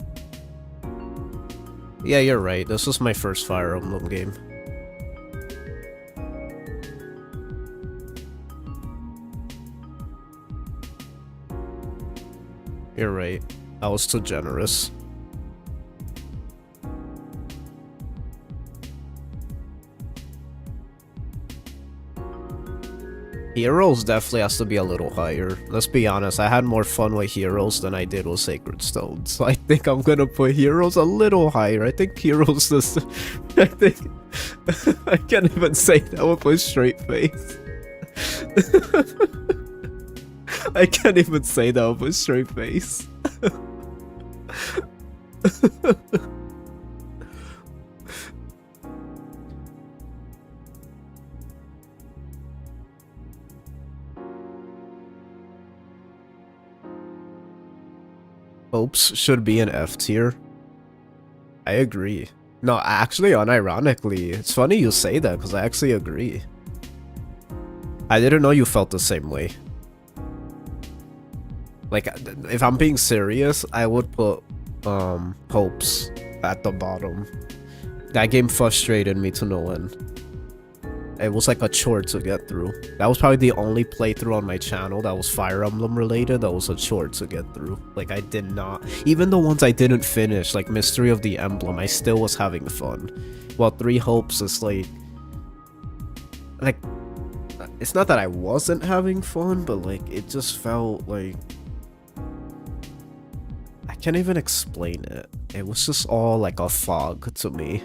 Speaker 1: Yeah, you're right. This was my first Fire Emblem game. You're right. I was too generous. Heroes definitely has to be a little higher. Let's be honest, I had more fun with Heroes than I did with Sacred Stone. So I think I'm gonna put Heroes a little higher. I think Heroes is... I think... I can't even say that with a straight face. I can't even say that with a straight face. Hopes should be an F tier. I agree. No, actually, unironically, it's funny you say that because I actually agree. I didn't know you felt the same way. Like, if I'm being serious, I would put Hopes at the bottom. That game frustrated me to no end. It was like a chore to get through. That was probably the only playthrough on my channel that was Fire Emblem related that was a chore to get through. Like, I did not... Even the ones I didn't finish, like Mystery of the Emblem, I still was having fun. While Three Hopes is like... It's not that I wasn't having fun, but like, it just felt like... I can't even explain it. It was just all like a fog to me.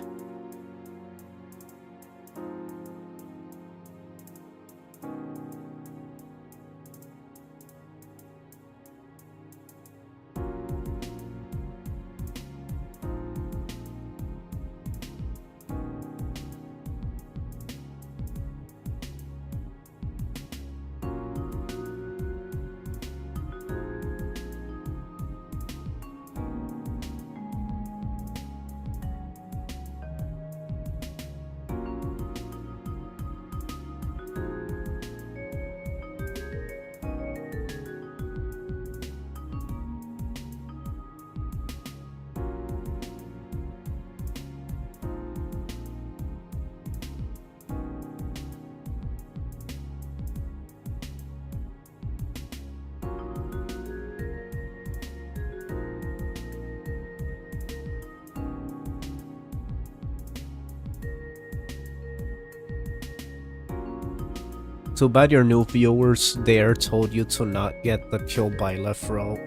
Speaker 1: Too bad your new viewers there told you to not get the kill by left route.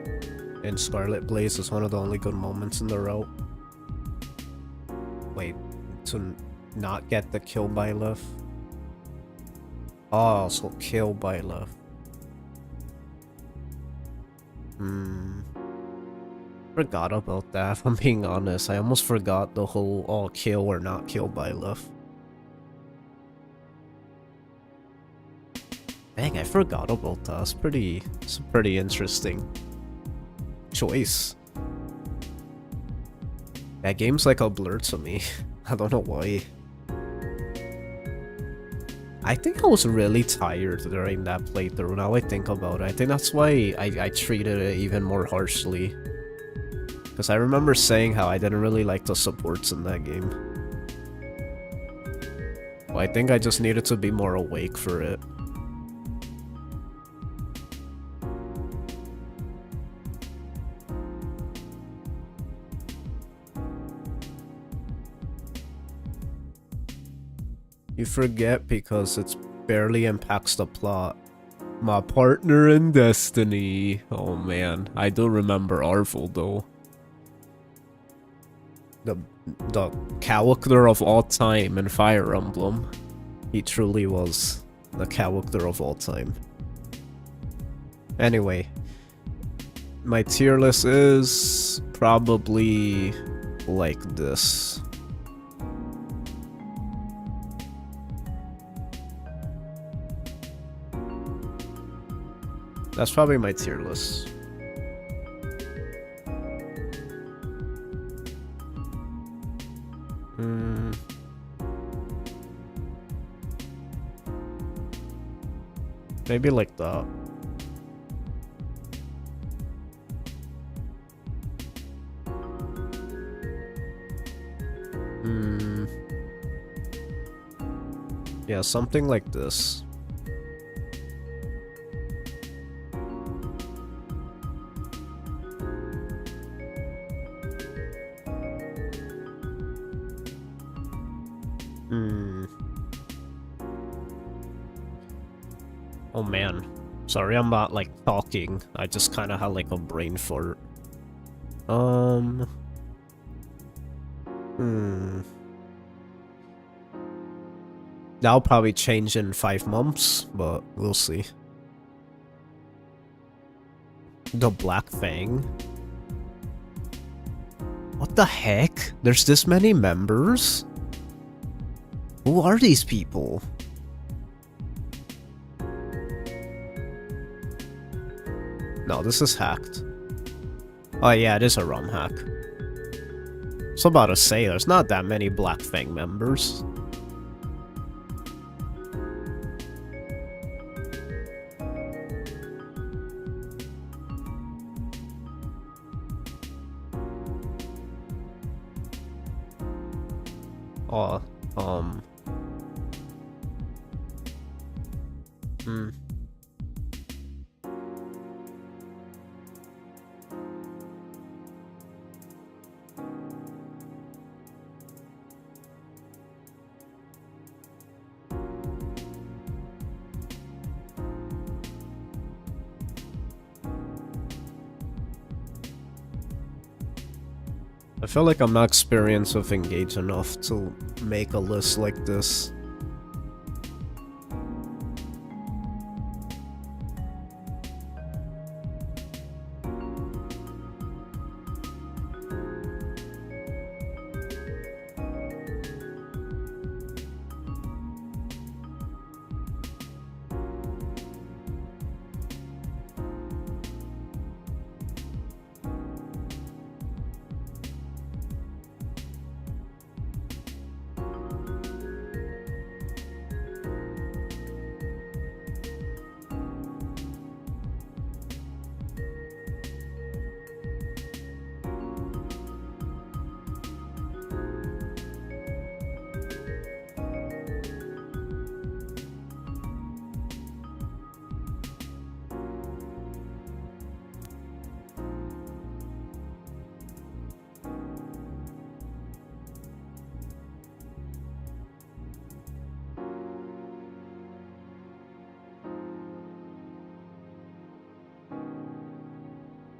Speaker 1: And Scarlet Blaze is one of the only good moments in the route. Wait, to not get the kill by left? Oh, so kill by left. Forgot about that, if I'm being honest. I almost forgot the whole all kill or not kill by left. Dang, I forgot about that. It's a pretty interesting choice. That game's like a blur to me. I don't know why. I think I was really tired during that playthrough, now I think about it. I think that's why I treated it even more harshly. Because I remember saying how I didn't really like the supports in that game. Well, I think I just needed to be more awake for it. You forget because it barely impacts the plot. My partner in destiny. Oh man, I do remember Arvel though. The character of all time in Fire Emblem. He truly was the character of all time. Anyway, my tier list is probably like this. That's probably my tier list. Maybe like that. Yeah, something like this. Oh man. Sorry, I'm not like talking. I just kind of had like a brain fart. That'll probably change in 5 months, but we'll see. The Black Fang? What the heck? There's this many members? Who are these people? No, this is hacked. Oh yeah, it is a ROM hack. I was about to say, there's not that many Black Fang members. Oh, I feel like I'm not experienced with Engage enough to make a list like this.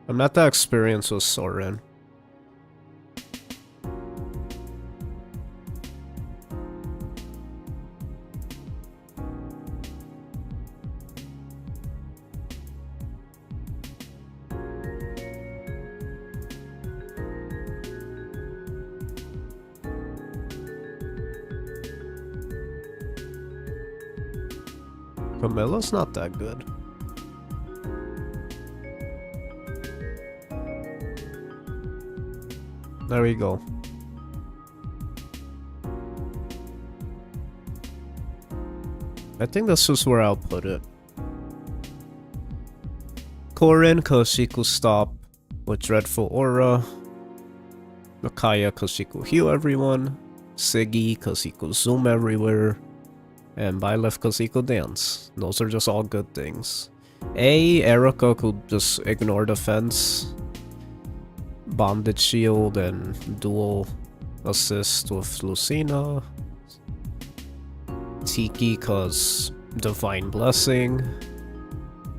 Speaker 1: I'm not that experienced with Soren. Camilla's not that good. There we go. I think this is where I'll put it. Corin, cause she could stop with Dreadful Aura. Micaiah, cause she could heal everyone. Siggy, cause he could zoom everywhere. And Byleth, cause he could dance. Those are just all good things. Erica could just ignore defense. Bonded shield and dual assist with Lucina. Tiki, cause Divine Blessing.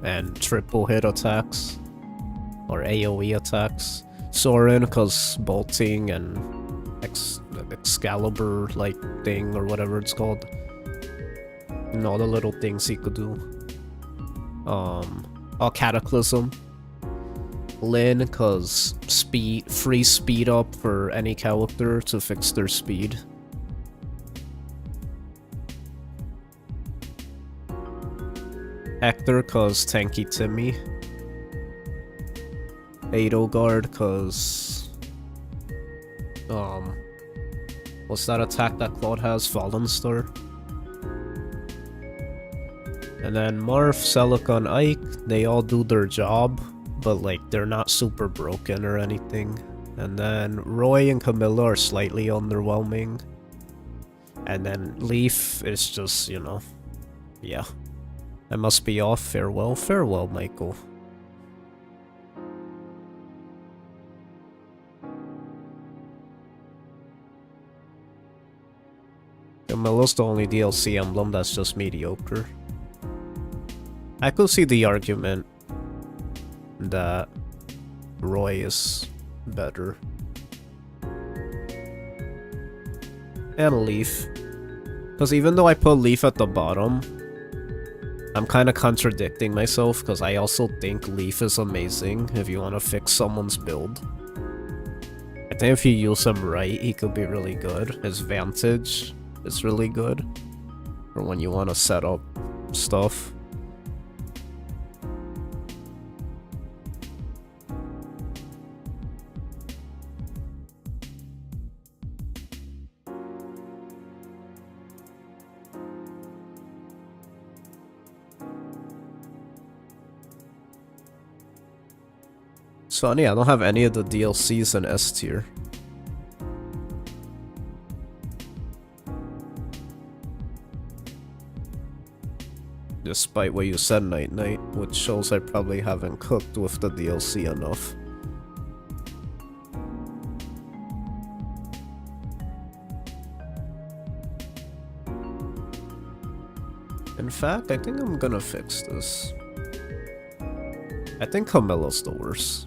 Speaker 1: And triple hit attacks. Or AoE attacks. Soren, cause bolting and Excalibur like thing or whatever it's called. And all the little things he could do. Cataclysm. Lyn, cause free speed up for any character to fix their speed. Hector, cause tanky Timmy. Edelgard, cause what's that attack that Claude has? Fallen Star. And then Marth, Celica, and Ike, they all do their job, but like they're not super broken or anything. And then Roy and Camilla are slightly underwhelming. And then Leaf is just, you know, yeah. I must be off. Farewell, farewell, Michael. Camilla's the only DLC emblem that's just mediocre. I could see the argument that Roy is better. And Leaf. Because even though I put Leaf at the bottom, I'm kind of contradicting myself because I also think Leaf is amazing if you want to fix someone's build. I think if you use him right, he could be really good. His Vantage is really good for when you want to set up stuff. It's funny, I don't have any of the DLCs in S tier. Despite what you said, Night Night, which shows I probably haven't cooked with the DLC enough. In fact, I think I'm gonna fix this. I think Camilla's the worst.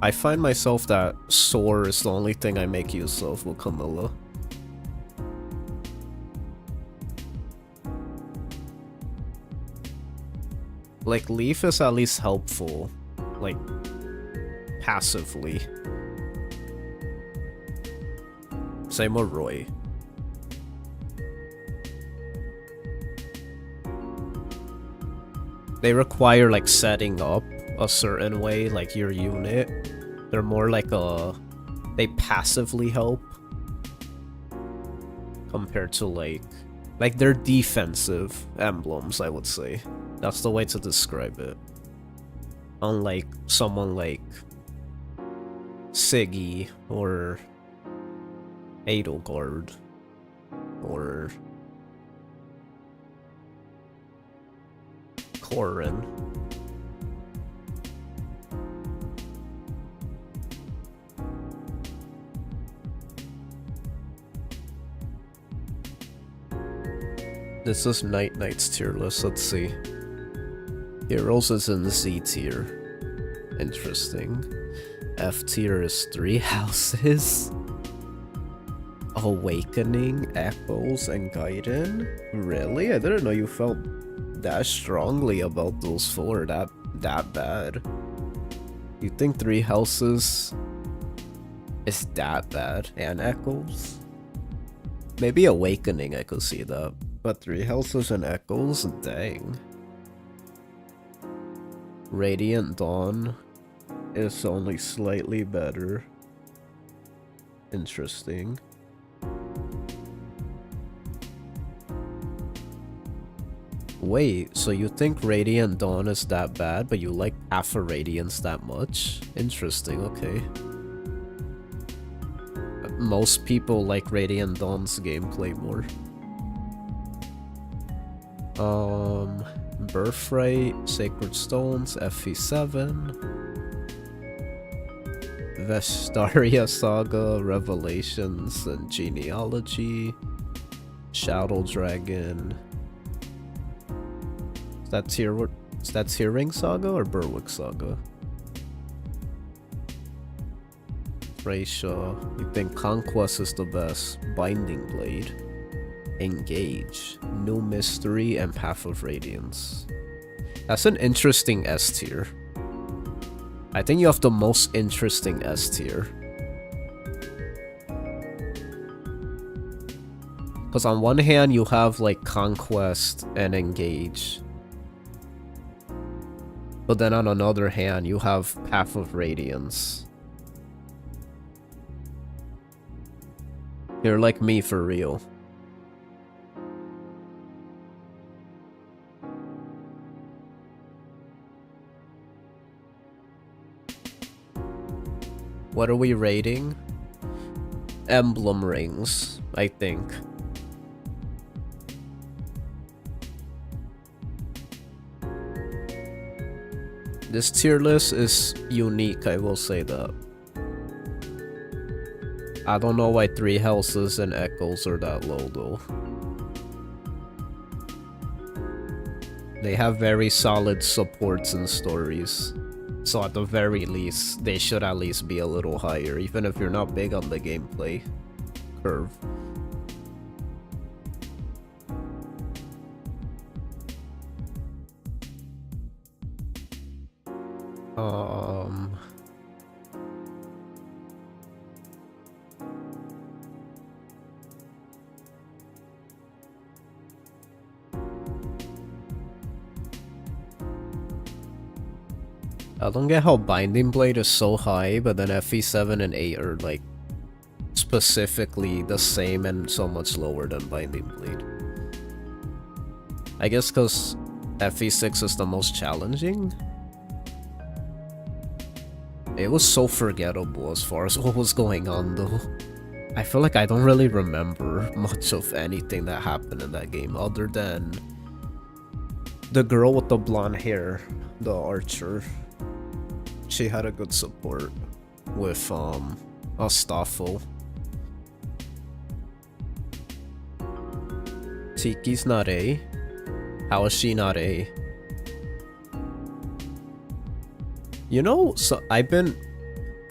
Speaker 1: I find myself that Soar is the only thing I make use of with Camilla. Like, Leaf is at least helpful. Like, passively. Same with Roy. They require, like, setting up a certain way, like your unit. They're more like they passively help compared to like they're defensive emblems, I would say. That's the way to describe it. Unlike someone like Siggy or Edelgard or Corin. This is Night Knight's tier list, let's see. Heroes is in Z tier. Interesting. F tier is 3 houses. Awakening, Echoes, and Gaiden? Really? I didn't know you felt that strongly about those 4 that bad. You think 3 houses is that bad? And Echoes? Maybe Awakening, I could see that. But 3 houses and Echoes? Dang. Radiant Dawn is only slightly better. Interesting. Wait, so you think Radiant Dawn is that bad, but you like Alpha Radiance that much? Interesting, okay. Most people like Radiant Dawn's gameplay more. Birthright, Sacred Stones, FE7. Vestaria Saga, Revelations and Genealogy. Shadow Dragon. Is that Tearing Saga or Berwick Saga? Thracia. You think Conquest is the best? Binding Blade. Engage. New Mystery and Path of Radiance. That's an interesting S tier. I think you have the most interesting S tier. Because on one hand you have like Conquest and Engage. But then on another hand you have Path of Radiance. You're like me for real. What are we rating? Emblem rings, I think. This tier list is unique, I will say that. I don't know why 3 houses and echoes are that low though. They have very solid supports and stories. So at the very least, they should at least be a little higher, even if you're not big on the gameplay curve. I don't get how Binding Blade is so high, but then FE7 and 8 are like specifically the same and so much lower than Binding Blade. I guess because FE6 is the most challenging. It was so forgettable as far as what was going on though. I feel like I don't really remember much of anything that happened in that game other than the girl with the blonde hair, the archer. She had a good support with Astafel. Tiki's not A. How is she not A? You know, so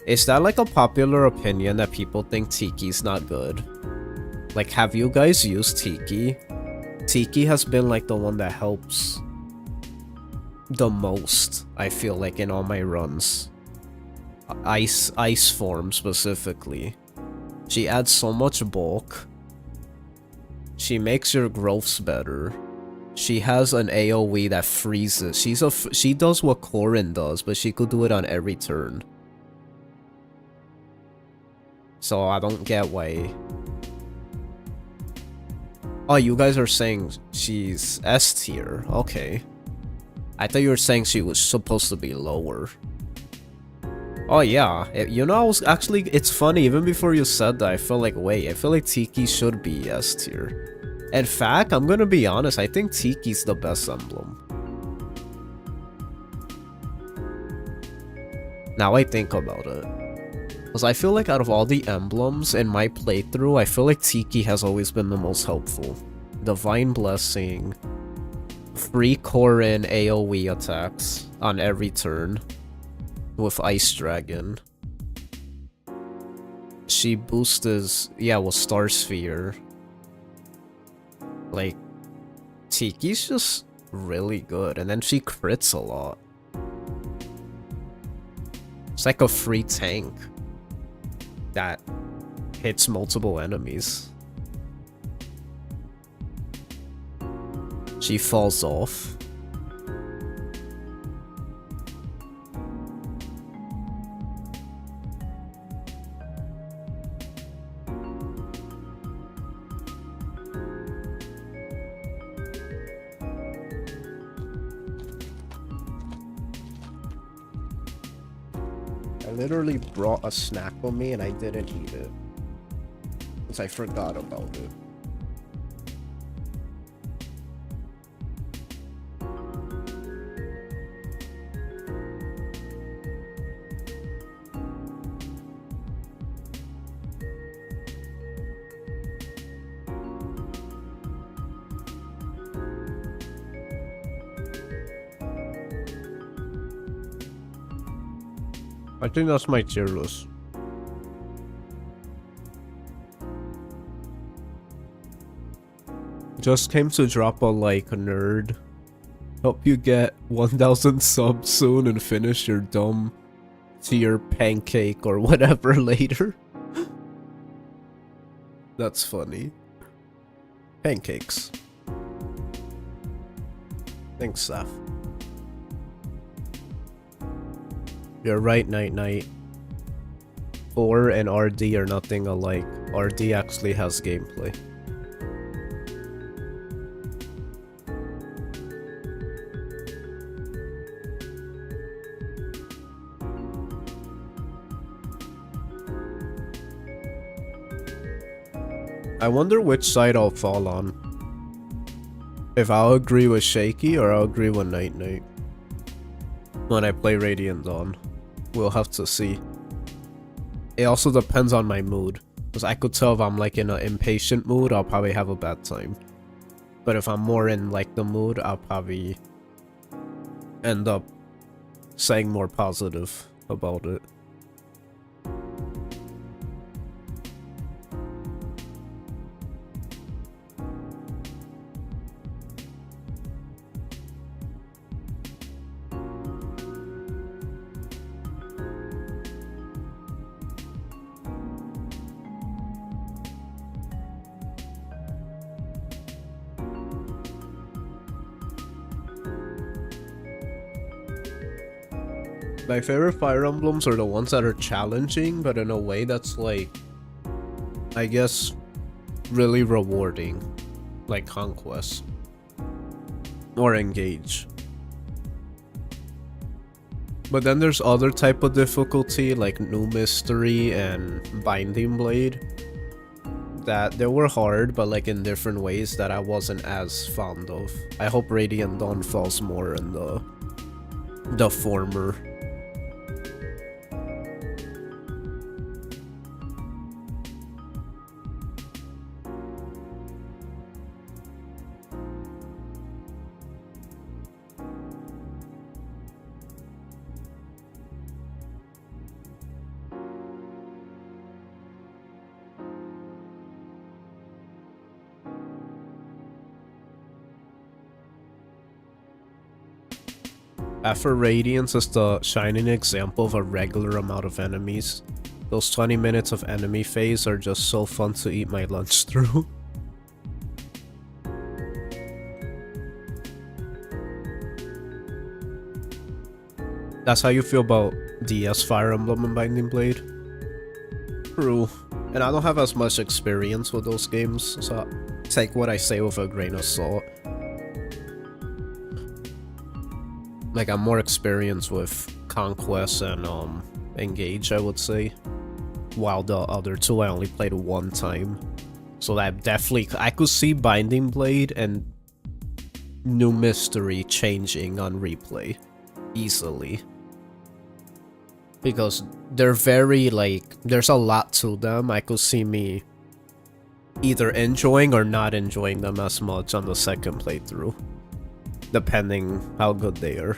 Speaker 1: is that like a popular opinion that people think Tiki's not good? Like, have you guys used Tiki? Tiki has been like the one that helps the most, I feel like, in all my runs. Ice form specifically. She adds so much bulk. She makes your growths better. She has an AoE that freezes. She does what Corrin does, but she could do it on every turn. So I don't get why. Oh, you guys are saying she's S tier. Okay. I thought you were saying she was supposed to be lower. Oh yeah, you know, it's funny, even before you said that, I felt like, wait, I feel like Tiki should be S tier. In fact, I'm gonna be honest, I think Tiki's the best emblem. Now I think about it. Because I feel like out of all the emblems in my playthrough, I feel like Tiki has always been the most helpful. Divine Blessing, free Corrin AoE attacks on every turn with Ice Dragon. She boosts, yeah, with Star Sphere. Like, Tiki's just really good, and then she crits a lot. It's like a free tank that hits multiple enemies. She falls off. literally brought a snack with me and I didn't eat it. Because I forgot about it. I think that's my tier list. Just came to drop a like, nerd. Hope you get 1,000 subs soon and finish your dumb tier pancake or whatever later. That's funny. Pancakes. Thanks, Seth. You're right, Night Night. Or and RD are nothing alike. RD actually has gameplay. I wonder which side I'll fall on. If I'll agree with Shaky or I'll agree with Night Night. When I play Radiant Dawn. We'll have to see. It also depends on my mood. Because I could tell if I'm like in an impatient mood, I'll probably have a bad time. But if I'm more in like the mood, I'll probably end up saying more positive about it. My favorite Fire Emblems are the ones that are challenging, but in a way that's like, I guess, really rewarding. Like Conquest. Or Engage. But then there's other type of difficulty, like New Mystery and Binding Blade. That they were hard, but like in different ways that I wasn't as fond of. I hope Radiant Dawn falls more in the former. After Radiance is the shining example of a regular amount of enemies. Those 20 minutes of enemy phase are just so fun to eat my lunch through. That's how you feel about DS Fire Emblem and Binding Blade? True. And I don't have as much experience with those games, so take what I say with a grain of salt. Like, I'm more experienced with Conquest and Engage, I would say. While the other two I only played one time. So that definitely, I could see Binding Blade and New Mystery changing on replay. Easily. Because they're very, like, there's a lot to them. I could see me either enjoying or not enjoying them as much on the second playthrough. Depending how good they are.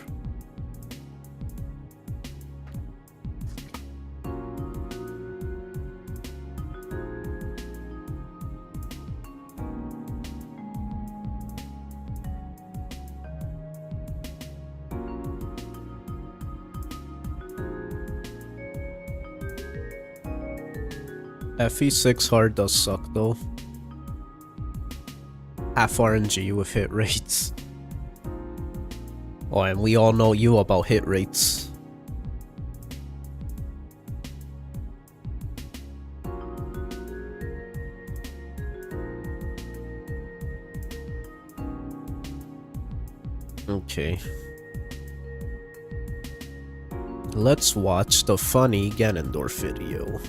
Speaker 1: FE6 hard does suck though. Half RNG with hit rates. Oh, and we all know you about hit rates. Okay. Let's watch the funny Ganondorf video.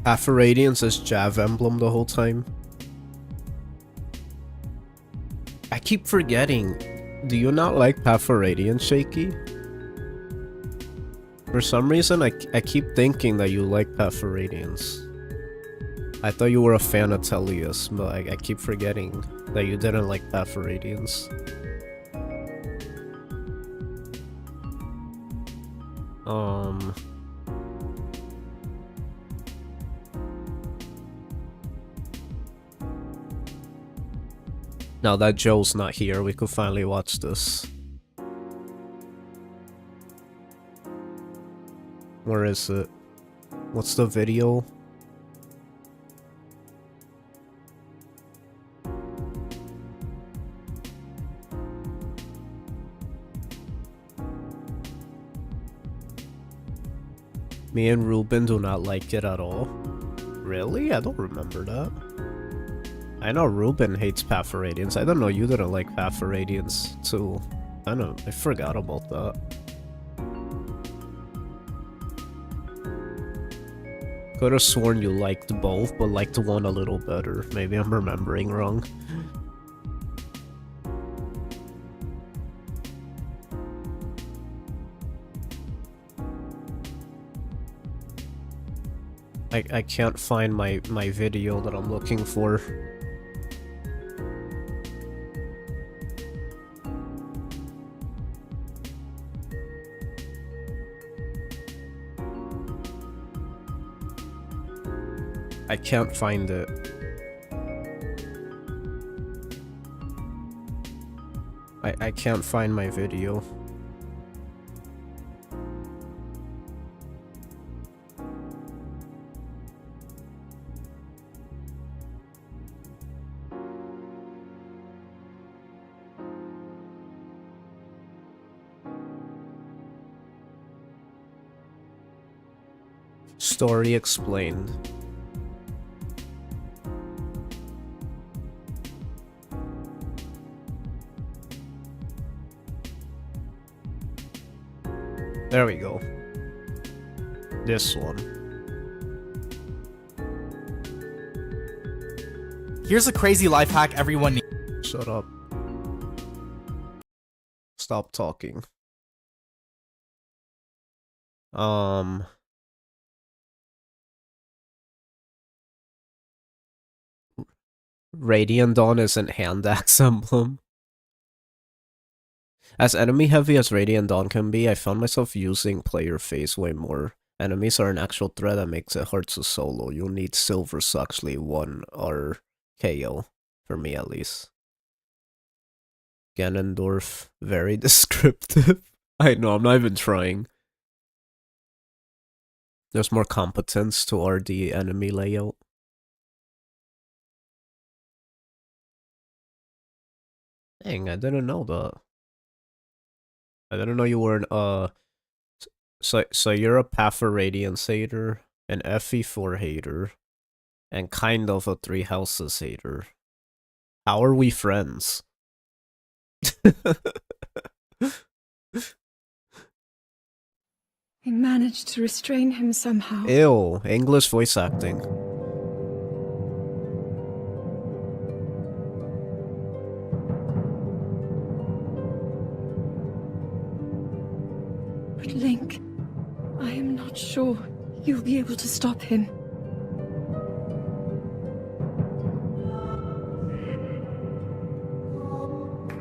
Speaker 1: Half a Radiance Jav emblem the whole time. I keep forgetting. Do you not like Path of Radiance, Shaky? For some reason, I keep thinking that you like Path of Radiance. I thought you were a fan of Tellius, but I keep forgetting that you didn't like Path of Radiance. Now that Joe's not here, we could finally watch this. Where is it? What's the video? Me and Ruben do not like it at all. Really? I don't remember that. I know Ruben hates Path of Radiance. I don't know you didn't like Path of Radiance too. I forgot about that. Could have sworn you liked both, but liked one a little better. Maybe I'm remembering wrong. I can't find my video that I'm looking for. I can't find it. I can't find my video. Story explained. There we go. This one.
Speaker 2: Here's a crazy life hack everyone needs.
Speaker 1: Shut up. Stop talking. Radiant Dawn isn't hand axe emblem. As enemy heavy as Radiant Dawn can be, I found myself using player phase way more. Enemies are an actual threat that makes it hard to solo. You'll need silver to actually 1 or KO, for me at least. Ganondorf, very descriptive. I know, I'm not even trying. There's more competence to RD enemy layout. Dang, I didn't know that. I didn't know you were an, so you're a Path of Radiance hater, an FE4 hater, and kind of a Three Houses hater. How are we friends?
Speaker 3: He managed to restrain him somehow.
Speaker 1: Ew, English voice acting.
Speaker 3: But Link, I am not sure you'll be able to stop him.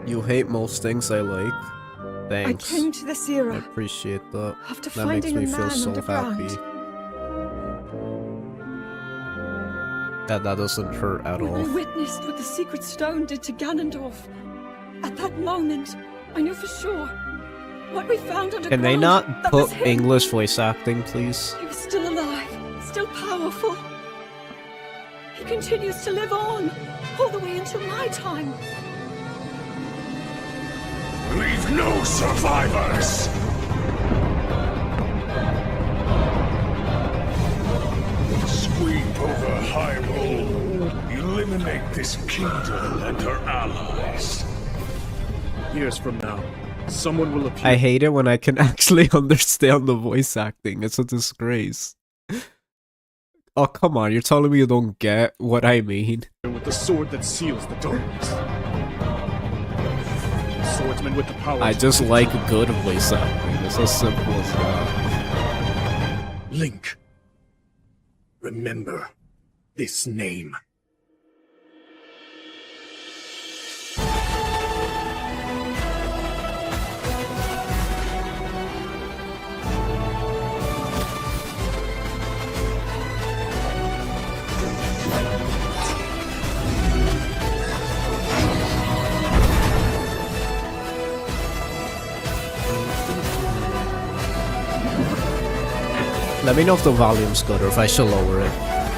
Speaker 1: You hate most things I like. Thanks.
Speaker 3: I came to this era.
Speaker 1: I appreciate that.
Speaker 3: After
Speaker 1: That makes
Speaker 3: finding
Speaker 1: me
Speaker 3: a
Speaker 1: feel
Speaker 3: man
Speaker 1: so
Speaker 3: underground.
Speaker 1: happy. That doesn't hurt at
Speaker 3: When I
Speaker 1: all.
Speaker 3: witnessed what the secret stone did to Ganondorf, at that moment, I knew for sure What we found underground.
Speaker 1: Can they not
Speaker 3: that
Speaker 1: put
Speaker 3: was him.
Speaker 1: English voice acting, please?
Speaker 3: He was still alive, still powerful. He continues to live on, all the way into my time.
Speaker 4: Leave no survivors! Sweep over Hyrule. Eliminate this kingdom and her allies.
Speaker 5: Years from now, someone will appear.
Speaker 1: I hate it when I can actually understand the voice acting. It's a disgrace. Oh, come on. You're telling me you don't get what I mean?
Speaker 5: With the sword that seals the darkness. Swordsman with the power.
Speaker 1: I just like good voice acting. It's as simple as that.
Speaker 5: Link. Remember this name.
Speaker 1: Let me know if the volume's good or if I should lower it.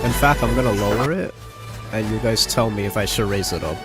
Speaker 1: In fact, I'm gonna lower it, and you guys tell me if I should raise it up.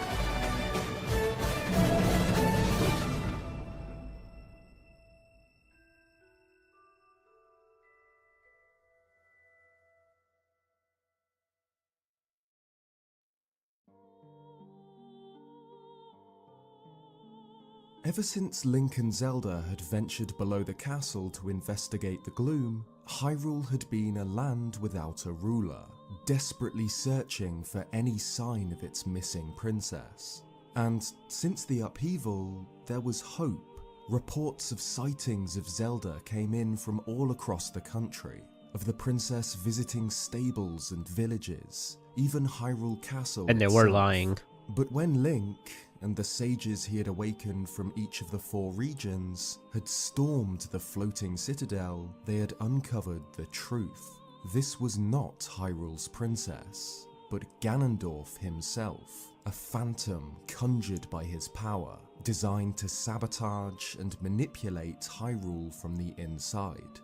Speaker 6: Ever since Link and Zelda had ventured below the castle to investigate the gloom, Hyrule had been a land without a ruler, desperately searching for any sign of its missing princess. And since the upheaval, there was hope. Reports of sightings of Zelda came in from all across the country, of the princess visiting stables and villages, even Hyrule Castle
Speaker 1: And they were
Speaker 6: itself.
Speaker 1: lying.
Speaker 6: But when Link and the sages he had awakened from each of the 4 regions had stormed the floating citadel, they had uncovered the truth. This was not Hyrule's princess, but Ganondorf himself, a phantom conjured by his power, designed to sabotage and manipulate Hyrule from the inside.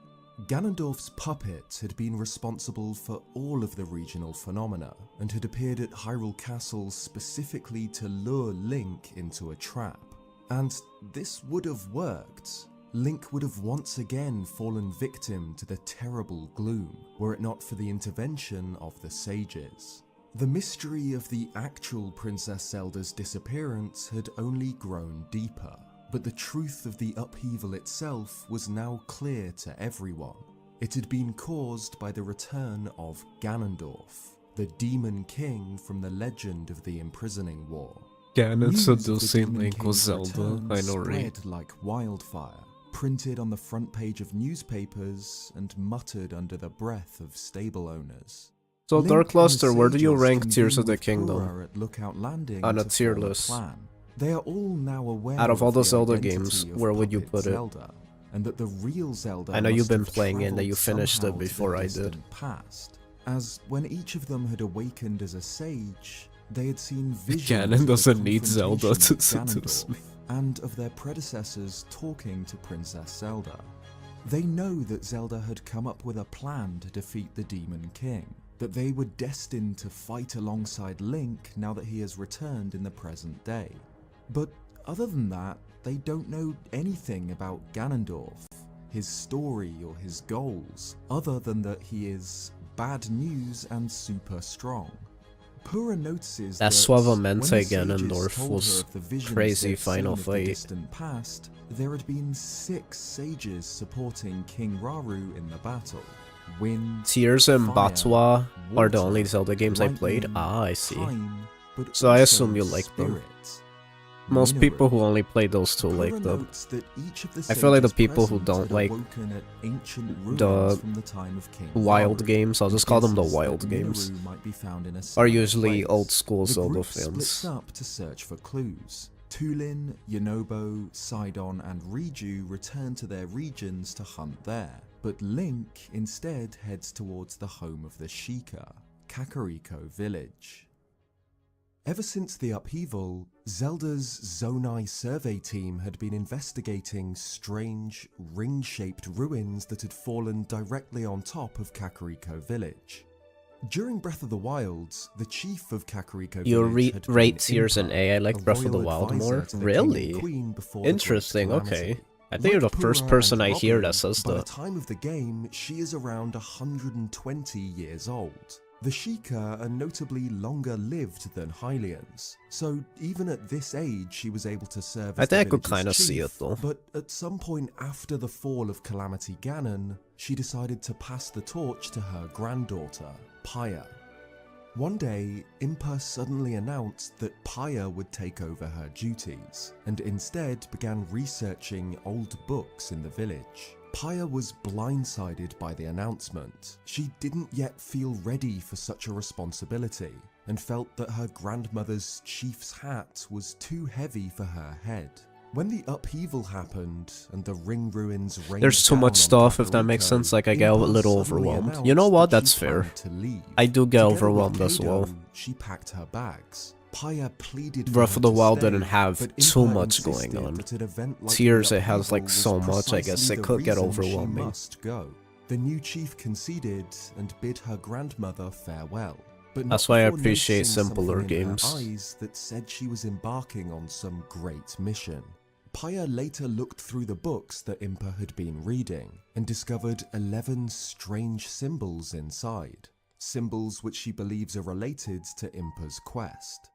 Speaker 6: Ganondorf's puppet had been responsible for all of the regional phenomena, and had appeared at Hyrule Castle specifically to lure Link into a trap. And this would have worked. Link would have once again fallen victim to the terrible gloom, were it not for the intervention of the sages. The mystery of the actual Princess Zelda's disappearance had only grown deeper. But the truth of the upheaval itself was now clear to everyone. It had been caused by the return of Ganondorf, the Demon King from the legend of the Imprisoning War.
Speaker 1: Ganon
Speaker 6: News of the
Speaker 1: seducing
Speaker 6: Demon
Speaker 1: Link with
Speaker 6: King's
Speaker 1: Zelda.
Speaker 6: return
Speaker 1: I know, right?
Speaker 6: spread like wildfire, printed on the front page of newspapers and muttered under the breath of stable owners.
Speaker 1: So,
Speaker 6: Link
Speaker 1: Dark
Speaker 6: and the
Speaker 1: Luster, where do you
Speaker 6: sages
Speaker 1: rank Tears
Speaker 6: convene
Speaker 1: of the
Speaker 6: with
Speaker 1: Kingdom?
Speaker 6: Purah at Lookout Landing
Speaker 1: On a
Speaker 6: to
Speaker 1: tier
Speaker 6: form
Speaker 1: list.
Speaker 6: plan. They are all now aware
Speaker 1: Out of all the
Speaker 6: the
Speaker 1: Zelda
Speaker 6: identity
Speaker 1: games,
Speaker 6: of
Speaker 1: where would you
Speaker 6: puppet
Speaker 1: put it?
Speaker 6: Zelda, and that the real Zelda
Speaker 1: I know you've
Speaker 6: must
Speaker 1: been
Speaker 6: have
Speaker 1: playing it and that you
Speaker 6: travelled
Speaker 1: finished it
Speaker 6: somehow to the
Speaker 1: before I did.
Speaker 6: distant Past, as when each of them had awakened as a sage, they had seen visions
Speaker 1: Ganon
Speaker 6: of the
Speaker 1: doesn't need Zelda
Speaker 6: confrontation
Speaker 1: to
Speaker 6: with
Speaker 1: seduce
Speaker 6: Ganondorf,
Speaker 1: me.
Speaker 6: and of their predecessors talking to Princess Zelda. They know that Zelda had come up with a plan to defeat the Demon King, that they were destined to fight alongside Link now that he has returned in the present day. But other than that, they don't know anything about Ganondorf, his story or his goals, other than that he is bad news and super strong. Purah notices
Speaker 1: That
Speaker 6: that
Speaker 1: Suavemente
Speaker 6: when the sages
Speaker 1: Ganondorf
Speaker 6: told her
Speaker 1: was
Speaker 6: of the visions
Speaker 1: crazy
Speaker 6: they'd
Speaker 1: final
Speaker 6: seen of the
Speaker 1: fight.
Speaker 6: distant past, there had been 6 sages supporting King Rauru in the battle. Wind,
Speaker 1: Tears and
Speaker 6: fire,
Speaker 1: Batwa are the
Speaker 6: water,
Speaker 1: only Zelda games I played?
Speaker 6: lightning,
Speaker 1: Ah, I see.
Speaker 6: time, but
Speaker 1: So I
Speaker 6: also
Speaker 1: assume you like them.
Speaker 6: spirit,
Speaker 1: Most people who
Speaker 6: mineral.
Speaker 1: only play those two
Speaker 6: Purah
Speaker 1: like them.
Speaker 6: notes that each of the
Speaker 1: I feel like the
Speaker 6: sages
Speaker 1: people who
Speaker 6: present
Speaker 1: don't
Speaker 6: had
Speaker 1: like
Speaker 6: awoken at ancient
Speaker 1: the
Speaker 6: ruins from the time of King
Speaker 1: wild
Speaker 6: Rauru,
Speaker 1: games, I'll
Speaker 6: and
Speaker 1: just call them the
Speaker 6: guesses that
Speaker 1: wild games,
Speaker 6: Minoru might be found in a
Speaker 1: are
Speaker 6: similar
Speaker 1: usually
Speaker 6: place.
Speaker 1: old school
Speaker 6: The
Speaker 1: Zelda
Speaker 6: group splits
Speaker 1: fans.
Speaker 6: up to search for clues. Tulin, Yonobo, Sidon, and Riju return to their regions to hunt there, but Link instead heads towards the home of the Sheikah, Kakariko village. Ever since the upheaval, Zelda's Zonai survey team had been investigating strange, ring-shaped ruins that had fallen directly on top of Kakariko Village. During Breath of the Wild, the chief of Kakariko
Speaker 1: You
Speaker 6: Village had been
Speaker 1: rate Tears and
Speaker 6: Impa,
Speaker 1: A. I like
Speaker 6: a
Speaker 1: Breath of the
Speaker 6: royal
Speaker 1: Wild
Speaker 6: advisor
Speaker 1: more.
Speaker 6: to the king
Speaker 1: Really?
Speaker 6: and queen before the Great
Speaker 1: Interesting, okay.
Speaker 6: Calamity.
Speaker 1: I think you're the
Speaker 6: Like
Speaker 1: first
Speaker 6: Purah
Speaker 1: person
Speaker 6: and
Speaker 1: I hear
Speaker 6: Robin,
Speaker 1: that says
Speaker 6: by the
Speaker 1: that.
Speaker 6: time of the game, she is around 120 years old. The Sheikah are notably longer lived than Hylians, so even at this age she was able to serve as
Speaker 1: I think I
Speaker 6: the
Speaker 1: could
Speaker 6: village's
Speaker 1: kinda see
Speaker 6: chief,
Speaker 1: it, though.
Speaker 6: But at some point after the fall of Calamity Ganon, she decided to pass the torch to her granddaughter, Pyre. One day, Impa suddenly announced that Pyre would take over her duties, and instead began researching old books in the village. Pyre was blindsided by the announcement. She didn't yet feel ready for such a responsibility, and felt that her grandmother's chief's hat was too heavy for her head. When the upheaval happened and the ring ruins rained
Speaker 1: There's too
Speaker 6: down
Speaker 1: much
Speaker 6: on
Speaker 1: stuff, if that makes
Speaker 6: Kakariko,
Speaker 1: sense, like I get a
Speaker 6: Impa
Speaker 1: little
Speaker 6: suddenly
Speaker 1: overwhelmed. You know
Speaker 6: announced
Speaker 1: what,
Speaker 6: that
Speaker 1: that's
Speaker 6: she
Speaker 1: fair.
Speaker 6: planned to leave.
Speaker 1: I do get
Speaker 6: Together with
Speaker 1: overwhelmed as
Speaker 6: Kado,
Speaker 1: well.
Speaker 6: She packed her bags. Pyre pleaded for
Speaker 1: Breath
Speaker 6: her
Speaker 1: of the
Speaker 6: to
Speaker 1: Wild
Speaker 6: stay,
Speaker 1: didn't have
Speaker 6: but
Speaker 1: too
Speaker 6: Impa
Speaker 1: much going
Speaker 6: insisted
Speaker 1: on.
Speaker 6: that an event like the
Speaker 1: Tears, it has
Speaker 6: upheaval
Speaker 1: like
Speaker 6: was
Speaker 1: so much, I guess
Speaker 6: precisely
Speaker 1: it
Speaker 6: the
Speaker 1: could get
Speaker 6: reason she
Speaker 1: overwhelming.
Speaker 6: must go. The new chief conceded and bid her grandmother farewell. But
Speaker 1: That's
Speaker 6: not
Speaker 1: why I
Speaker 6: before
Speaker 1: appreciate
Speaker 6: noticing
Speaker 1: simpler
Speaker 6: something in her
Speaker 1: games.
Speaker 6: eyes that said she was embarking on some great mission. Pyre later looked through the books that Impa had been reading and discovered 11 strange symbols inside, symbols which she believes are related to Impa's quest.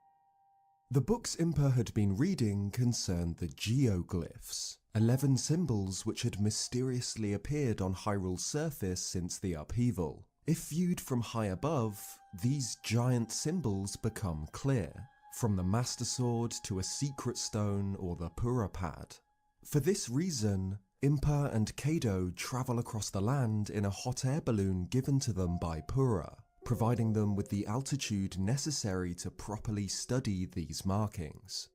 Speaker 6: The books Impa had been reading concerned the geoglyphs, 11 symbols which had mysteriously appeared on Hyrule's surface since the upheaval. If viewed from high above, these giant symbols become clear, from the Master Sword to a secret stone or the Purah Pad. For this reason, Impa and Kado travel across the land in a hot air balloon given to them by Purah, providing them with the altitude necessary to properly study these markings.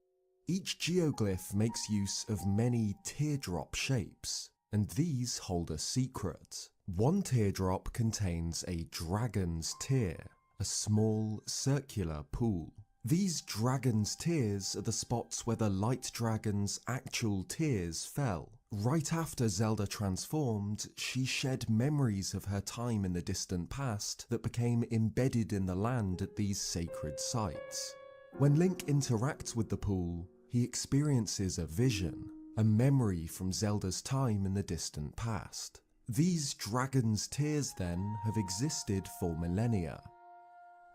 Speaker 6: Each geoglyph makes use of many teardrop shapes, and these hold a secret. One teardrop contains a dragon's tear, a small circular pool. These dragon's tears are the spots where the light dragon's actual tears fell. Right after Zelda transformed, she shed memories of her time in the distant past that became embedded in the land at these sacred sites. When Link interacts with the pool, he experiences a vision, a memory from Zelda's time in the distant past. These dragon's tears then have existed for millennia.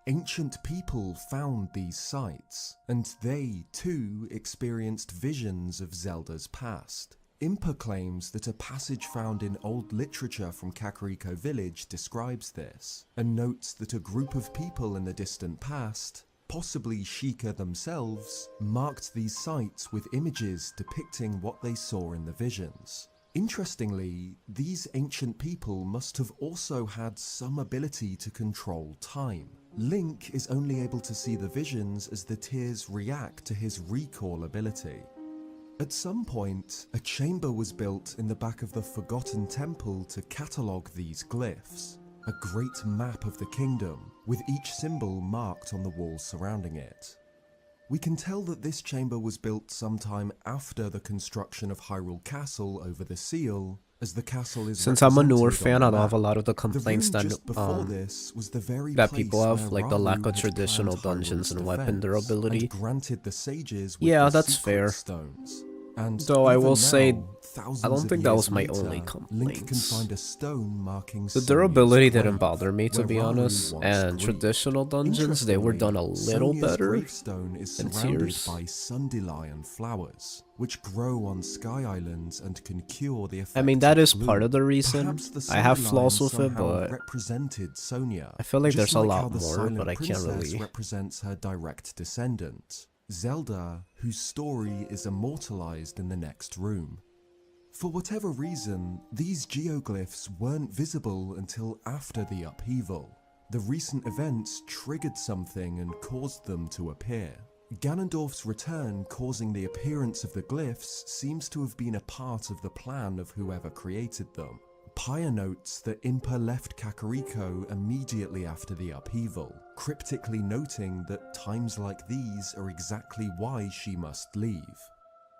Speaker 6: Ancient people found these sites, and they too experienced visions of Zelda's past. Impa claims that a passage found in old literature from Kakariko Village describes this, and notes that a group of people in the distant past, possibly Sheikah themselves, marked these sites with images depicting what they saw in the visions. Interestingly, these ancient people must have also had some ability to control time. Link is only able to see the visions as the tears react to his recall ability. At some point, a chamber was built in the back of the Forgotten Temple to catalogue these glyphs, a great map of the kingdom, with each symbol marked on the walls surrounding it. We can tell that this chamber was built sometime after the construction of Hyrule Castle over the seal, as the castle is
Speaker 1: Since I'm a newer
Speaker 6: represented
Speaker 1: fan, I
Speaker 6: on the
Speaker 1: don't have a
Speaker 6: map.
Speaker 1: lot of the complaints
Speaker 6: The room
Speaker 1: that
Speaker 6: just before this was the very
Speaker 1: that
Speaker 6: place
Speaker 1: people have,
Speaker 6: where
Speaker 1: like the lack
Speaker 6: Rauru
Speaker 1: of
Speaker 6: had
Speaker 1: traditional
Speaker 6: planned
Speaker 1: dungeons
Speaker 6: Hyrule's
Speaker 1: and weapon
Speaker 6: defense,
Speaker 1: durability.
Speaker 6: and granted the sages with
Speaker 1: Yeah,
Speaker 6: the
Speaker 1: that's
Speaker 6: secret
Speaker 1: fair.
Speaker 6: stones. And
Speaker 1: Though I
Speaker 6: even
Speaker 1: will say,
Speaker 6: now, thousands
Speaker 1: I don't
Speaker 6: of
Speaker 1: think that
Speaker 6: years
Speaker 1: was my
Speaker 6: later,
Speaker 1: only
Speaker 6: Link can
Speaker 1: complaints.
Speaker 6: find a stone marking
Speaker 1: The
Speaker 6: Sonya's
Speaker 1: durability
Speaker 6: grave,
Speaker 1: didn't bother me, to
Speaker 6: where
Speaker 1: be
Speaker 6: Rauru
Speaker 1: honest,
Speaker 6: once
Speaker 1: and
Speaker 6: grieved.
Speaker 1: traditional dungeons, they were done a little
Speaker 6: Sonya's
Speaker 1: better
Speaker 6: gravestone is
Speaker 1: than
Speaker 6: surrounded
Speaker 1: Tears.
Speaker 6: by sundelion flowers, which grow on Sky Islands and can cure the effect
Speaker 1: I mean, that
Speaker 6: of
Speaker 1: is part
Speaker 6: bloom.
Speaker 1: of the reason.
Speaker 6: Perhaps the
Speaker 1: I have
Speaker 6: Sundelion
Speaker 1: flaws with it,
Speaker 6: somehow
Speaker 1: but
Speaker 6: represented Sonya,
Speaker 1: I feel like
Speaker 6: just
Speaker 1: there's a
Speaker 6: like
Speaker 1: lot
Speaker 6: how the
Speaker 1: more,
Speaker 6: Silent
Speaker 1: but I can't
Speaker 6: Princess
Speaker 1: really.
Speaker 6: represents her direct descendant, Zelda, whose story is immortalized in the next room. For whatever reason, these geoglyphs weren't visible until after the upheaval. The recent events triggered something and caused them to appear. Ganondorf's return causing the appearance of the glyphs seems to have been a part of the plan of whoever created them. Pyre notes that Impa left Kakariko immediately after the upheaval, cryptically noting that times like these are exactly why she must leave.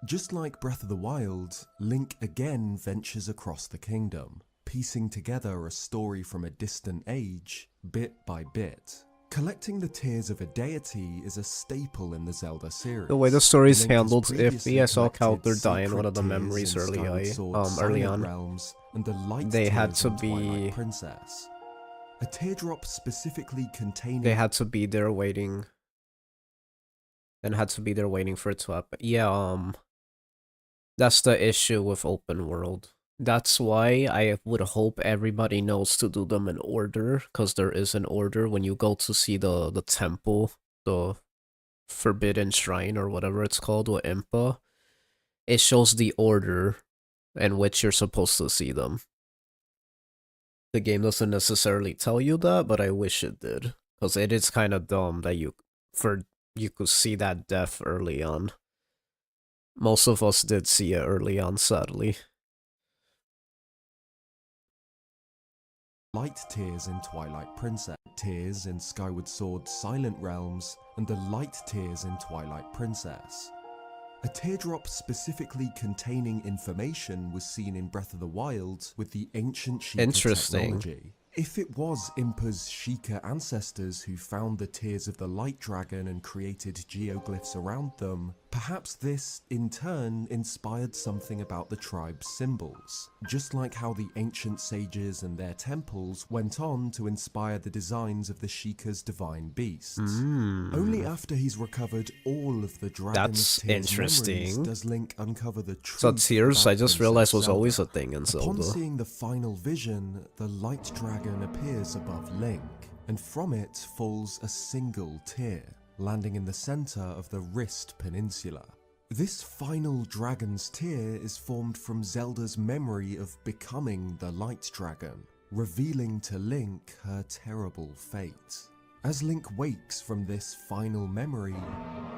Speaker 6: Just like Breath of the Wild, Link again ventures across the kingdom, piecing together a story from a distant age, bit by bit. Collecting the tears of a deity is a staple in the Zelda series.
Speaker 1: The way the story is
Speaker 6: Link has
Speaker 1: handled
Speaker 6: previously
Speaker 1: iffy. I saw
Speaker 6: collected
Speaker 1: Calder die in
Speaker 6: secret
Speaker 1: one of the
Speaker 6: tears
Speaker 1: memories
Speaker 6: in Skyward Sword
Speaker 1: early
Speaker 6: Silent
Speaker 1: on.
Speaker 6: Realms and the light
Speaker 1: They had
Speaker 6: tears
Speaker 1: to
Speaker 6: in Twilight
Speaker 1: be...
Speaker 6: Princess. A teardrop specifically containing...
Speaker 1: They had to be there waiting. And had to be there waiting for it to happen. Yeah, that's the issue with open world. That's why I would hope everybody knows to do them in order, because there is an order when you go to see the temple, the Forbidden Shrine or whatever it's called with Impa. It shows the order in which you're supposed to see them. The game doesn't necessarily tell you that, but I wish it did, because it is kind of dumb that you could see that death early on. Most of us did see it early on, sadly.
Speaker 6: Light tears in Twilight Princess, tears in Skyward Sword Silent Realms, and the light tears in Twilight Princess. A teardrop specifically containing information was seen in Breath of the Wild with the ancient Sheikah technology. If it was Impa's Sheikah ancestors who found the tears of the Light Dragon and created geoglyphs around them, perhaps this, in turn, inspired something about the tribe's symbols, just like how the ancient sages and their temples went on to inspire the designs of the Sheikah's divine beasts. Only after he's recovered all of the dragon's tears memories does Link uncover the truth.
Speaker 1: So tears, I just realized, was
Speaker 6: Zelda.
Speaker 1: always a thing in Zelda.
Speaker 6: Upon seeing the final vision, the Light Dragon appears above Link, and from it falls a single tear, landing in the center of the Wrist Peninsula. This final dragon's tear is formed from Zelda's memory of becoming the Light Dragon, revealing to Link her terrible fate. As Link wakes from this final memory,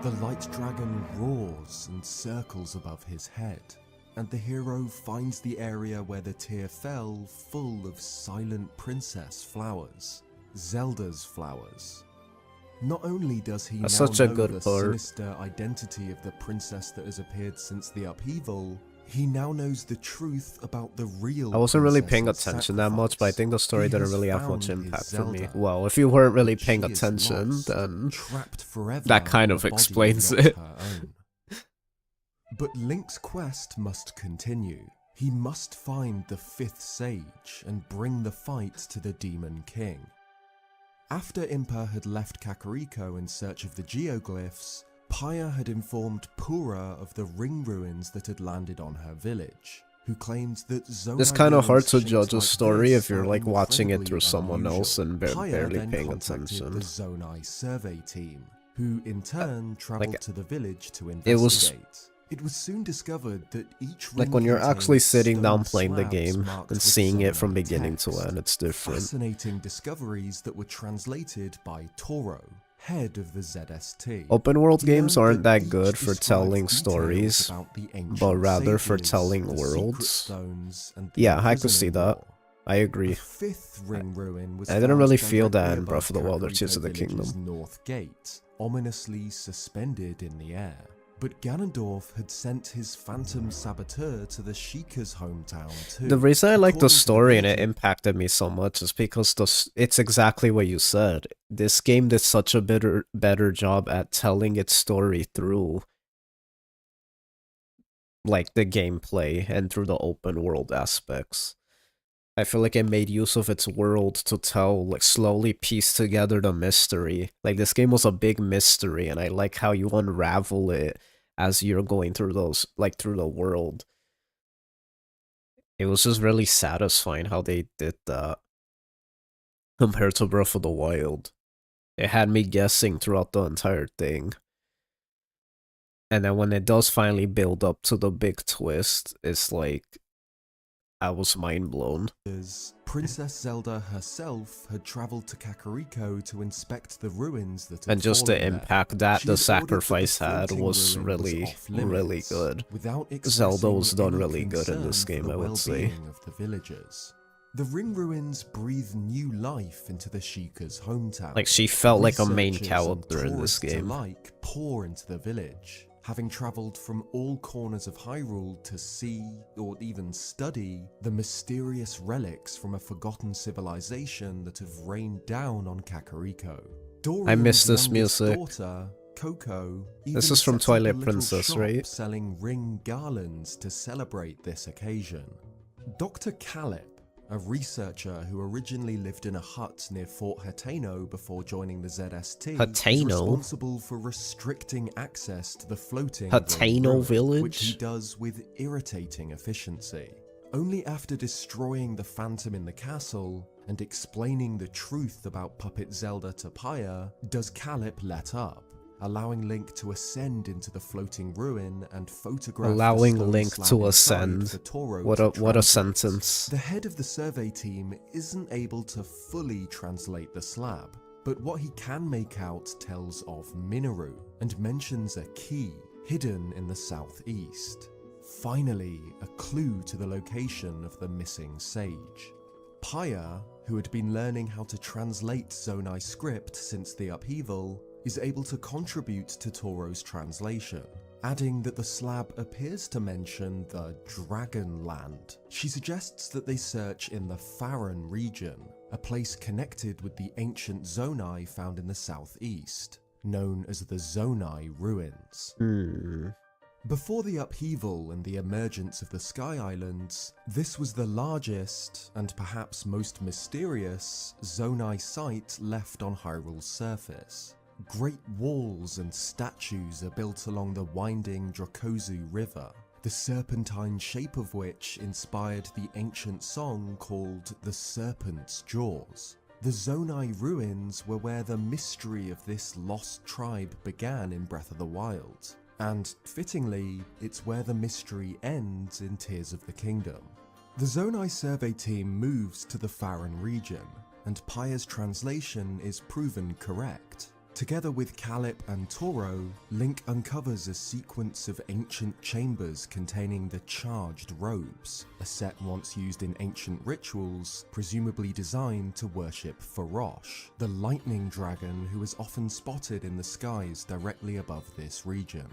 Speaker 6: the Light Dragon roars and circles above his head, and the hero finds the area where the tear fell full of silent princess flowers, Zelda's flowers. Not only does he
Speaker 1: That's
Speaker 6: now
Speaker 1: such a
Speaker 6: know
Speaker 1: good
Speaker 6: the
Speaker 1: part.
Speaker 6: sinister identity of the princess that has appeared since the upheaval, he now knows the truth about the real
Speaker 1: I wasn't really paying
Speaker 6: princess's
Speaker 1: attention that much, but I think the story
Speaker 6: He
Speaker 1: didn't
Speaker 6: has
Speaker 1: really have
Speaker 6: found
Speaker 1: much
Speaker 6: his
Speaker 1: impact for me.
Speaker 6: Zelda,
Speaker 1: Well, if you weren't really
Speaker 6: but
Speaker 1: paying
Speaker 6: she is
Speaker 1: attention,
Speaker 6: lost,
Speaker 1: then
Speaker 6: trapped forever
Speaker 1: that kind
Speaker 6: in
Speaker 1: of
Speaker 6: a body
Speaker 1: explains
Speaker 6: not
Speaker 1: it.
Speaker 6: her own. But Link's quest must continue. He must find the 5th sage and bring the fight to the Demon King. After Impa had left Kakariko in search of the geoglyphs, Pyre had informed Pura of the ring ruins that had landed on her village, who claimed that Zonai
Speaker 1: it's kind of hard
Speaker 6: ruins
Speaker 1: to
Speaker 6: shaped
Speaker 1: judge a
Speaker 6: like
Speaker 1: story
Speaker 6: this
Speaker 1: if you're
Speaker 6: are
Speaker 1: like watching it through
Speaker 6: incredibly
Speaker 1: someone else
Speaker 6: unusual.
Speaker 1: and
Speaker 6: Pyre
Speaker 1: barely
Speaker 6: then
Speaker 1: paying
Speaker 6: contacted
Speaker 1: attention.
Speaker 6: the Zonai survey team, who in turn travelled to the village to
Speaker 1: it was-
Speaker 6: investigate. It was soon discovered that each
Speaker 1: Like
Speaker 6: ring
Speaker 1: when you're
Speaker 6: contained
Speaker 1: actually sitting
Speaker 6: stone
Speaker 1: down playing the
Speaker 6: slabs
Speaker 1: game
Speaker 6: marked
Speaker 1: and
Speaker 6: with
Speaker 1: seeing it from
Speaker 6: Zonai
Speaker 1: beginning to
Speaker 6: text.
Speaker 1: end, it's different.
Speaker 6: Fascinating discoveries that were translated by Toro, head of the ZST.
Speaker 1: Open world
Speaker 6: He
Speaker 1: games
Speaker 6: learned
Speaker 1: aren't that
Speaker 6: each
Speaker 1: good for
Speaker 6: described
Speaker 1: telling
Speaker 6: details
Speaker 1: stories,
Speaker 6: about the ancient
Speaker 1: but rather for
Speaker 6: sages,
Speaker 1: telling
Speaker 6: the secret
Speaker 1: worlds.
Speaker 6: stones, and the
Speaker 1: Yeah, I could see
Speaker 6: imprisoning
Speaker 1: that.
Speaker 6: wall.
Speaker 1: I
Speaker 6: A
Speaker 1: agree.
Speaker 6: 5th ring ruin was
Speaker 1: I didn't
Speaker 6: found
Speaker 1: really feel
Speaker 6: directly
Speaker 1: that in
Speaker 6: above
Speaker 1: Breath of the Wild or Tears
Speaker 6: Kakariko
Speaker 1: of the
Speaker 6: Village's
Speaker 1: Kingdom.
Speaker 6: North Gate, ominously suspended in the air. But Ganondorf had sent his phantom saboteur to the Sheikah's hometown too.
Speaker 1: The reason I like the
Speaker 6: According to
Speaker 1: story and it
Speaker 6: legend,
Speaker 1: impacted me so much is because it's exactly what you said. This game did such a better job at telling its story through like the gameplay and through the open world aspects. I feel like it made use of its world to tell, like, slowly piece together the mystery. Like, this game was a big mystery, and I like how you unravel it as you're going through those, like, through the world. It was just really satisfying how they did that compared to Breath of the Wild. It had me guessing throughout the entire thing. And then when it does finally build up to the big twist, it's like, I was mind blown.
Speaker 6: Princess Zelda herself had travelled to Kakariko to inspect the ruins that had
Speaker 1: And just the
Speaker 6: fallen there.
Speaker 1: impact that
Speaker 6: She
Speaker 1: the
Speaker 6: had ordered that
Speaker 1: sacrifice
Speaker 6: the
Speaker 1: had
Speaker 6: floating
Speaker 1: was
Speaker 6: ruin
Speaker 1: really,
Speaker 6: off-limits,
Speaker 1: really good.
Speaker 6: without
Speaker 1: Zelda
Speaker 6: expressing
Speaker 1: was done
Speaker 6: any
Speaker 1: really good in
Speaker 6: concern
Speaker 1: this
Speaker 6: for
Speaker 1: game,
Speaker 6: the
Speaker 1: I would say.
Speaker 6: well-being of the villagers. The ring ruins breathe new life into the Sheikah's hometown.
Speaker 1: Like, she felt like a main
Speaker 6: Researchers
Speaker 1: character
Speaker 6: and
Speaker 1: in this
Speaker 6: tourists
Speaker 1: game.
Speaker 6: alike pour into the village, having travelled from all corners of Hyrule to see, or even study, the mysterious relics from a forgotten civilization that have rained down on Kakariko.
Speaker 1: I miss this
Speaker 6: Dorian's youngest
Speaker 1: music.
Speaker 6: daughter, Coco,
Speaker 1: This
Speaker 6: even
Speaker 1: is from
Speaker 6: sets up a
Speaker 1: Twilight
Speaker 6: little
Speaker 1: Princess,
Speaker 6: shop
Speaker 1: right?
Speaker 6: selling ring garlands to celebrate this occasion. Dr. Calip, a researcher who originally lived in a hut near Fort Hateno before joining the ZST, is
Speaker 1: Hateno?
Speaker 6: responsible for restricting access to the floating
Speaker 1: Hateno
Speaker 6: ring
Speaker 1: village?
Speaker 6: which he does with irritating efficiency. Only after destroying the Phantom in the castle and explaining the truth about puppet Zelda TOTK does Calip let up, allowing Link to ascend into the floating ruin and photograph
Speaker 1: Allowing
Speaker 6: the stone
Speaker 1: Link
Speaker 6: slab
Speaker 1: to
Speaker 6: inside
Speaker 1: ascend.
Speaker 6: for Toro
Speaker 1: What
Speaker 6: to
Speaker 1: a
Speaker 6: translate.
Speaker 1: sentence.
Speaker 6: The head of the survey team isn't able to fully translate the slab, but what he can make out tells of Minoru and mentions a key hidden in the southeast. Finally, a clue to the location of the missing sage. Paya, who had been learning how to translate Zonai script since the upheaval, is able to contribute to Toro's translation, adding that the slab appears to mention the Dragon Land. She suggests that they search in the Faron region, a place connected with the ancient Zonai found in the southeast, known as the Zonai Ruins. Before the upheaval and the emergence of the Sky Islands, this was the largest, and perhaps most mysterious, Zonai site left on Hyrule's surface. Great walls and statues are built along the winding Drakozu River, the serpentine shape of which inspired the ancient song called The Serpent's Jaws. The Zonai ruins were where the mystery of this lost tribe began in Breath of the Wild, and fittingly, it's where the mystery ends in Tears of the Kingdom. The Zonai survey team moves to the Faron region, and Paya's translation is proven correct. Together with Calip and Toro, Link uncovers a sequence of ancient chambers containing the Charged Robes, a set once used in ancient rituals, presumably designed to worship Farosh, the lightning dragon who is often spotted in the skies directly above this region.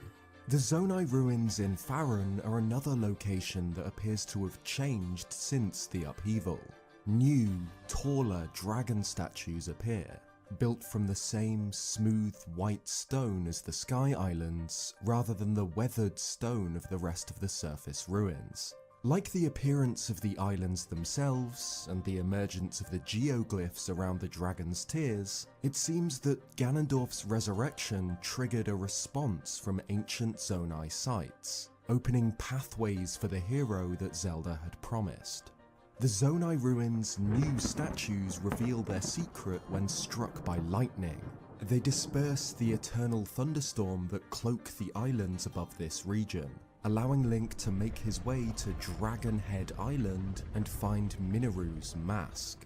Speaker 6: The Zonai ruins in Faron are another location that appears to have changed since the upheaval. New, taller dragon statues appear, built from the same smooth white stone as the Sky Islands, rather than the weathered stone of the rest of the surface ruins. Like the appearance of the islands themselves, and the emergence of the geoglyphs around the Dragon's Tears, it seems that Ganondorf's resurrection triggered a response from ancient Zonai sites, opening pathways for the hero that Zelda had promised. The Zonai ruins' new statues reveal their secret when struck by lightning. They disperse the eternal thunderstorm that cloak the islands above this region, allowing Link to make his way to Dragon Head Island and find Minoru's mask.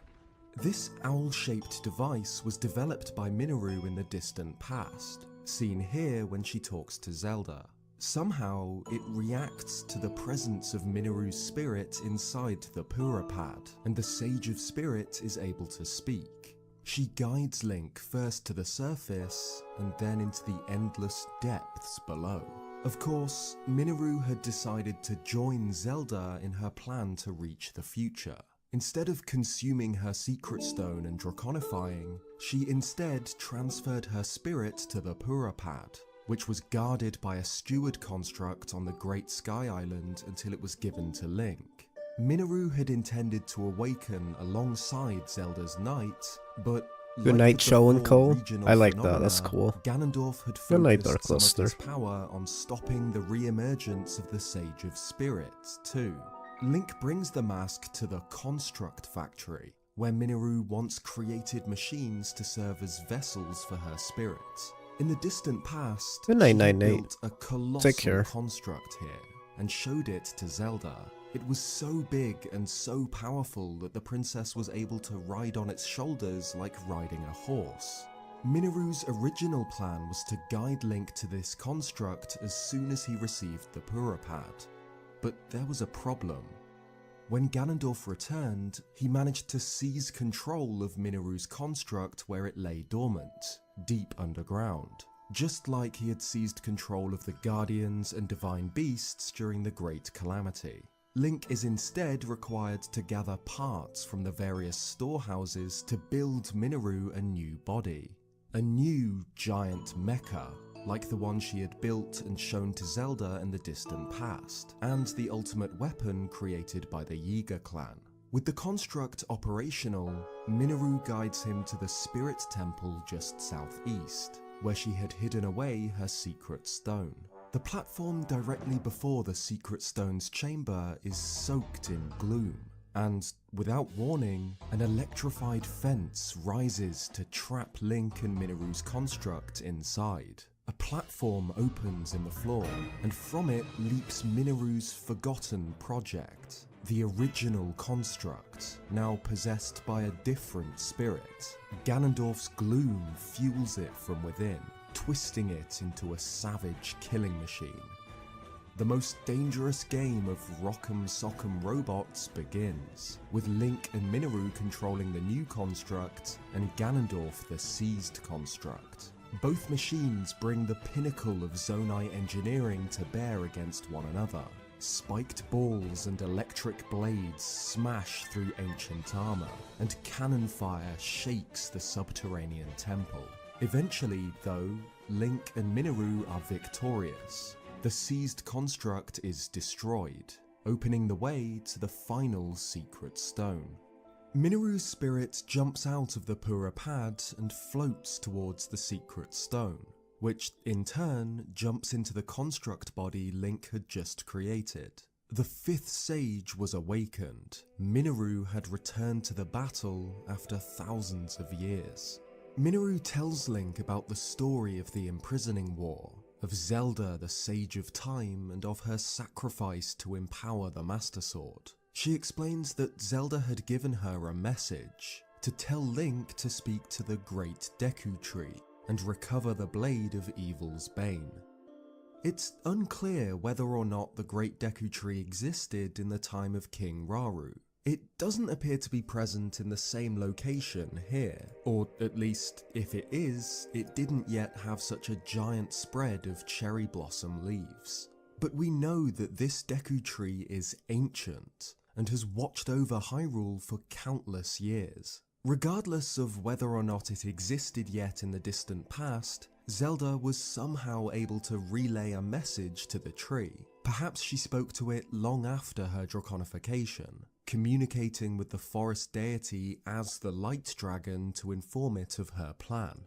Speaker 6: This owl-shaped device was developed by Minoru in the distant past, seen here when she talks to Zelda. Somehow, it reacts to the presence of Minoru's spirit inside the Purapad, and the Sage of Spirit is able to speak. She guides Link first to the surface, and then into the endless depths below. Of course, Minoru had decided to join Zelda in her plan to reach the future. Instead of consuming her secret stone and draconifying, she instead transferred her spirit to the Purapad, which was guarded by a steward construct on the Great Sky Island until it was given to Link. Minoru had intended to awaken alongside Zelda's knight, but
Speaker 1: Good night, Show and Co. I like that, that's cool.
Speaker 6: Ganondorf had
Speaker 1: Good night, Dark
Speaker 6: focused some of
Speaker 1: Luster.
Speaker 6: his power on stopping the re-emergence of the Sage of Spirits, too. Link brings the mask to the Construct Factory, where Minoru once created machines to serve as vessels for her spirit. In the distant past,
Speaker 1: Good night,
Speaker 6: she had
Speaker 1: Night Night.
Speaker 6: built a colossal
Speaker 1: Take care.
Speaker 6: construct here, and showed it to Zelda. It was so big and so powerful that the princess was able to ride on its shoulders like riding a horse. Minoru's original plan was to guide Link to this construct as soon as he received the Purapad. But there was a problem. When Ganondorf returned, he managed to seize control of Mineru's construct where it lay dormant, deep underground, just like he had seized control of the Guardians and Divine Beasts during the Great Calamity. Link is instead required to gather parts from the various storehouses to build Mineru a new body. A new giant mecha, like the one she had built and shown to Zelda in the distant past, and the ultimate weapon created by the Yiga clan. With the construct operational, Mineru guides him to the Spirit Temple just southeast, where she had hidden away her secret stone. The platform directly before the secret stone's chamber is soaked in gloom, and without warning, an electrified fence rises to trap Link and Mineru's construct inside. A platform opens in the floor, and from it leaps Mineru's forgotten project, the original construct, now possessed by a different spirit. Ganondorf's gloom fuels it from within, twisting it into a savage killing machine. The most dangerous game of Rock'em Sock'em Robots begins, with Link and Mineru controlling the new construct and Ganondorf the seized construct. Both machines bring the pinnacle of Zonai engineering to bear against one another. Spiked balls and electric blades smash through ancient armor, and cannon fire shakes the subterranean temple. Eventually, though, Link and Mineru are victorious. The seized construct is destroyed, opening the way to the final secret stone. Mineru's spirit jumps out of the Pura Pad and floats towards the secret stone, which in turn jumps into the construct body Link had just created. The fifth sage was awakened. Mineru had returned to the battle after thousands of years. Mineru tells Link about the story of the imprisoning war, of Zelda the Sage of Time, and of her sacrifice to empower the Master Sword. She explains that Zelda had given her a message to tell Link to speak to the Great Deku Tree and recover the Blade of Evil's Bane. It's unclear whether or not the Great Deku Tree existed in the time of King Rauru. It doesn't appear to be present in the same location here, or at least if it is, it didn't yet have such a giant spread of cherry blossom leaves. But we know that this Deku Tree is ancient and has watched over Hyrule for countless years. Regardless of whether or not it existed yet in the distant past, Zelda was somehow able to relay a message to the tree. Perhaps she spoke to it long after her draconification, communicating with the forest deity as the Light Dragon to inform it of her plan.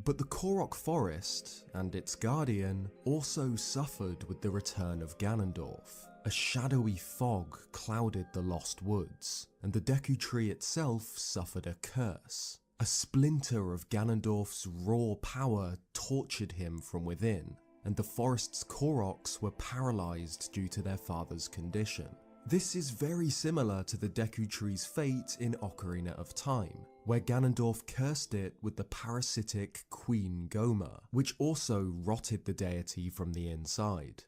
Speaker 6: But the Korok Forest, and its guardian, also suffered with the return of Ganondorf. A shadowy fog clouded the Lost Woods, and the Deku Tree itself suffered a curse. A splinter of Ganondorf's raw power tortured him from within, and the forest's Koroks were paralysed due to their father's condition. This is very similar to the Deku Tree's fate in Ocarina of Time, where Ganondorf cursed it with the parasitic Queen Goma, which also rotted the deity from the inside.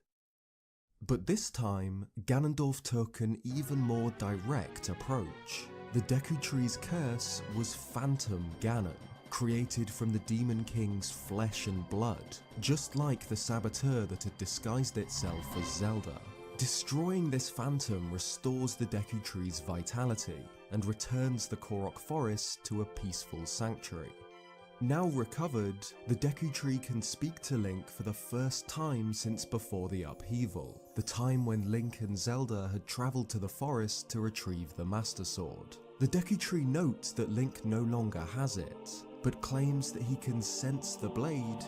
Speaker 6: But this time, Ganondorf took an even more direct approach. The Deku Tree's curse was Phantom Ganon, created from the Demon King's flesh and blood, just like the saboteur that had disguised itself as Zelda. Destroying this phantom restores the Deku Tree's vitality and returns the Korok Forest to a peaceful sanctuary. Now recovered, the Deku Tree can speak to Link for the first time since before the upheaval, the time when Link and Zelda had travelled to the forest to retrieve the Master Sword. The Deku Tree notes that Link no longer has it, but claims that he can sense the blade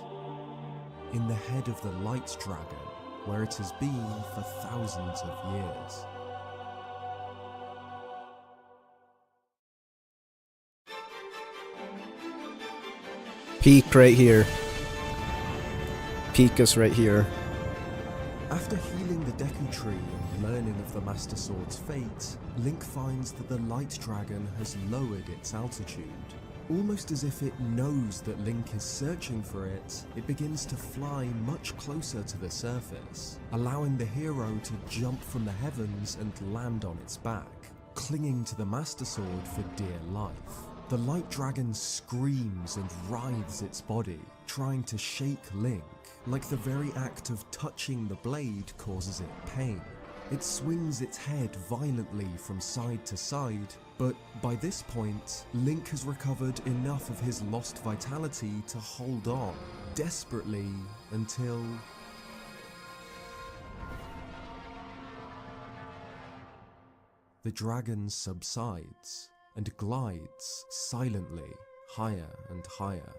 Speaker 6: in the head of the Light Dragon, where it has been for thousands of years.
Speaker 1: Peak right here. Peak is right here.
Speaker 6: After healing the Deku Tree and learning of the Master Sword's fate, Link finds that the Light Dragon has lowered its altitude. Almost as if it knows that Link is searching for it, it begins to fly much closer to the surface, allowing the hero to jump from the heavens and land on its back, clinging to the Master Sword for dear life. The light dragon screams and writhes its body, trying to shake Link, like the very act of touching the blade causes it pain. It swings its head violently from side to side, but by this point, Link has recovered enough of his lost vitality to hold on, desperately, until... the dragon subsides and glides silently higher and higher.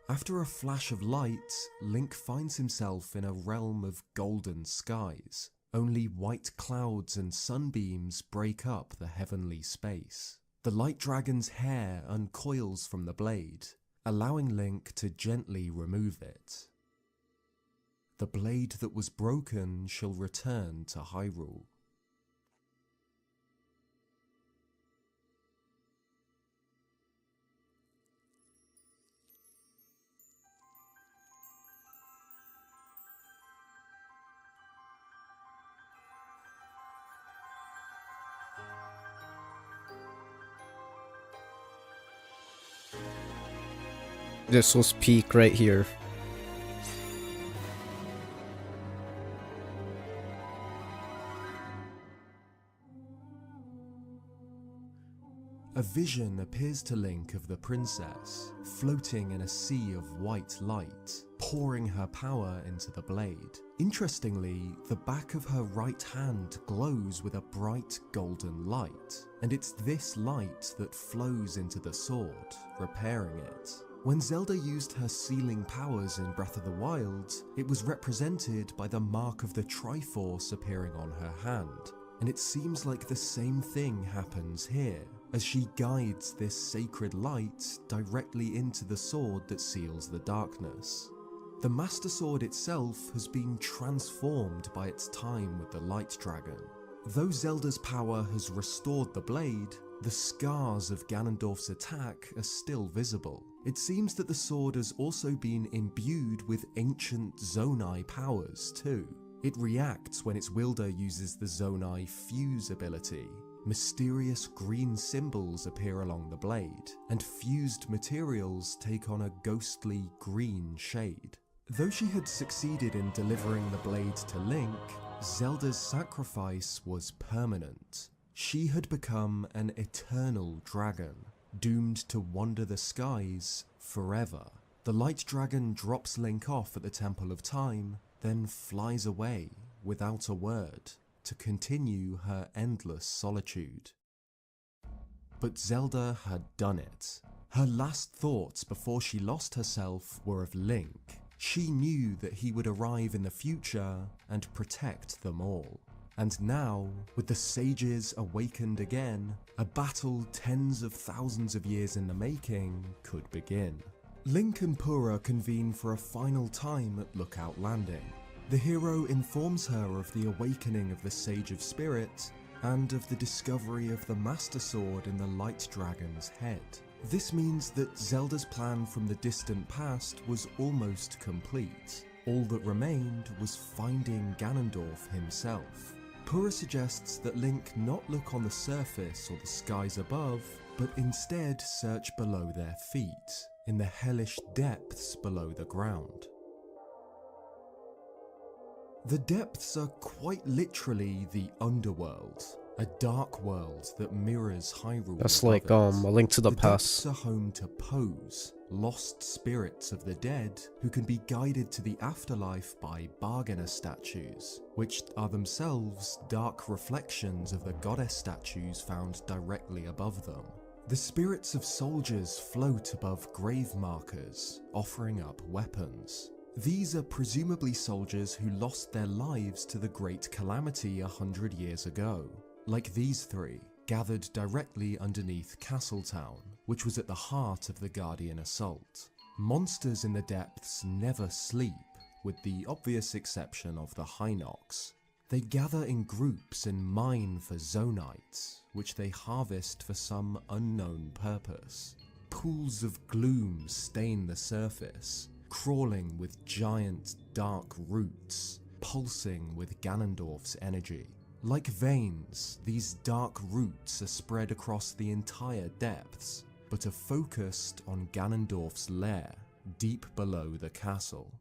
Speaker 6: After a flash of light, Link finds himself in a realm of golden skies. Only white clouds and sunbeams break up the heavenly space. The light dragon's hair uncoils from the blade, allowing Link to gently remove it. The blade that was broken shall return to Hyrule.
Speaker 1: This was peak right here.
Speaker 6: A vision appears to Link of the princess, floating in a sea of white light, pouring her power into the blade. Interestingly, the back of her right hand glows with a bright golden light, and it's this light that flows into the sword, repairing it. When Zelda used her sealing powers in Breath of the Wild, it was represented by the mark of the Triforce appearing on her hand, and it seems like the same thing happens here, as she guides this sacred light directly into the sword that seals the darkness. The Master Sword itself has been transformed by its time with the Light Dragon. Though Zelda's power has restored the blade, the scars of Ganondorf's attack are still visible. It seems that the sword has also been imbued with ancient Zonai powers too. It reacts when its wielder uses the Zonai Fuse ability. Mysterious green symbols appear along the blade, and fused materials take on a ghostly green shade. Though she had succeeded in delivering the blade to Link, Zelda's sacrifice was permanent. She had become an eternal dragon, doomed to wander the skies forever. The Light Dragon drops Link off at the Temple of Time, then flies away without a word to continue her endless solitude. But Zelda had done it. Her last thoughts before she lost herself were of Link. She knew that he would arrive in the future and protect them all. And now, with the sages awakened again, a battle tens of thousands of years in the making could begin. Link and Purah convene for a final time at Lookout Landing. The hero informs her of the awakening of the Sage of Spirit and of the discovery of the Master Sword in the Light Dragon's head. This means that Zelda's plan from the distant past was almost complete. All that remained was finding Ganondorf himself. Purah suggests that Link not look on the surface or the skies above, but instead search below their feet, in the hellish depths below the ground. The depths are quite literally the underworld, a dark world that mirrors Hyrule.
Speaker 1: That's like A Link to the Past.
Speaker 6: Depths are home to Pose, lost spirits of the dead who can be guided to the afterlife by bargainer statues, which are themselves dark reflections of the goddess statues found directly above them. The spirits of soldiers float above grave markers, offering up weapons. These are presumably soldiers who lost their lives to the Great Calamity 100 years ago, like these three, gathered directly underneath Castletown, which was at the heart of the Guardian assault. Monsters in the depths never sleep, with the obvious exception of the Hinox. They gather in groups and mine for Zonite, which they harvest for some unknown purpose. Pools of gloom stain the surface, crawling with giant dark roots, pulsing with Ganondorf's energy. Like veins, these dark roots are spread across the entire depths, but are focused on Ganondorf's lair, deep below the castle.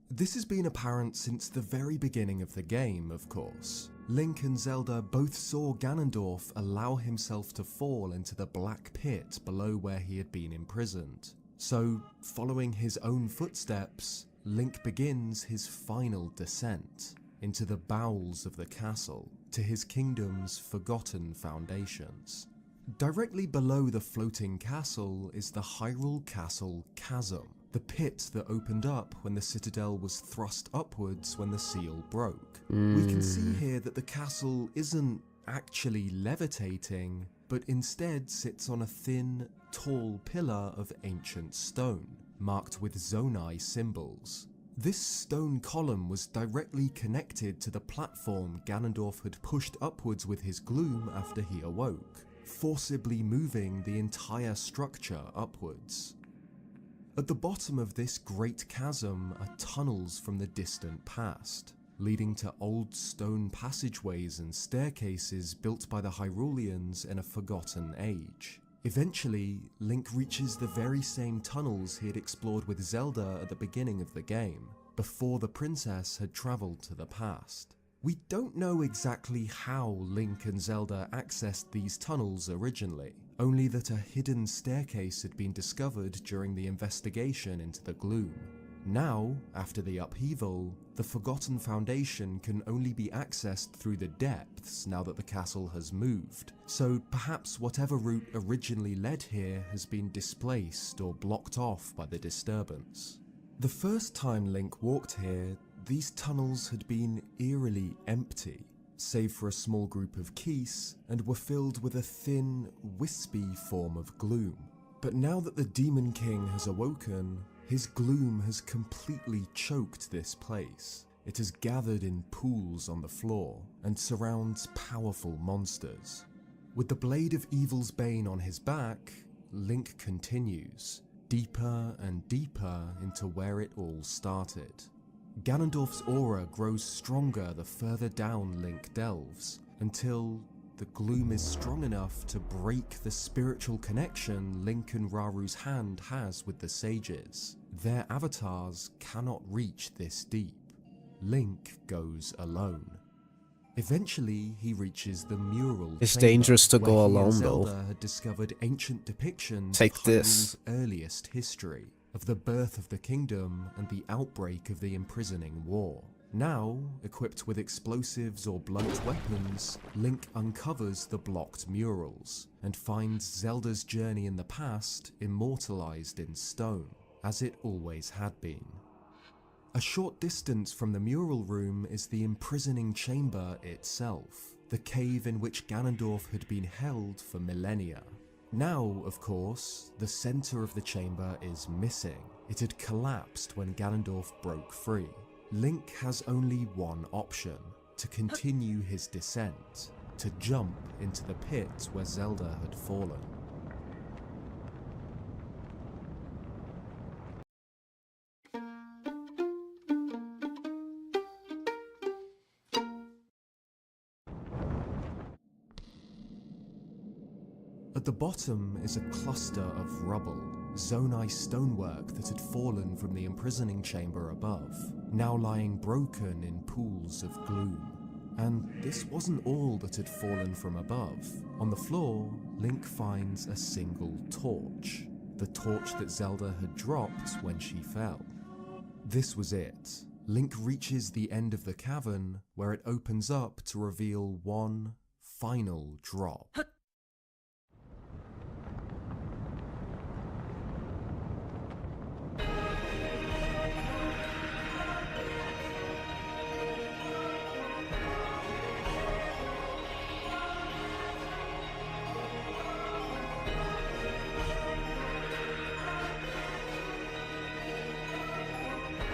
Speaker 6: This has been apparent since the very beginning of the game, of course. Link and Zelda both saw Ganondorf allow himself to fall into the black pit below where he had been imprisoned. So, following his own footsteps, Link begins his final descent into the bowels of the castle, to his kingdom's forgotten foundations. Directly below the floating castle is the Hyrule Castle Chasm, the pit that opened up when the citadel was thrust upwards when the seal broke. We can see here that the castle isn't actually levitating, but instead sits on a thin, tall pillar of ancient stone, marked with Zonai symbols. This stone column was directly connected to the platform Ganondorf had pushed upwards with his gloom after he awoke, forcibly moving the entire structure upwards. At the bottom of this great chasm are tunnels from the distant past, leading to old stone passageways and staircases built by the Hyruleans in a forgotten age. Eventually, Link reaches the very same tunnels he had explored with Zelda at the beginning of the game, before the princess had travelled to the past. We don't know exactly how Link and Zelda accessed these tunnels originally, only that a hidden staircase had been discovered during the investigation into the gloom. Now, after the upheaval, the Forgotten Foundation can only be accessed through the depths now that the castle has moved, so perhaps whatever route originally led here has been displaced or blocked off by the disturbance. The first time Link walked here, these tunnels had been eerily empty, save for a small group of keys, and were filled with a thin, wispy form of gloom. But now that the Demon King has awoken, his gloom has completely choked this place. It has gathered in pools on the floor and surrounds powerful monsters. With the Blade of Evil's Bane on his back, Link continues, deeper and deeper into where it all started. Ganondorf's aura grows stronger the further down Link delves, until the gloom is strong enough to break the spiritual connection Link and Raru's hand has with the sages. Their avatars cannot reach this deep. Link goes alone. Eventually, he reaches the mural
Speaker 1: It's
Speaker 6: chamber,
Speaker 1: dangerous to go
Speaker 6: where he and
Speaker 1: alone,
Speaker 6: Zelda
Speaker 1: though.
Speaker 6: had discovered ancient depictions
Speaker 1: Take
Speaker 6: of
Speaker 1: this.
Speaker 6: Hyrule's earliest history, of the birth of the kingdom and the outbreak of the imprisoning war. Now, equipped with explosives or blunt weapons, Link uncovers the blocked murals and finds Zelda's journey in the past immortalized in stone, as it always had been. A short distance from the mural room is the imprisoning chamber itself, the cave in which Ganondorf had been held for millennia. Now, of course, the center of the chamber is missing. It had collapsed when Ganondorf broke free. Link has only one option: to continue his descent, to jump into the pit where Zelda had fallen. At the bottom is a cluster of rubble, Zonai stonework that had fallen from the imprisoning chamber above, now lying broken in pools of gloom. And this wasn't all that had fallen from above. On the floor, Link finds a single torch, the torch that Zelda had dropped when she fell. This was it. Link reaches the end of the cavern, where it opens up to reveal one final drop.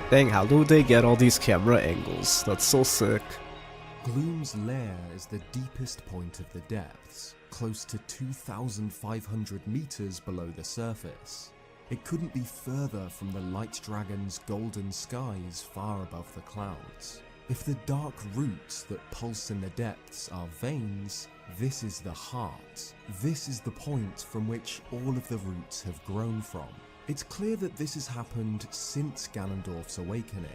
Speaker 1: Dang, how do they get all these camera angles? That's so sick.
Speaker 6: Gloom's lair is the deepest point of the depths, close to 2,500 meters below the surface. It couldn't be further from the Light Dragon's golden skies far above the clouds. If the dark roots that pulse in the depths are veins, this is the heart. This is the point from which all of the roots have grown from. It's clear that this has happened since Ganondorf's awakening.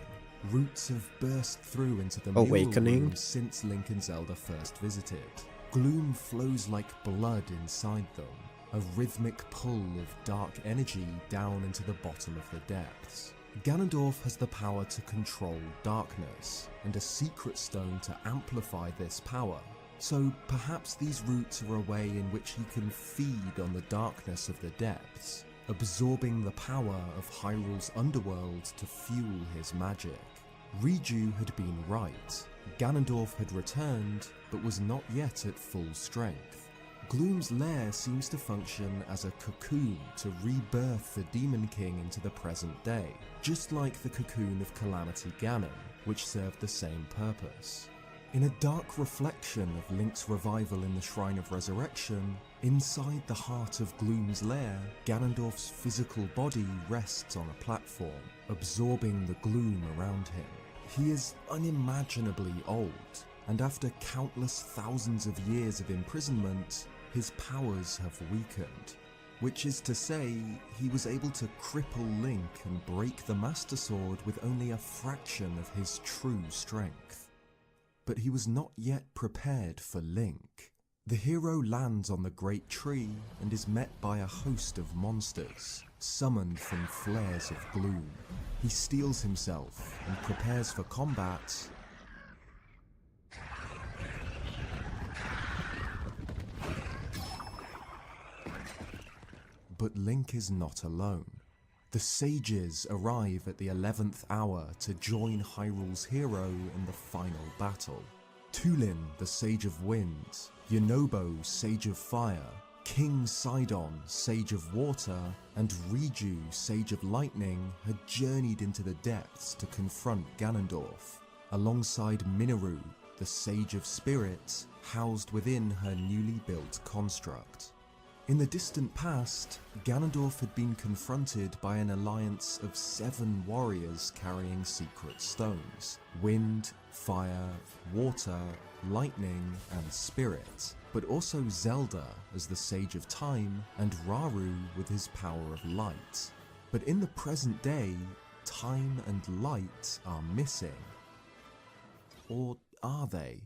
Speaker 6: Roots have burst through into the
Speaker 1: Awakening?
Speaker 6: Room since Link and Zelda first visited. Gloom flows like blood inside them, a rhythmic pull of dark energy down into the bottom of the depths. Ganondorf has the power to control darkness, and a secret stone to amplify this power. So perhaps these roots are a way in which he can feed on the darkness of the depths, absorbing the power of Hyrule's underworld to fuel his magic. Riju had been right. Ganondorf had returned, but was not yet at full strength. Gloom's lair seems to function as a cocoon to rebirth the Demon King into the present day, just like the cocoon of Calamity Ganon, which served the same purpose. In a dark reflection of Link's revival in the Shrine of Resurrection, inside the heart of Gloom's lair, Ganondorf's physical body rests on a platform, absorbing the gloom around him. He is unimaginably old, and after countless thousands of years of imprisonment, his powers have weakened. Which is to say, he was able to cripple Link and break the Master Sword with only a fraction of his true strength. But he was not yet prepared for Link. The hero lands on the Great Tree and is met by a host of monsters, summoned from flares of gloom. He steels himself and prepares for combat, but Link is not alone. The sages arrive at the 11th hour to join Hyrule's hero in the final battle. Tulin, the Sage of Wind, Yunobo, Sage of Fire, King Sidon, Sage of Water, and Riju, Sage of Lightning, had journeyed into the depths to confront Ganondorf, alongside Minoru, the Sage of Spirit, housed within her newly built construct. In the distant past, Ganondorf had been confronted by an alliance of 7 warriors carrying secret stones: wind, fire, water, lightning, and spirit, but also Zelda as the Sage of Time and Raru with his power of light. But in the present day, time and light are missing. Or are they?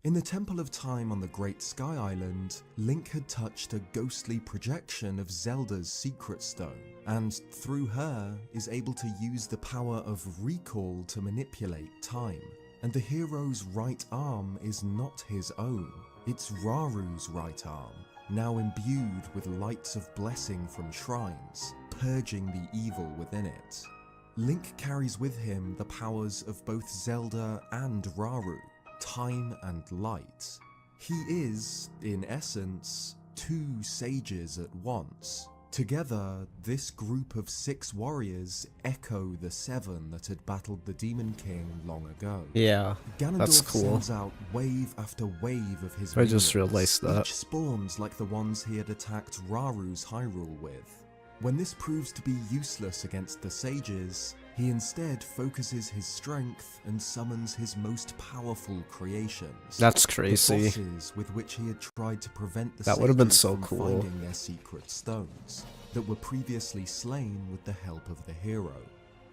Speaker 6: In the Temple of Time on the Great Sky Island, Link had touched a ghostly projection of Zelda's secret stone, and through her is able to use the power of recall to manipulate time. And the hero's right arm is not his own, it's Raru's right arm, now imbued with lights of blessing from shrines, purging the evil within it. Link carries with him the powers of both Zelda and Raru, time and light. He is, in essence, 2 sages at once. Together, this group of 6 warriors echo the 7 that had battled the Demon King long ago.
Speaker 1: Yeah,
Speaker 6: Ganondorf
Speaker 1: that's cool.
Speaker 6: sends out wave after wave of his
Speaker 1: I just
Speaker 6: minions,
Speaker 1: realized that.
Speaker 6: each spawns like the ones he had attacked Raru's Hyrule with. When this proves to be useless against the sages, he instead focuses his strength and summons his most powerful creations.
Speaker 1: That's
Speaker 6: The
Speaker 1: crazy.
Speaker 6: bosses with which he had tried to prevent the
Speaker 1: That would have been
Speaker 6: sages
Speaker 1: so
Speaker 6: from
Speaker 1: cool.
Speaker 6: finding their secret stones, that were previously slain with the help of the hero.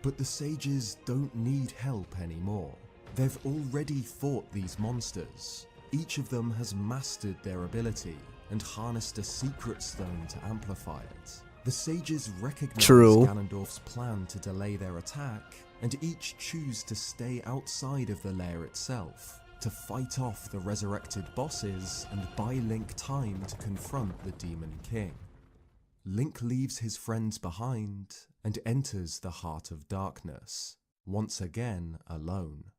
Speaker 6: But the sages don't need help anymore. They've already fought these monsters. Each of them has mastered their ability and harnessed a secret stone to amplify it. The sages recognize
Speaker 1: True.
Speaker 6: Ganondorf's plan to delay their attack, and each choose to stay outside of the lair itself, to fight off the resurrected bosses and buy Link time to confront the Demon King. Link leaves his friends behind and enters the Heart of Darkness, once again alone.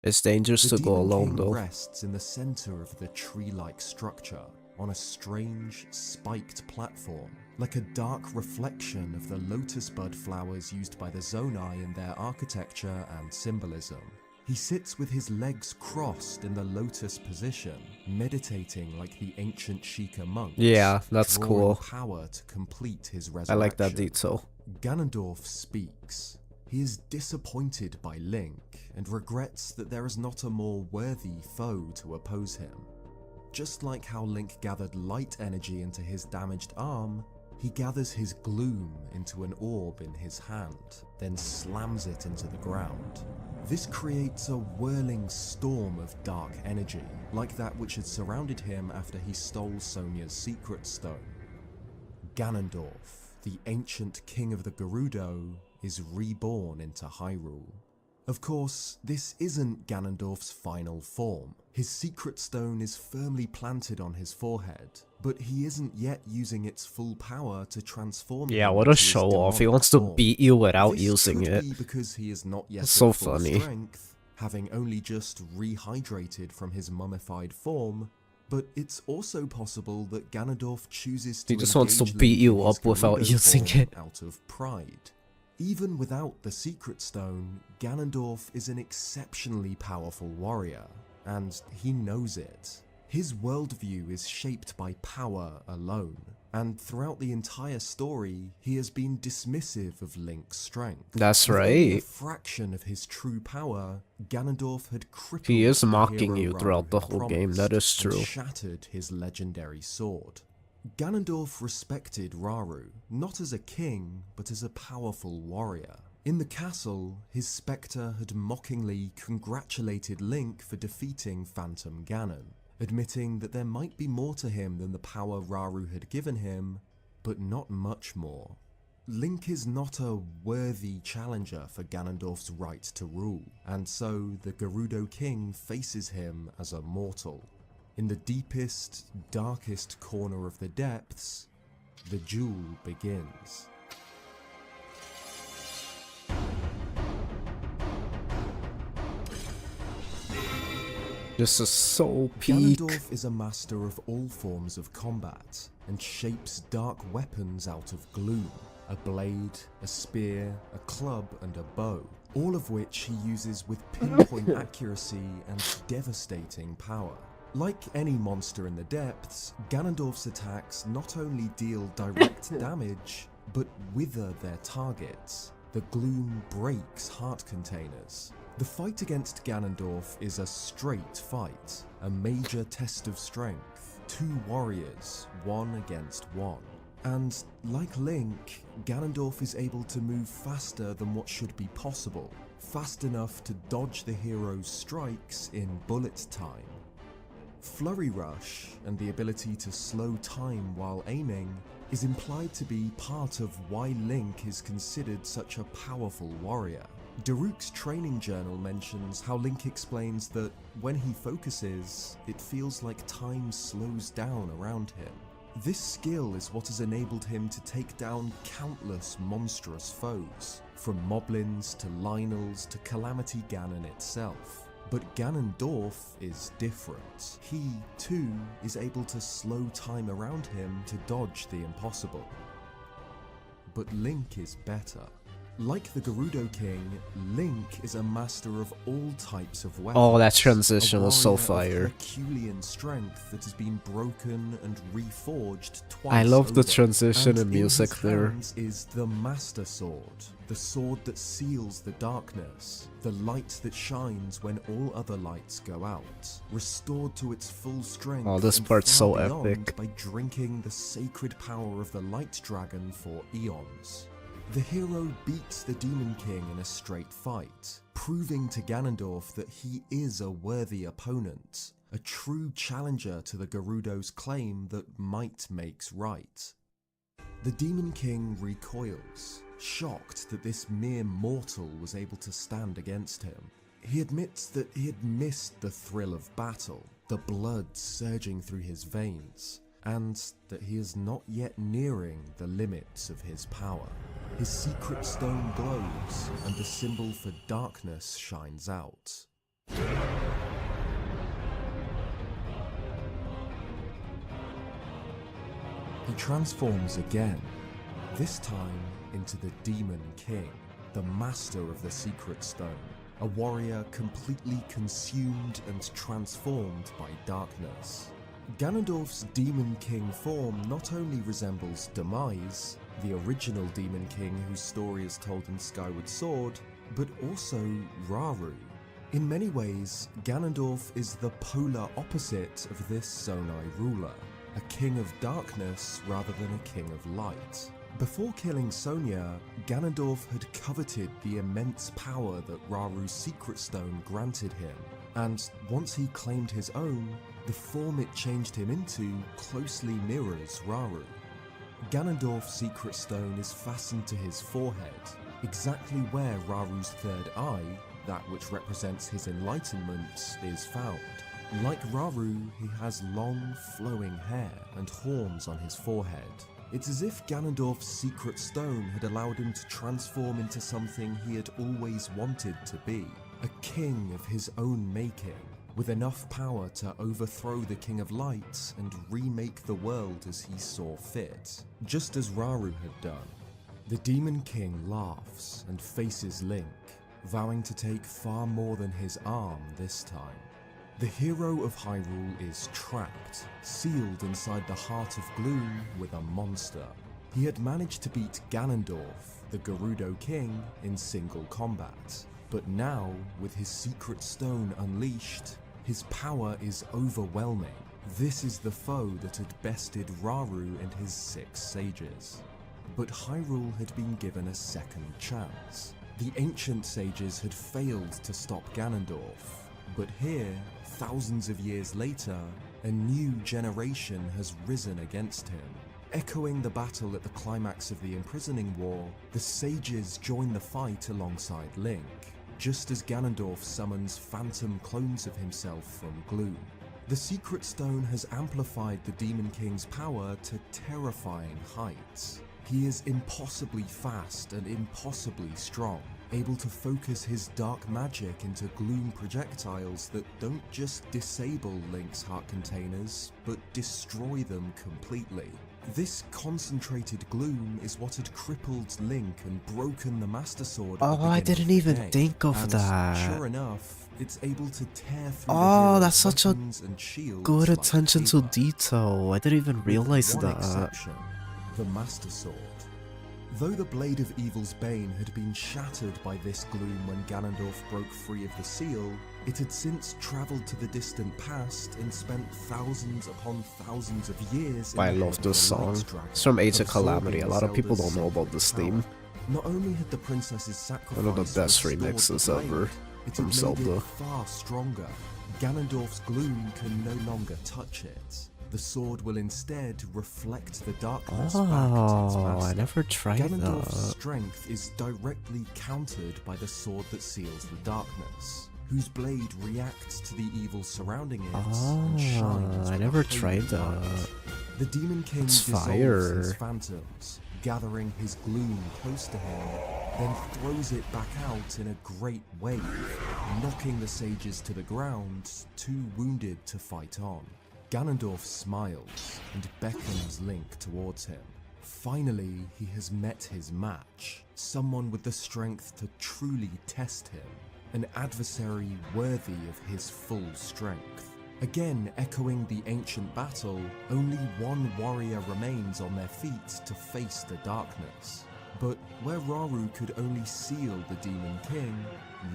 Speaker 1: It's dangerous
Speaker 6: The
Speaker 1: to go
Speaker 6: Demon
Speaker 1: alone
Speaker 6: King
Speaker 1: though.
Speaker 6: rests in the center of the tree-like structure, on a strange, spiked platform, like a dark reflection of the lotus bud flowers used by the Zonai in their architecture and symbolism. He sits with his legs crossed in the lotus position, meditating like the ancient Sheikah monks.
Speaker 1: Yeah, that's
Speaker 6: drawing
Speaker 1: cool.
Speaker 6: power to complete his
Speaker 1: I
Speaker 6: resurrection.
Speaker 1: like that detail.
Speaker 6: Ganondorf speaks. He is disappointed by Link and regrets that there is not a more worthy foe to oppose him. Just like how Link gathered light energy into his damaged arm, he gathers his gloom into an orb in his hand, then slams it into the ground. This creates a whirling storm of dark energy, like that which had surrounded him after he stole Sonia's secret stone. Ganondorf, the ancient king of the Gerudo, is reborn into Hyrule. Of course, this isn't Ganondorf's final form. His secret stone is firmly planted on his forehead, but he isn't yet using its full power to transform.
Speaker 1: Yeah,
Speaker 6: him
Speaker 1: what a
Speaker 6: into his
Speaker 1: show off. He
Speaker 6: demonic
Speaker 1: wants to
Speaker 6: form.
Speaker 1: beat you without
Speaker 6: This
Speaker 1: using
Speaker 6: could
Speaker 1: it.
Speaker 6: be because he is not yet
Speaker 1: It's so
Speaker 6: at full
Speaker 1: funny.
Speaker 6: strength, having only just rehydrated from his mummified form. But it's also possible that Ganondorf chooses to
Speaker 1: He just wants to
Speaker 6: engage
Speaker 1: beat
Speaker 6: Link
Speaker 1: you
Speaker 6: in his
Speaker 1: up without
Speaker 6: Gerudo
Speaker 1: using
Speaker 6: form
Speaker 1: it.
Speaker 6: out of pride. Even without the secret stone, Ganondorf is an exceptionally powerful warrior, and he knows it. His worldview is shaped by power alone, and throughout the entire story, he has been dismissive of Link's strength.
Speaker 1: That's
Speaker 6: With only a
Speaker 1: right.
Speaker 6: fraction of his true power, Ganondorf had crippled
Speaker 1: He is
Speaker 6: the
Speaker 1: mocking
Speaker 6: hero
Speaker 1: you throughout the
Speaker 6: Rauru
Speaker 1: whole
Speaker 6: had
Speaker 1: game, that
Speaker 6: promised,
Speaker 1: is
Speaker 6: and
Speaker 1: true.
Speaker 6: shattered his legendary sword. Ganondorf respected Rauru, not as a king, but as a powerful warrior. In the castle, his spectre had mockingly congratulated Link for defeating Phantom Ganon, admitting that there might be more to him than the power Rauru had given him, but not much more. Link is not a worthy challenger for Ganondorf's right to rule, and so the Gerudo King faces him as a mortal. In the deepest, darkest corner of the depths, the duel begins.
Speaker 1: This is so peak.
Speaker 6: Ganondorf is a master of all forms of combat, and shapes dark weapons out of gloom. A blade, a spear, a club, and a bow, all of which he uses with pinpoint accuracy and devastating power. Like any monster in the depths, Ganondorf's attacks not only deal direct damage, but wither their targets. The gloom breaks heart containers. The fight against Ganondorf is a straight fight, a major test of strength. Two warriors, one against one. And like Link, Ganondorf is able to move faster than what should be possible, fast enough to dodge the hero's strikes in bullet time. Flurry Rush, and the ability to slow time while aiming, is implied to be part of why Link is considered such a powerful warrior. Daruk's training journal mentions how Link explains that when he focuses, it feels like time slows down around him. This skill is what has enabled him to take down countless monstrous foes, from Moblins to Lynels to Calamity Ganon itself. But Ganondorf is different. He, too, is able to slow time around him to dodge the impossible. But Link is better. Like the Gerudo King, Link is a master of all types of weapons.
Speaker 1: Oh, that transition was so
Speaker 6: warrior of
Speaker 1: fire.
Speaker 6: Herculean strength that has been broken and reforged twice
Speaker 1: I love the
Speaker 6: over.
Speaker 1: transition
Speaker 6: And
Speaker 1: and music
Speaker 6: in his
Speaker 1: there.
Speaker 6: hands is the Master Sword, the sword that seals the darkness, the light that shines when all other lights go out, restored to its full strength.
Speaker 1: Oh, this
Speaker 6: and
Speaker 1: part's
Speaker 6: far
Speaker 1: so
Speaker 6: beyond
Speaker 1: epic.
Speaker 6: by drinking the sacred power of the Light Dragon for eons. The hero beats the Demon King in a straight fight, proving to Ganondorf that he is a worthy opponent, a true challenger to the Gerudo's claim that might makes right. The Demon King recoils, shocked that this mere mortal was able to stand against him. He admits that he had missed the thrill of battle, the blood surging through his veins, and that he is not yet nearing the limits of his power. His secret stone glows, and the symbol for darkness shines out. He transforms again, this time into the Demon King, the master of the secret stone, a warrior completely consumed and transformed by darkness. Ganondorf's Demon King form not only resembles Demise, the original Demon King whose story is told in Skyward Sword, but also Rauru. In many ways, Ganondorf is the polar opposite of this Zonai ruler, a king of darkness rather than a king of light. Before killing Sonia, Ganondorf had coveted the immense power that Raru's Secret Stone granted him, and once he claimed his own, the form it changed him into closely mirrors Rauru. Ganondorf's Secret Stone is fastened to his forehead, exactly where Raru's third eye, that which represents his enlightenment, is found. Like Rauru, he has long, flowing hair and horns on his forehead. It's as if Ganondorf's Secret Stone had allowed him to transform into something he had always wanted to be, a king of his own making, with enough power to overthrow the King of Light and remake the world as he saw fit, just as Rauru had done. The Demon King laughs and faces Link, vowing to take far more than his arm this time. The hero of Hyrule is trapped, sealed inside the Heart of Gloom with a monster. He had managed to beat Ganondorf, the Gerudo King, in single combat, but now, with his Secret Stone unleashed, his power is overwhelming. This is the foe that had bested Rauru and his 6 sages. But Hyrule had been given a second chance. The ancient sages had failed to stop Ganondorf, but here, thousands of years later, a new generation has risen against him. Echoing the battle at the climax of the Imprisoning War, the sages join the fight alongside Link, just as Ganondorf summons phantom clones of himself from gloom. The Secret Stone has amplified the Demon King's power to terrifying heights. He is impossibly fast and impossibly strong, able to focus his dark magic into gloom projectiles that don't just disable Link's heart containers, but destroy them completely. This concentrated gloom is what had crippled Link and broken the Master Sword.
Speaker 1: Oh, I didn't even think of that.
Speaker 6: Sure enough, it's able to tear through
Speaker 1: Oh,
Speaker 6: the
Speaker 1: that's such a
Speaker 6: weapons and shields
Speaker 1: good
Speaker 6: like
Speaker 1: attention to
Speaker 6: paper.
Speaker 1: detail. I didn't even realize
Speaker 6: With one
Speaker 1: that.
Speaker 6: exception, the Master Sword. Though the Blade of Evil's Bane had been shattered by this gloom when Ganondorf broke free of the seal, it had since travelled to the distant past and spent thousands upon thousands of years in
Speaker 1: I
Speaker 6: the
Speaker 1: love
Speaker 6: head
Speaker 1: this
Speaker 6: of the Light
Speaker 1: song.
Speaker 6: Dragon,
Speaker 1: It's from Age of
Speaker 6: absorbing
Speaker 1: Calamity. A lot of people
Speaker 6: Zelda's
Speaker 1: don't know about this
Speaker 6: sacred
Speaker 1: theme.
Speaker 6: power. Not only had the princess's sacrifice
Speaker 1: One of the best
Speaker 6: restored the
Speaker 1: remixes
Speaker 6: blade,
Speaker 1: ever
Speaker 6: it
Speaker 1: from
Speaker 6: had made
Speaker 1: Zelda.
Speaker 6: it far stronger. Ganondorf's gloom can no longer touch it. The sword will instead reflect the darkness back to its
Speaker 1: Oh,
Speaker 6: master.
Speaker 1: I never tried
Speaker 6: Ganondorf's
Speaker 1: that.
Speaker 6: strength is directly countered by the sword that seals the darkness, whose blade reacts to the evil surrounding it and shines
Speaker 1: I
Speaker 6: with
Speaker 1: never
Speaker 6: a holy
Speaker 1: tried
Speaker 6: light.
Speaker 1: that.
Speaker 6: The Demon King
Speaker 1: It's
Speaker 6: dissolves
Speaker 1: fire.
Speaker 6: his phantoms, gathering his gloom close to him, then throws it back out in a great wave, knocking the sages to the ground, too wounded to fight on. Ganondorf smiles and beckons Link towards him. Finally, he has met his match, someone with the strength to truly test him, an adversary worthy of his full strength. Again echoing the ancient battle, only one warrior remains on their feet to face the darkness. But where Rauru could only seal the Demon King,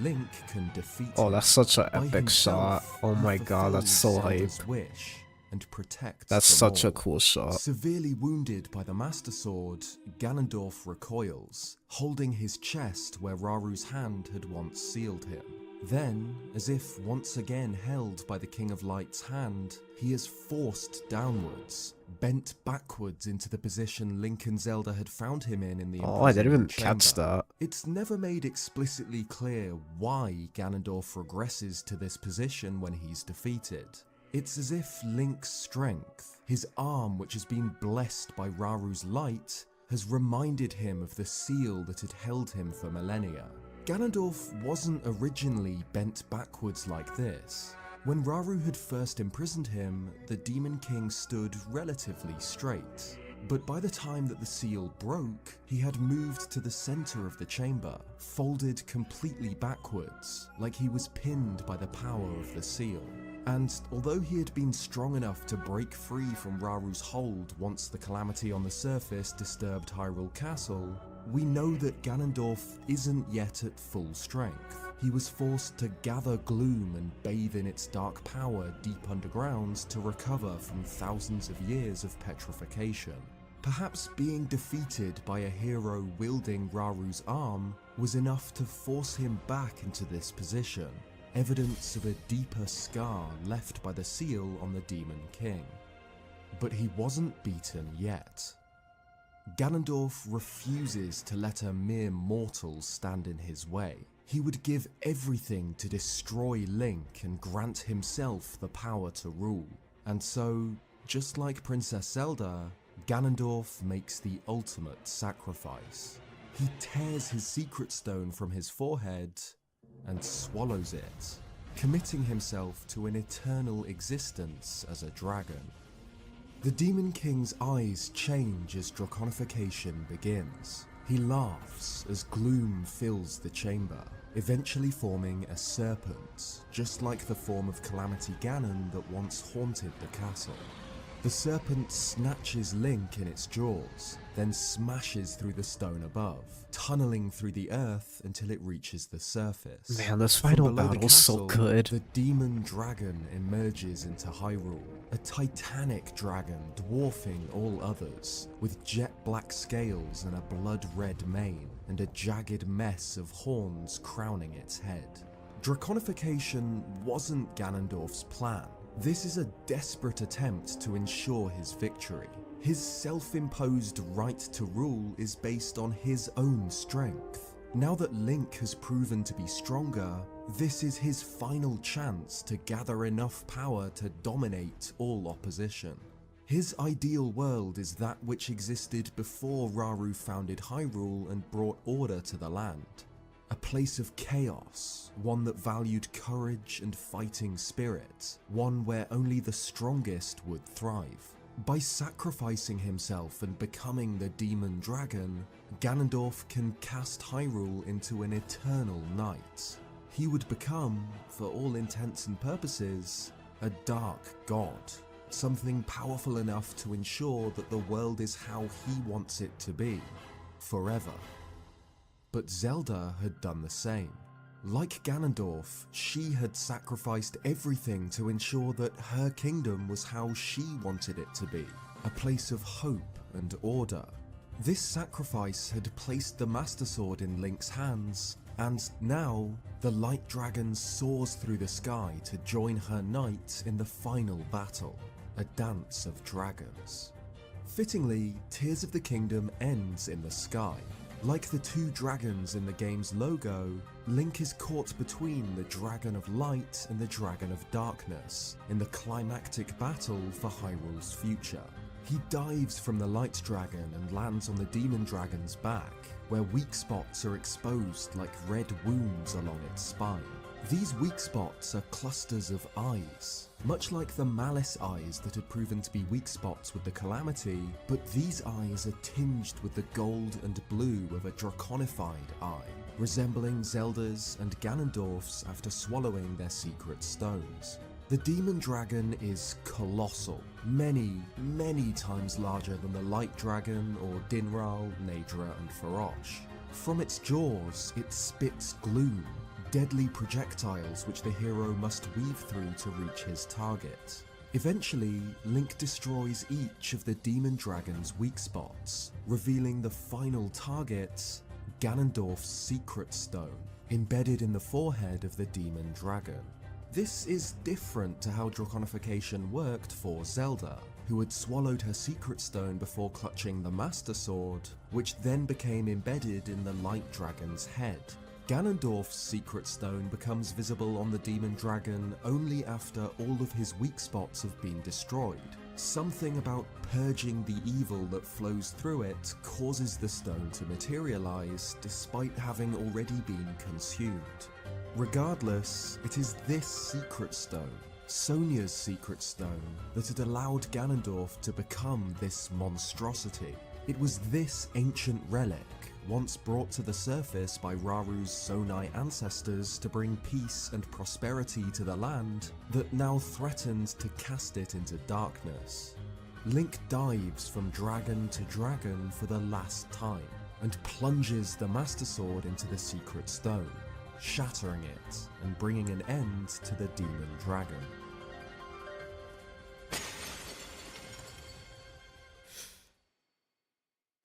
Speaker 6: Link can defeat
Speaker 1: Oh,
Speaker 6: him
Speaker 1: that's such an
Speaker 6: by
Speaker 1: epic shot.
Speaker 6: himself.
Speaker 1: Oh
Speaker 6: He
Speaker 1: my god, that's so
Speaker 6: fulfills Zelda's
Speaker 1: hype.
Speaker 6: wish and protects
Speaker 1: That's
Speaker 6: them
Speaker 1: such a
Speaker 6: all.
Speaker 1: cool shot.
Speaker 6: Severely wounded by the Master Sword, Ganondorf recoils, holding his chest where Raru's hand had once sealed him. Then, as if once again held by the King of Light's hand, he is forced downwards, bent backwards into the position Link and Zelda had found him in the
Speaker 1: Oh, I didn't even
Speaker 6: imprisonment
Speaker 1: catch
Speaker 6: chamber.
Speaker 1: that.
Speaker 6: It's never made explicitly clear why Ganondorf regresses to this position when he's defeated. It's as if Link's strength, his arm which has been blessed by Raru's light, has reminded him of the seal that had held him for millennia. Ganondorf wasn't originally bent backwards like this. When Rauru had first imprisoned him, the Demon King stood relatively straight. But by the time that the seal broke, he had moved to the center of the chamber, folded completely backwards, like he was pinned by the power of the seal. And although he had been strong enough to break free from Raru's hold once the calamity on the surface disturbed Hyrule Castle, we know that Ganondorf isn't yet at full strength. He was forced to gather gloom and bathe in its dark power deep underground to recover from thousands of years of petrification. Perhaps being defeated by a hero wielding Raru's arm was enough to force him back into this position, evidence of a deeper scar left by the seal on the Demon King. But he wasn't beaten yet. Ganondorf refuses to let a mere mortal stand in his way. He would give everything to destroy Link and grant himself the power to rule. And so, just like Princess Zelda, Ganondorf makes the ultimate sacrifice. He tears his secret stone from his forehead and swallows it, committing himself to an eternal existence as a dragon. The Demon King's eyes change as draconification begins. He laughs as gloom fills the chamber, eventually forming a serpent, just like the form of Calamity Ganon that once haunted the castle. The serpent snatches Link in its jaws, then smashes through the stone above, tunneling through the earth until it reaches the surface.
Speaker 1: Man, this
Speaker 6: From
Speaker 1: final
Speaker 6: below the
Speaker 1: battle's so
Speaker 6: castle,
Speaker 1: good.
Speaker 6: The demon dragon emerges into Hyrule, a titanic dragon dwarfing all others, with jet black scales and a blood-red mane, and a jagged mess of horns crowning its head. Draconification wasn't Ganondorf's plan. This is a desperate attempt to ensure his victory. His self-imposed right to rule is based on his own strength. Now that Link has proven to be stronger, this is his final chance to gather enough power to dominate all opposition. His ideal world is that which existed before Raru founded Hyrule and brought order to the land. A place of chaos, one that valued courage and fighting spirit, one where only the strongest would thrive. By sacrificing himself and becoming the demon dragon, Ganondorf can cast Hyrule into an eternal night. He would become, for all intents and purposes, a dark god, something powerful enough to ensure that the world is how he wants it to be, forever. But Zelda had done the same. Like Ganondorf, she had sacrificed everything to ensure that her kingdom was how she wanted it to be, a place of hope and order. This sacrifice had placed the Master Sword in Link's hands, and now the Light Dragon soars through the sky to join her knight in the final battle, a dance of dragons. Fittingly, Tears of the Kingdom ends in the sky. Like the two dragons in the game's logo, Link is caught between the Dragon of Light and the Dragon of Darkness in the climactic battle for Hyrule's future. He dives from the Light Dragon and lands on the Demon Dragon's back, where weak spots are exposed like red wounds along its spine. These weak spots are clusters of eyes, much like the Malice eyes that had proven to be weak spots with the Calamity, but these eyes are tinged with the gold and blue of a draconified eye, resembling Zelda's and Ganondorf's after swallowing their secret stones. The Demon Dragon is colossal, many times larger than the Light Dragon or Dinral, Naedra and Farosh. From its jaws, it spits gloom, deadly projectiles which the hero must weave through to reach his target. Eventually, Link destroys each of the Demon Dragon's weak spots, revealing the final target, Ganondorf's Secret Stone, embedded in the forehead of the Demon Dragon. This is different to how draconification worked for Zelda, who had swallowed her Secret Stone before clutching the Master Sword, which then became embedded in the Light Dragon's head. Ganondorf's Secret Stone becomes visible on the Demon Dragon only after all of his weak spots have been destroyed. Something about purging the evil that flows through it causes the stone to materialize despite having already been consumed. Regardless, it is this Secret Stone, Sonia's secret stone that had allowed Ganondorf to become this monstrosity. It was this ancient relic, once brought to the surface by Raru's Sonai ancestors to bring peace and prosperity to the land, that now threatened to cast it into darkness. Link dives from dragon to dragon for the last time, and plunges the Master Sword into the secret stone, shattering it and bringing an end to the demon dragon.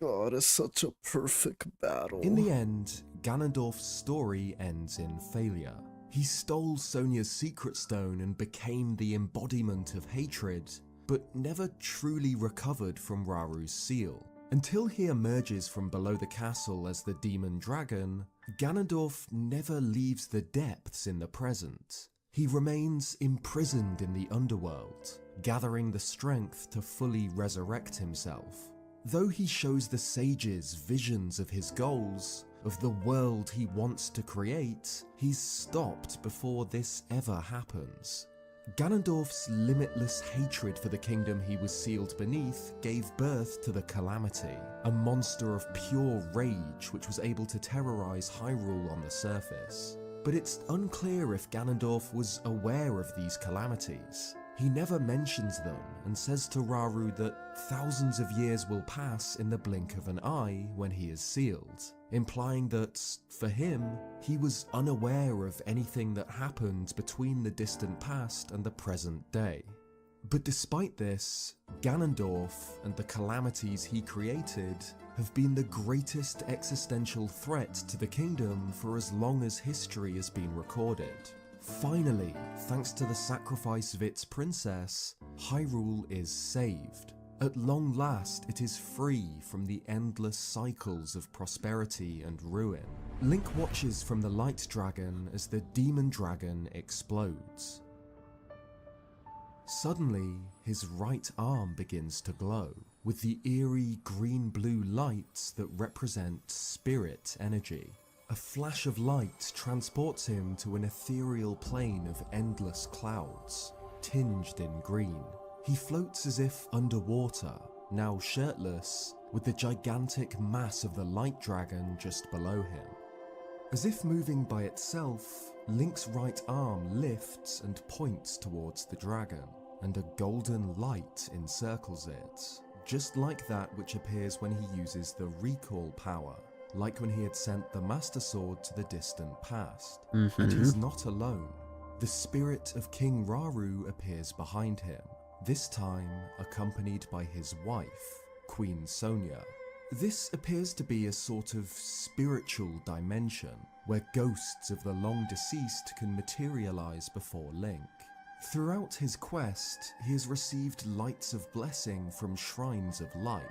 Speaker 1: God, it's such a perfect battle.
Speaker 6: In the end, Ganondorf's story ends in failure. He stole Sonia's secret stone and became the embodiment of hatred, but never truly recovered from Raru's seal. Until he emerges from below the castle as the demon dragon, Ganondorf never leaves the depths in the present. He remains imprisoned in the underworld, gathering the strength to fully resurrect himself. Though he shows the sages visions of his goals, of the world he wants to create, he's stopped before this ever happens. Ganondorf's limitless hatred for the kingdom he was sealed beneath gave birth to the Calamity, a monster of pure rage which was able to terrorize Hyrule on the surface. But it's unclear if Ganondorf was aware of these calamities. He never mentions them and says to Raru that thousands of years will pass in the blink of an eye when he is sealed, implying that, for him, he was unaware of anything that happened between the distant past and the present day. But despite this, Ganondorf and the calamities he created have been the greatest existential threat to the kingdom for as long as history has been recorded. Finally, thanks to the sacrifice of its princess, Hyrule is saved. At long last, it is free from the endless cycles of prosperity and ruin. Link watches from the Light Dragon as the Demon Dragon explodes. Suddenly, his right arm begins to glow, with the eerie green-blue lights that represent spirit energy. A flash of light transports him to an ethereal plane of endless clouds, tinged in green. He floats as if underwater, now shirtless, with the gigantic mass of the Light Dragon just below him. As if moving by itself, Link's right arm lifts and points towards the dragon, and a golden light encircles it, just like that which appears when he uses the recall power. Like when he had sent the Master Sword to the distant past. And he's not alone. The spirit of King Raru appears behind him, this time accompanied by his wife, Queen Sonia. This appears to be a sort of spiritual dimension, where ghosts of the long deceased can materialize before Link. Throughout his quest, he has received lights of blessing from shrines of light,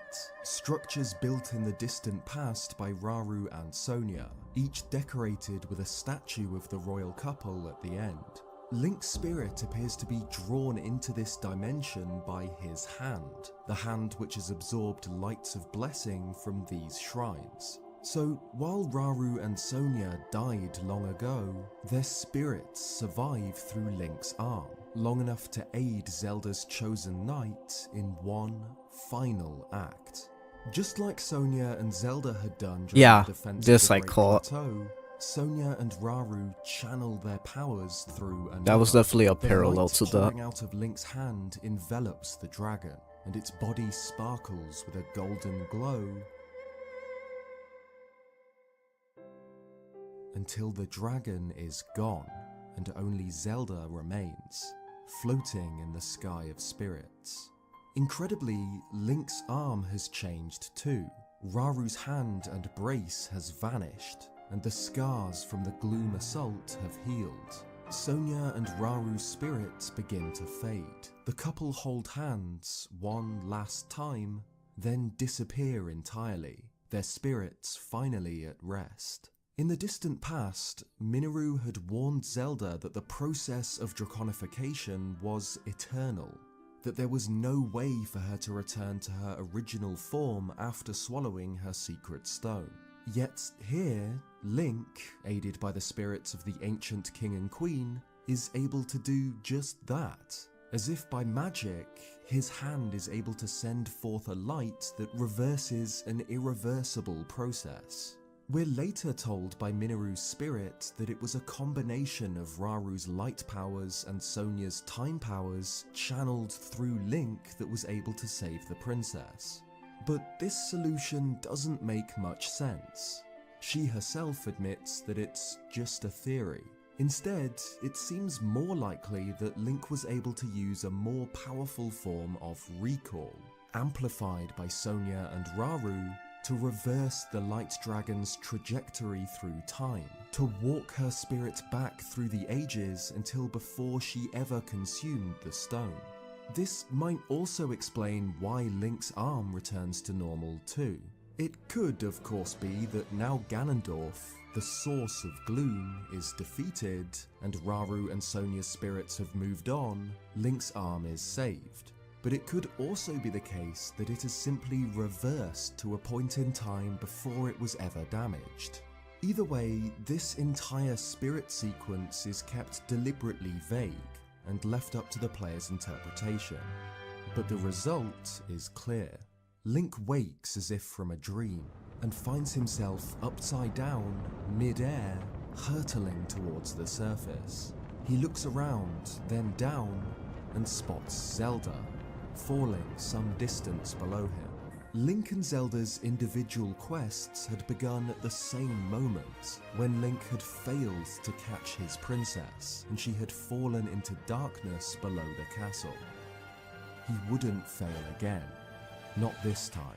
Speaker 6: structures built in the distant past by Raru and Sonia, each decorated with a statue of the royal couple at the end. Link's spirit appears to be drawn into this dimension by his hand, the hand which has absorbed lights of blessing from these shrines. So, while Raru and Sonia died long ago, their spirits survive through Link's arm, long enough to aid Zelda's chosen knight in one final act. Just like Sonia and Zelda had done during the defense of the Great Plateau, Sonia and Raru channel their powers through another.
Speaker 1: That was definitely a parallel to that.
Speaker 6: Pouring out of Link's hand envelops the dragon, and its body sparkles with a golden glow until the dragon is gone and only Zelda remains, floating in the sky of spirits. Incredibly, Link's arm has changed too. Raru's hand and brace has vanished, and the scars from the Gloom Assault have healed. Sonia and Raru's spirits begin to fade. The couple hold hands one last time, then disappear entirely, their spirits finally at rest. In the distant past, Minoru had warned Zelda that the process of draconification was eternal, that there was no way for her to return to her original form after swallowing her secret stone. Yet here, Link, aided by the spirits of the ancient king and queen, is able to do just that. As if by magic, his hand is able to send forth a light that reverses an irreversible process. We're later told by Minoru's spirit that it was a combination of Raru's light powers and Sonia's time powers channeled through Link that was able to save the princess. But this solution doesn't make much sense. She herself admits that it's just a theory. Instead, it seems more likely that Link was able to use a more powerful form of recall, amplified by Sonia and Raru, to reverse the Light Dragon's trajectory through time, to walk her spirit back through the ages until before she ever consumed the stone. This might also explain why Link's arm returns to normal too. It could, of course, be that now Ganondorf, the source of gloom, is defeated, and Raru and Sonia's spirits have moved on, Link's arm is saved. But it could also be the case that it has simply reversed to a point in time before it was ever damaged. Either way, this entire spirit sequence is kept deliberately vague and left up to the player's interpretation. But the result is clear. Link wakes as if from a dream, and finds himself upside down, mid-air, hurtling towards the surface. He looks around, then down, and spots Zelda, falling some distance below him. Link and Zelda's individual quests had begun at the same moment, when Link had failed to catch his princess, and she had fallen into darkness below the castle. He wouldn't fail again. Not this time.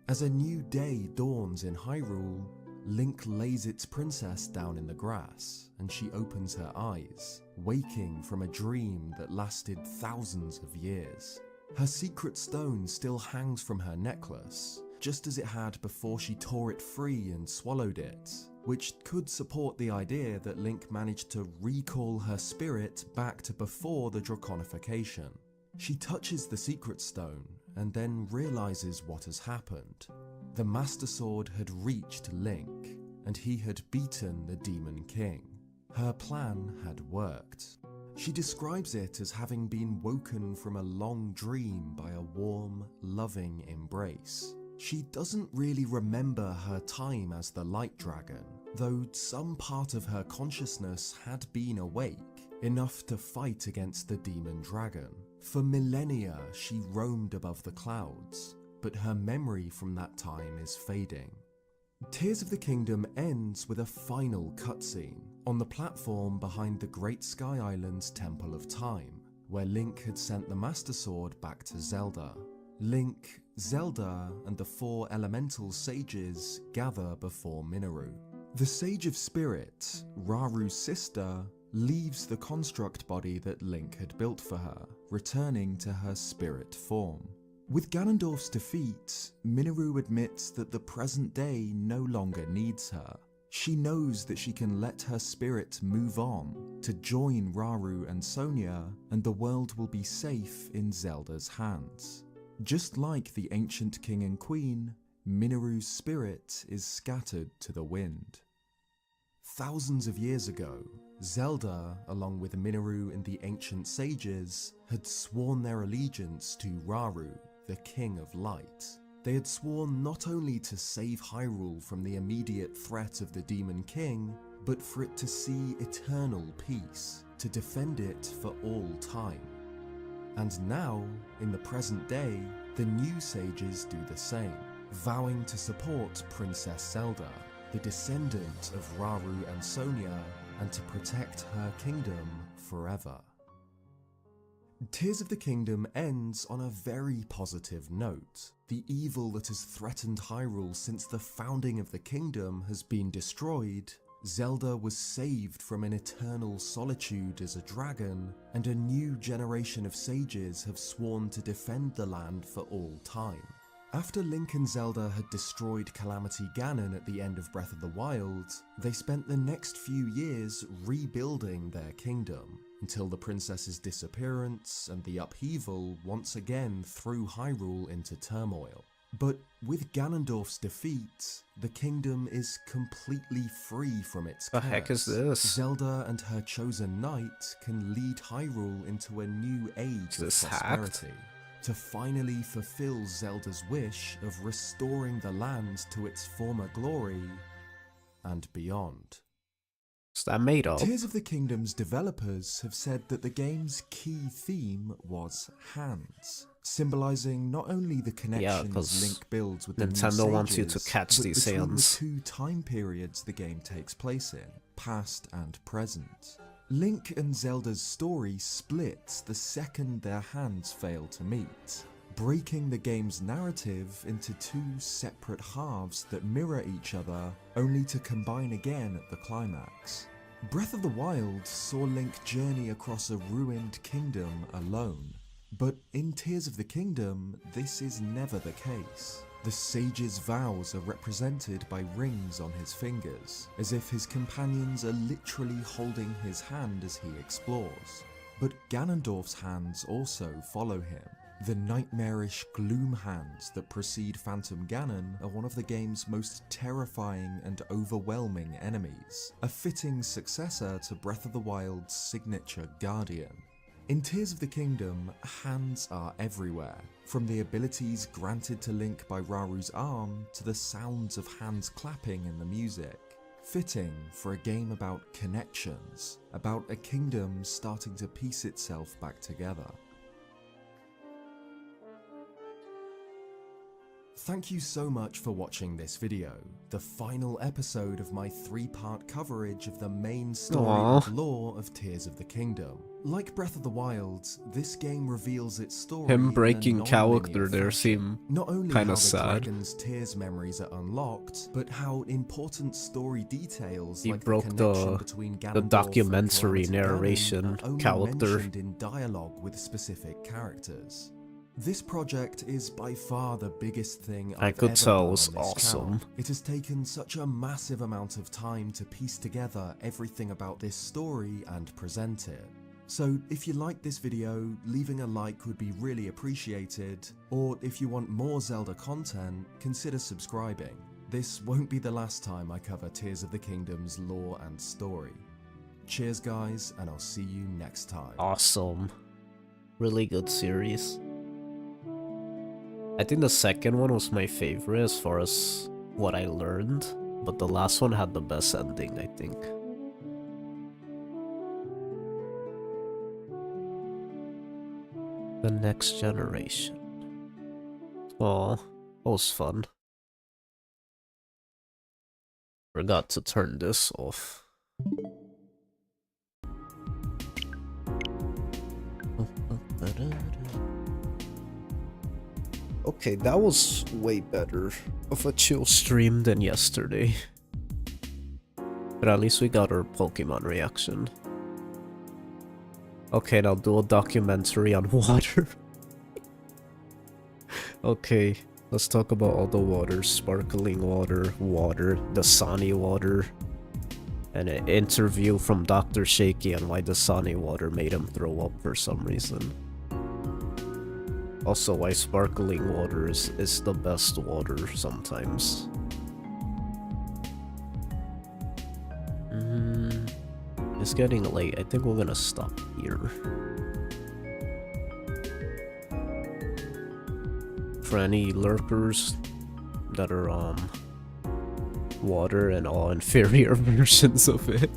Speaker 6: As a new day dawns in Hyrule, Link lays its princess down in the grass, and she opens her eyes, waking from a dream that lasted thousands of years. Her secret stone still hangs from her necklace, just as it had before she tore it free and swallowed it, which could support the idea that Link managed to recall her spirit back to before the Draconification. She touches the secret stone and then realizes what has happened. The Master Sword had reached Link, and he had beaten the Demon King. Her plan had worked. She describes it as having been woken from a long dream by a warm, loving embrace. She doesn't really remember her time as the Light Dragon, though some part of her consciousness had been awake, enough to fight against the Demon Dragon. For millennia, she roamed above the clouds, but her memory from that time is fading. Tears of the Kingdom ends with a final cutscene on the platform behind the Great Sky Island's Temple of Time, where Link had sent the Master Sword back to Zelda. Link, Zelda, and the 4 elemental sages gather before Minoru. The Sage of Spirit, Raru's sister, leaves the construct body that Link had built for her, returning to her spirit form. With Ganondorf's defeat, Minoru admits that the present day no longer needs her. She knows that she can let her spirit move on to join Raru and Sonia, and the world will be safe in Zelda's hands. Just like the ancient king and queen, Minoru's spirit is scattered to the wind. Thousands of years ago, Zelda, along with Minoru and the ancient sages, had sworn their allegiance to Raru, the King of Light. They had sworn not only to save Hyrule from the immediate threat of the Demon King, but for it to see eternal peace, to defend it for all time. And now, in the present day, the new sages do the same, vowing to support Princess Zelda, the descendant of Raru and Sonia, and to protect her kingdom forever. Tears of the Kingdom ends on a very positive note. the evil that has threatened Hyrule since the founding of the kingdom has been destroyed, Zelda was saved from an eternal solitude as a dragon, and a new generation of sages have sworn to defend the land for all time. After Link and Zelda had destroyed Calamity Ganon at the end of Breath of the Wild, they spent the next few years rebuilding their kingdom, until the princess's disappearance and the upheaval once again threw Hyrule into turmoil. But with Ganondorf's defeat, the kingdom is completely free from its curse.
Speaker 1: The heck is this?
Speaker 6: Zelda and her chosen knight can lead Hyrule into a new age of prosperity, to finally fulfill Zelda's wish of restoring the land to its former glory and beyond.
Speaker 1: Is that made up?
Speaker 6: Tears of the Kingdom's developers have said that the game's key theme was hands, symbolizing not only the connections Link builds with the new
Speaker 1: Nintendo wants you to
Speaker 6: sages,
Speaker 1: catch
Speaker 6: but
Speaker 1: these
Speaker 6: between
Speaker 1: hands.
Speaker 6: the two time periods the game takes place in, past and present. Link and Zelda's story splits the second their hands fail to meet, breaking the game's narrative into two separate halves that mirror each other, only to combine again at the climax. Breath of the Wild saw Link journey across a ruined kingdom alone, but in Tears of the Kingdom, this is never the case. The sage's vows are represented by rings on his fingers, as if his companions are literally holding his hand as he explores. But Ganondorf's hands also follow him. The nightmarish gloom hands that precede Phantom Ganon are one of the game's most terrifying and overwhelming enemies, a fitting successor to Breath of the Wild's signature Guardian. In Tears of the Kingdom, hands are everywhere, from the abilities granted to Link by Raru's arm to the sounds of hands clapping in the music. Fitting for a game about connections, about a kingdom starting to piece itself back together. Thank you so much for watching this video, the final episode of my 3-part coverage of the main story and lore of Tears of the Kingdom. Like Breath of the Wild, this game reveals its story
Speaker 1: Him
Speaker 6: in a
Speaker 1: breaking
Speaker 6: non-linear
Speaker 1: character there
Speaker 6: fashion.
Speaker 1: seem
Speaker 6: Not only
Speaker 1: kinda
Speaker 6: how the
Speaker 1: sad.
Speaker 6: dragon's Tears memories are unlocked, but how important story details
Speaker 1: He
Speaker 6: like
Speaker 1: broke
Speaker 6: the connection
Speaker 1: the
Speaker 6: between Ganondorf and
Speaker 1: documentary
Speaker 6: Calamity Ganon
Speaker 1: narration
Speaker 6: are only
Speaker 1: character.
Speaker 6: mentioned in dialogue with specific characters. This project is by far the biggest thing I've
Speaker 1: could
Speaker 6: ever
Speaker 1: tell
Speaker 6: done
Speaker 1: it was
Speaker 6: on this
Speaker 1: awesome.
Speaker 6: channel. It has taken such a massive amount of time to piece together everything about this story and present it. So if you liked this video, leaving a like would be really appreciated, or if you want more Zelda content, consider subscribing. This won't be the last time I cover Tears of the Kingdom's lore and story. Cheers guys, and I'll see you next time.
Speaker 1: Awesome. Really good series. I think the second one was my favorite as far as what I learned, but the last one had the best ending, I think. The next generation. Oh, that was fun. Forgot to turn this off. Okay, that was way better of a chill stream than yesterday. But at least we got our Pokemon reaction. Okay, now do a documentary on water. Okay, let's talk about all the waters. Sparkling water, water, Dasani water. And an interview from Dr. Shaky on why Dasani water made him throw up for some reason. Also, why sparkling water is the best water sometimes. It's getting late. I think we're gonna stop here. For any lurkers that are water and all inferior versions of it.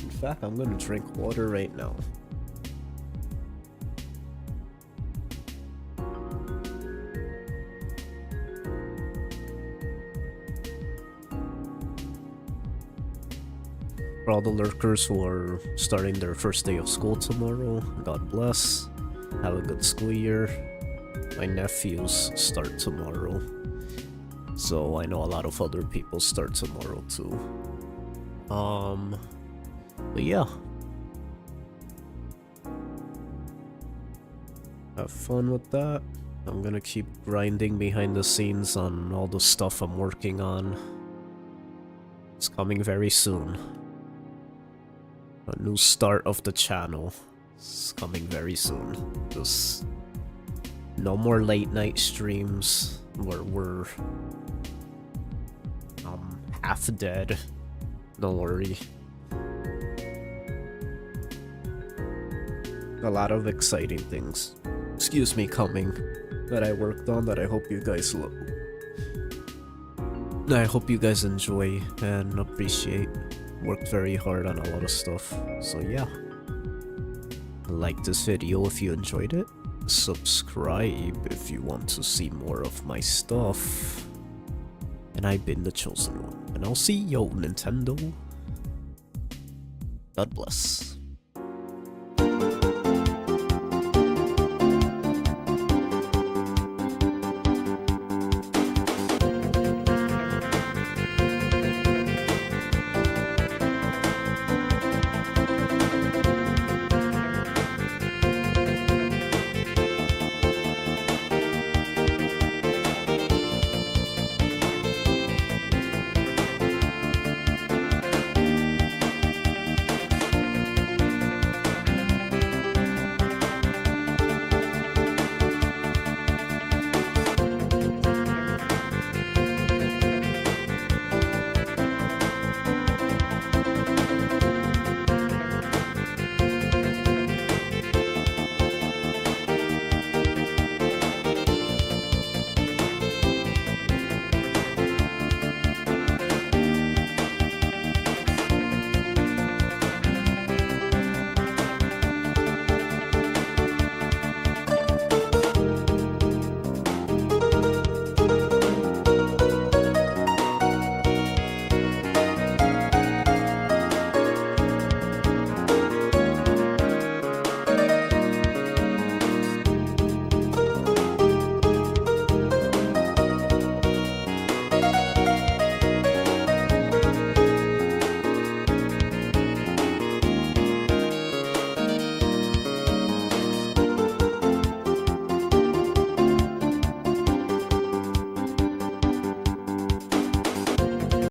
Speaker 1: In fact, I'm gonna drink water right now. For all the lurkers who are starting their first day of school tomorrow, God bless. Have a good school year. My nephews start tomorrow. So I know a lot of other people start tomorrow too. But yeah. Have fun with that. I'm gonna keep grinding behind the scenes on all the stuff I'm working on. It's coming very soon. A new start of the channel is coming very soon. Just no more late night streams where we're half dead. Don't worry. A lot of exciting things, excuse me, coming that I worked on that I hope you guys love. I hope you guys enjoy and appreciate. Worked very hard on a lot of stuff. So yeah. Like this video if you enjoyed it. Subscribe if you want to see more of my stuff. And I've been the chosen one. And I'll see yo, Nintendo. God bless.